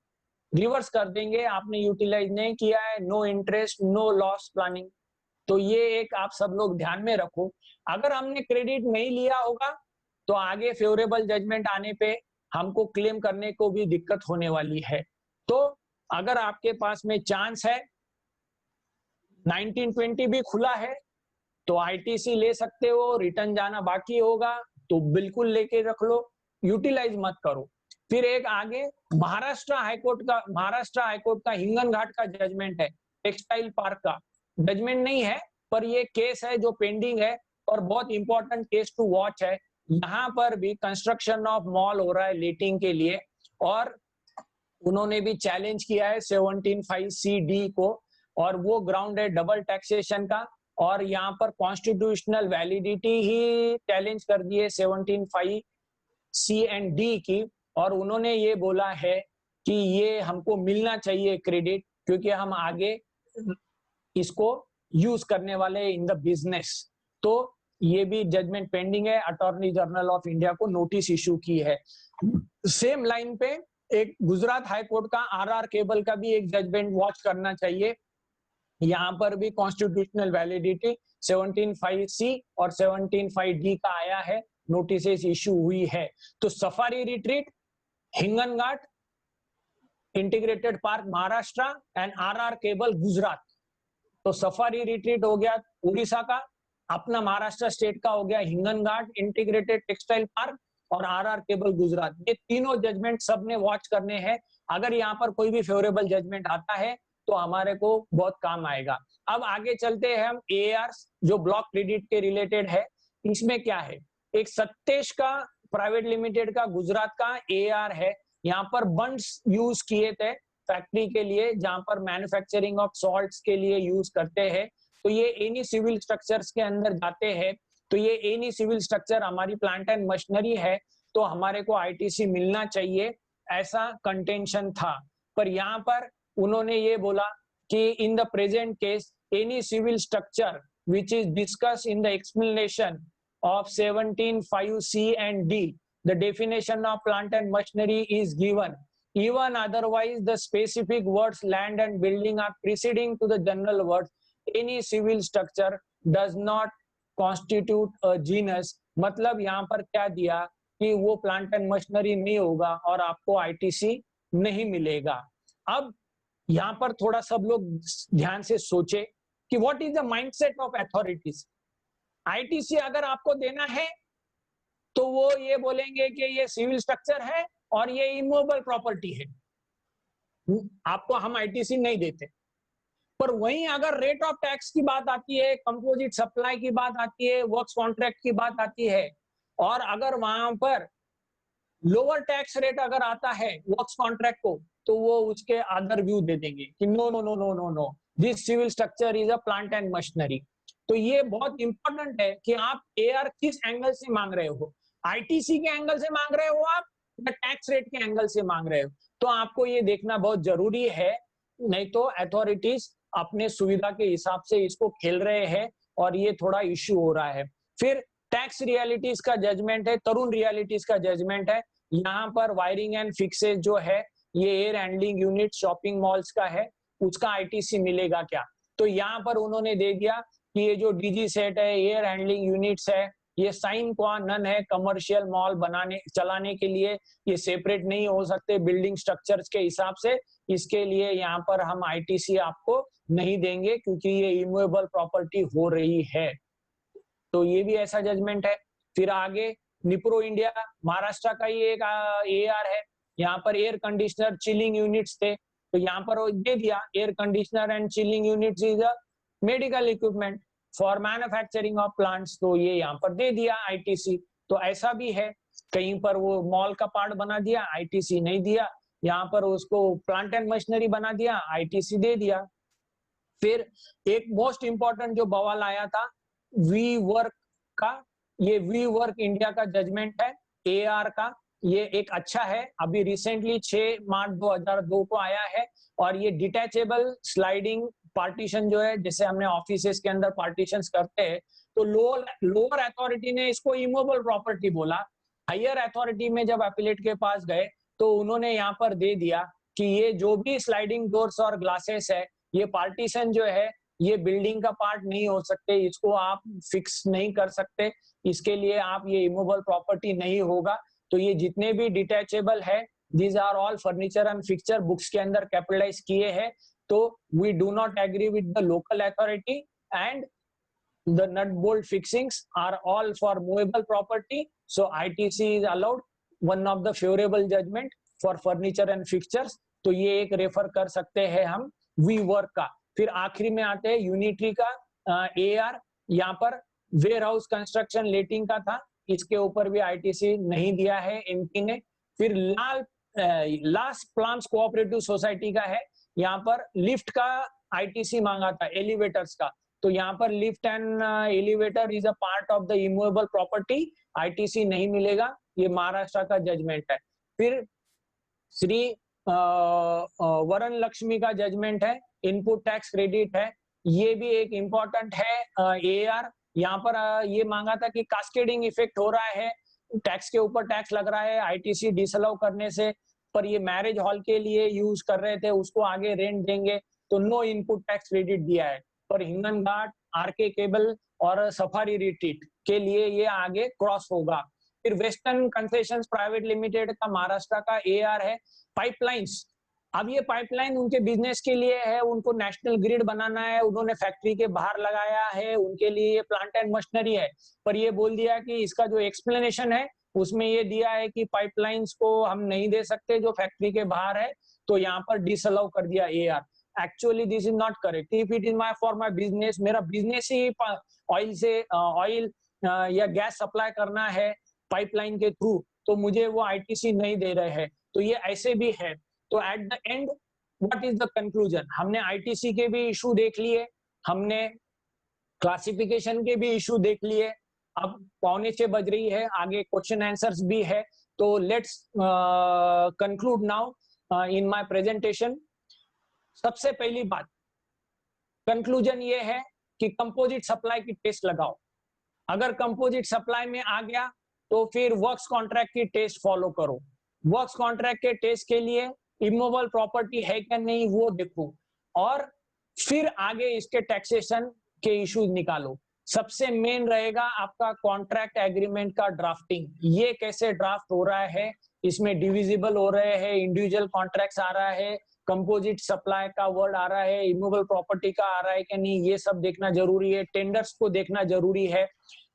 रिवर्स कर देंगे, आपने यूटिलाइज नहीं किया है, no interest no loss planning. तो ये एक आप सब लोग ध्यान में रखो। अगर हमने क्रेडिट नहीं लिया होगा तो आगे फेवरेबल जजमेंट आने पे हमको क्लेम करने को भी दिक्कत होने वाली है। तो अगर आपके पास में चांस है, 1920 भी खुला है तो आईटीसी ले सकते हो, रिटर्न जाना बाकी होगा तो बिल्कुल लेके रख लो, यूटिलाइज मत करो। फिर एक आगे महाराष्ट्र हाईकोर्ट का हिंगन घाट का जजमेंट है, टेक्सटाइल पार्क का जजमेंट नहीं है, पर ये केस है जो पेंडिंग है और बहुत इंपॉर्टेंट केस टू वॉच है। यहाँ पर भी कंस्ट्रक्शन ऑफ मॉल हो रहा है लेटिंग के लिए, और उन्होंने भी चैलेंज किया है 17(5)(c)(d) को, और वो ग्राउंड है डबल टैक्सेशन का, और यहाँ पर कॉन्स्टिट्यूशनल वैलिडिटी ही चैलेंज कर दी है 17(5)(c) एंड D की। और उन्होंने ये बोला है कि ये हमको मिलना चाहिए क्रेडिट, क्योंकि हम आगे इसको यूज करने वाले इन द बिजनेस। तो ये भी जजमेंट पेंडिंग है, अटॉर्नी जनरल ऑफ इंडिया को नोटिस इशू की है। सेम लाइन पे एक गुजरात हाई कोर्ट का आरआर केबल का भी एक जजमेंट वॉच करना चाहिए। यहाँ पर भी कॉन्स्टिट्यूशनल वैलिडिटी 17(5)(c) और 17(5)(d) का आया है, नोटिस इशू हुई है। तो safari retreat, Hinganghat, integrated park Maharashtra and RR cable Gujarat. तो सफारी रिट्रीट हो गया उड़ीसा का, अपना महाराष्ट्र स्टेट का हो गया हिंगन घाट, इंटीग्रेटेड टेक्सटाइल पार्क और आरआर केबल गुजरात। ये तीनों जजमेंट सबने वॉच करने हैं। अगर यहाँ पर कोई भी फेवरेबल जजमेंट आता है तो हमारे को बहुत काम आएगा। अब आगे चलते हैं हम एआर, जो ब्लॉक क्रेडिट के रिलेटेड है। इसमें क्या है, एक सत्तेश का प्राइवेट लिमिटेड का गुजरात का एआर है। यहाँ पर बंड्स यूज किए थे फैक्ट्री के लिए, जहां पर मैन्युफैक्चरिंग ऑफ सॉल्ट्स के लिए यूज करते हैं। तो ये एनी सिविल स्ट्रक्चर्स के अंदर जाते हैं। तो ये एनी सिविल स्ट्रक्चर हमारी प्लांट एंड मशीनरी है, तो हमारे को आईटीसी मिलना चाहिए, ऐसा कंटेंशन था। पर यहाँ पर उन्होंने ये बोला कि in the present case any civil structure which is discuss in the explanation of 17(5)(c) and D, the definition of plant and machinery is given. Even otherwise, the specific words land and building are preceding to the general words. Any civil structure does not constitute a genus. मतलब यहाँ पर क्या दिया कि वो plant and machinery नहीं होगा और आपको आईटीसी नहीं मिलेगा। अब यहाँ पर थोड़ा सब लोग ध्यान से सोचे कि what is the mindset of authorities. ITC अगर आपको देना है तो वो ये बोलेंगे कि ये सिविल स्ट्रक्चर है और ये इमूवेबल प्रॉपर्टी है, आपको हम आईटीसी नहीं देते। पर वहीं अगर रेट ऑफ टैक्स की बात आती है, कंपोजिट सप्लाई की बात आती है, वर्क्स कॉन्ट्रैक्ट की बात आती है, और अगर वहां पर लोअर टैक्स रेट अगर आता है वर्क्स कॉन्ट्रैक्ट को, तो वो उसके अदर व्यू दे देंगे कि no no no no no no, this civil structure is a plant and machinery. तो ये बहुत इंपॉर्टेंट है कि आप एआर किस एंगल से मांग रहे हो, आईटीसी के एंगल से मांग रहे हो आप या टैक्स रेट के एंगल से मांग रहे हो। तो आपको ये देखना बहुत जरूरी है, नहीं तो अथॉरिटीज अपने सुविधा के हिसाब से इसको खेल रहे हैं और ये थोड़ा इश्यू हो रहा है। फिर टैक्स रियलिटीज का जजमेंट है, तरुण रियलिटीज का जजमेंट है। यहाँ पर वायरिंग एंड फिक्सेज जो है ये air handling unit shopping malls का है, उसका आईटीसी मिलेगा क्या। तो यहाँ पर उन्होंने दे दिया कि ये जो डीजी सेट है, एयर हैंडलिंग यूनिट्स है, ये साइन क्वा नन है कमर्शियल मॉल बनाने चलाने के लिए, ये सेपरेट नहीं हो सकते बिल्डिंग स्ट्रक्चर्स के हिसाब से। इसके लिए यहाँ पर हम आईटीसी आपको नहीं देंगे क्योंकि ये इमूवेबल प्रॉपर्टी हो रही है। तो ये भी ऐसा जजमेंट है। फिर आगे निप्रो इंडिया, महाराष्ट्र का ही एक एआर है, यहाँ पर एयर कंडीशनर चिलिंग यूनिट्स थे, तो यहाँ पर वो दे दिया air conditioner and chilling units is a medical equipment for manufacturing of plants, तो ये यहाँ पर दे दिया आईटीसी। तो ऐसा भी है, कहीं पर वो मॉल का पार्ट बना दिया, आईटीसी नहीं दिया, यहाँ पर उसको प्लांट एंड मशीनरी बना दिया, आईटीसी दे दिया। फिर एक मोस्ट इंपॉर्टेंट जो बवाल आया था वी वर्क का, ये वी वर्क इंडिया का जजमेंट है एआर का, ये एक अच्छा है, अभी रिसेंटली 6 मार्च 2002 को आया है, और ये डिटैचेबल स्लाइडिंग पार्टीशन जो है, जैसे हमने ऑफिसेस के अंदर पार्टीशन करते हैं, तो लोअर अथॉरिटी ने इसको इमूवेबल प्रॉपर्टी बोला, हायर अथॉरिटी में जब अपीलेट के पास गए तो उन्होंने यहाँ पर दे दिया कि ये जो भी स्लाइडिंग डोर्स और ग्लासेस है, ये पार्टीशन जो है ये बिल्डिंग का पार्ट नहीं हो सकते, इसको आप फिक्स नहीं कर सकते, इसके लिए आप ये इमूवेबल प्रॉपर्टी नहीं होगा। तो ये जितने भी डिटैचेबल है, these are all furniture and fixture, books के अंदर कैपिटलाइज किए हैं। तो we do not agree with the local authority and the nut bolt fixings are all for movable property, so ITC is allowed, one of the favorable judgment for furniture and fixtures, तो ये एक refer कर सकते हैं हम we work का। फिर आखिरी में आते हैं यूनिट्री का एआर, यहाँ पर वेयर हाउस कंस्ट्रक्शन लेटिंग का था, इसके ऊपर भी आईटीसी नहीं दिया है एमपी ने। फिर लास्ट प्लान्स कोऑपरेटिव सोसाइटी का है, यहाँ पर लिफ्ट का आईटीसी मांगा था, एलिवेटर्स का, तो यहाँ पर lift and elevator is a part of the immovable property, ITC नहीं मिलेगा, ये महाराष्ट्र का जजमेंट है। फिर श्री वरण लक्ष्मी का जजमेंट है, इनपुट टैक्स क्रेडिट है, ये भी एक इम्पोर्टेंट है एआर, यहाँ पर ये मांगा था कि कास्केडिंग इफेक्ट हो रहा है, टैक्स के ऊपर टैक्स लग रहा है आईटीसी डिसअलाउ करने से, पर ये मैरिज हॉल के लिए यूज कर रहे थे, उसको आगे रेंट देंगे, तो नो इनपुट टैक्स क्रेडिट दिया है। पर हिंगन घाट, आरके केबल और सफारी रिट्रीट के लिए ये आगे क्रॉस होगा। फिर वेस्टर्न कंसेशंस प्राइवेट लिमिटेड का महाराष्ट्र का एआर है, पाइपलाइंस, अब ये पाइपलाइन उनके बिजनेस के लिए है, उनको नेशनल ग्रिड बनाना है, उन्होंने फैक्ट्री के बाहर लगाया है, उनके लिए ये प्लांट एंड मशीनरी है, पर ये बोल दिया कि इसका जो एक्सप्लेनेशन है उसमें ये दिया है कि पाइपलाइंस को हम नहीं दे सकते जो फैक्ट्री के बाहर है, तो यहाँ पर डिसअलाउ कर दिया AR. Actually this is not correct, if it is my for my business, मेरा बिजनेस ही ऑयल से ऑयल या गैस सप्लाई करना है पाइपलाइन के थ्रू, तो मुझे वो आईटीसी नहीं दे रहे हैं, तो ये ऐसे भी है। तो at the end what is the conclusion, हमने आईटीसी के भी इशू देख लिए, हमने क्लासिफिकेशन के भी इशू देख लिए, अब 5:45 बज रही है, आगे क्वेश्चन आंसर्स भी है, तो let's conclude now in my presentation. सबसे पहली बात, कंक्लूजन ये है कि कंपोजिट सप्लाई की टेस्ट लगाओ, अगर कंपोजिट सप्लाई में आ गया तो फिर वर्क्स कॉन्ट्रैक्ट की टेस्ट फॉलो करो, वर्क्स कॉन्ट्रैक्ट के टेस्ट के लिए इमूवेबल प्रॉपर्टी है क्या नहीं वो देखो, और फिर आगे इसके टैक्सेशन के इश्यूज निकालो। सबसे मेन रहेगा आपका कॉन्ट्रैक्ट एग्रीमेंट का ड्राफ्टिंग, ये कैसे ड्राफ्ट हो रहा है, इसमें डिविजिबल हो रहे हैं, इंडिविजुअल कॉन्ट्रैक्ट्स आ रहा है, कंपोजिट सप्लाई का वर्ड आ रहा है, इमूवेबल प्रॉपर्टी का आ रहा है कि नहीं, ये सब देखना जरूरी है, टेंडर्स को देखना जरूरी है।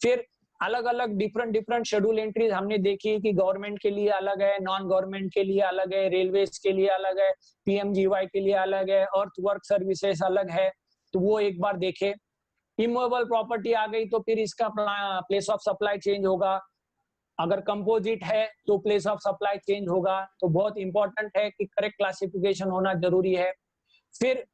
फिर अलग अलग डिफरेंट शेड्यूल एंट्रीज हमने देखी कि गवर्नमेंट के लिए अलग है, नॉन गवर्नमेंट के लिए अलग है, रेलवेज के लिए अलग है, पीएमजीवाई के लिए अलग है, अर्थ वर्क सर्विसेज अलग है, तो वो एक बार देखे। इमूवेबल प्रॉपर्टी आ गई तो फिर इसका प्लेस ऑफ सप्लाई चेंज होगा, अगर कंपोजिट है तो प्लेस ऑफ सप्लाई चेंज होगा, तो बहुत इंपॉर्टेंट है कि करेक्ट क्लासिफिकेशन होना जरूरी है। फिर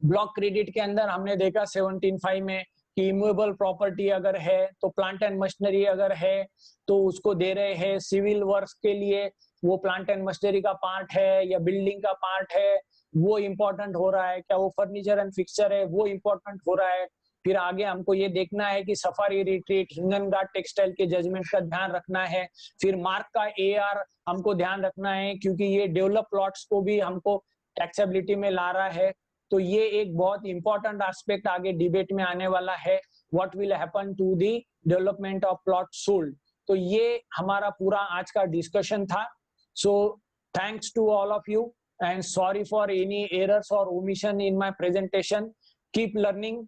ब्लॉक क्रेडिट के अंदर हमने देखा 17.5 में कि इमूवेबल प्रॉपर्टी अगर है तो प्लांट एंड मशीनरी अगर है तो उसको दे रहे हैं, सिविल वर्क्स के लिए वो प्लांट एंड मशीनरी का पार्ट है या बिल्डिंग का पार्ट है वो इम्पोर्टेंट हो रहा है, क्या वो फर्नीचर एंड फिक्सचर है वो इम्पोर्टेंट हो रहा है। फिर आगे हमको ये देखना है कि सफारी रिट्रीट, हिंगन घाट टेक्सटाइल के जजमेंट का ध्यान रखना है। फिर मार्क का एआर हमको ध्यान रखना है क्योंकि ये डेवलप प्लॉट्स को भी हमको टैक्सेबिलिटी में ला रहा है, तो ये एक बहुत इंपॉर्टेंट एस्पेक्ट आगे डिबेट में आने वाला है, what will happen to the development of plot sold. तो ये हमारा पूरा आज का डिस्कशन था। So thanks to all of you and sorry for any errors और omission in my presentation. Keep learning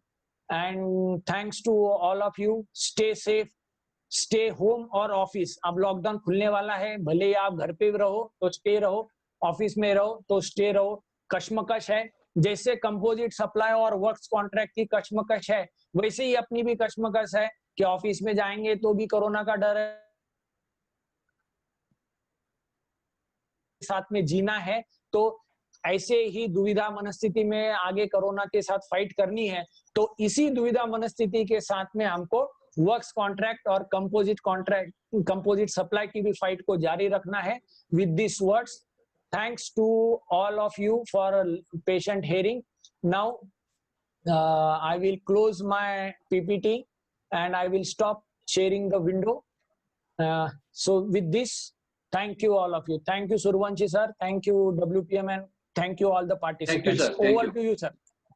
and thanks to all of you. Stay safe, stay home और office. अब लॉकडाउन खुलने वाला है, भले ही आप घर पे रहो तो स्टे रहो, ऑफिस में रहो तो स्टे रहो. कश्मकश है, जैसे कंपोजिट सप्लाई और वर्क्स कॉन्ट्रैक्ट की कश्मकश है, वैसे ही अपनी भी कश्मकश है कि ऑफिस में जाएंगे तो भी कोरोना का डर है, साथ में जीना है. तो ऐसे ही दुविधा मनस्थिति में आगे कोरोना के साथ फाइट करनी है. तो इसी दुविधा मनस्थिति के साथ में हमको वर्क्स कॉन्ट्रैक्ट और कंपोजिट सप्लाई की भी फाइट को जारी रखना है. With this words, thanks to all of you for patient hearing. Now I will close my PPT and I will stop sharing the window. So with this, thank you all of you. Thank you Survanshi sir, thank you WPM, and thank you all the participants. sir. Thank Over you. to you sir.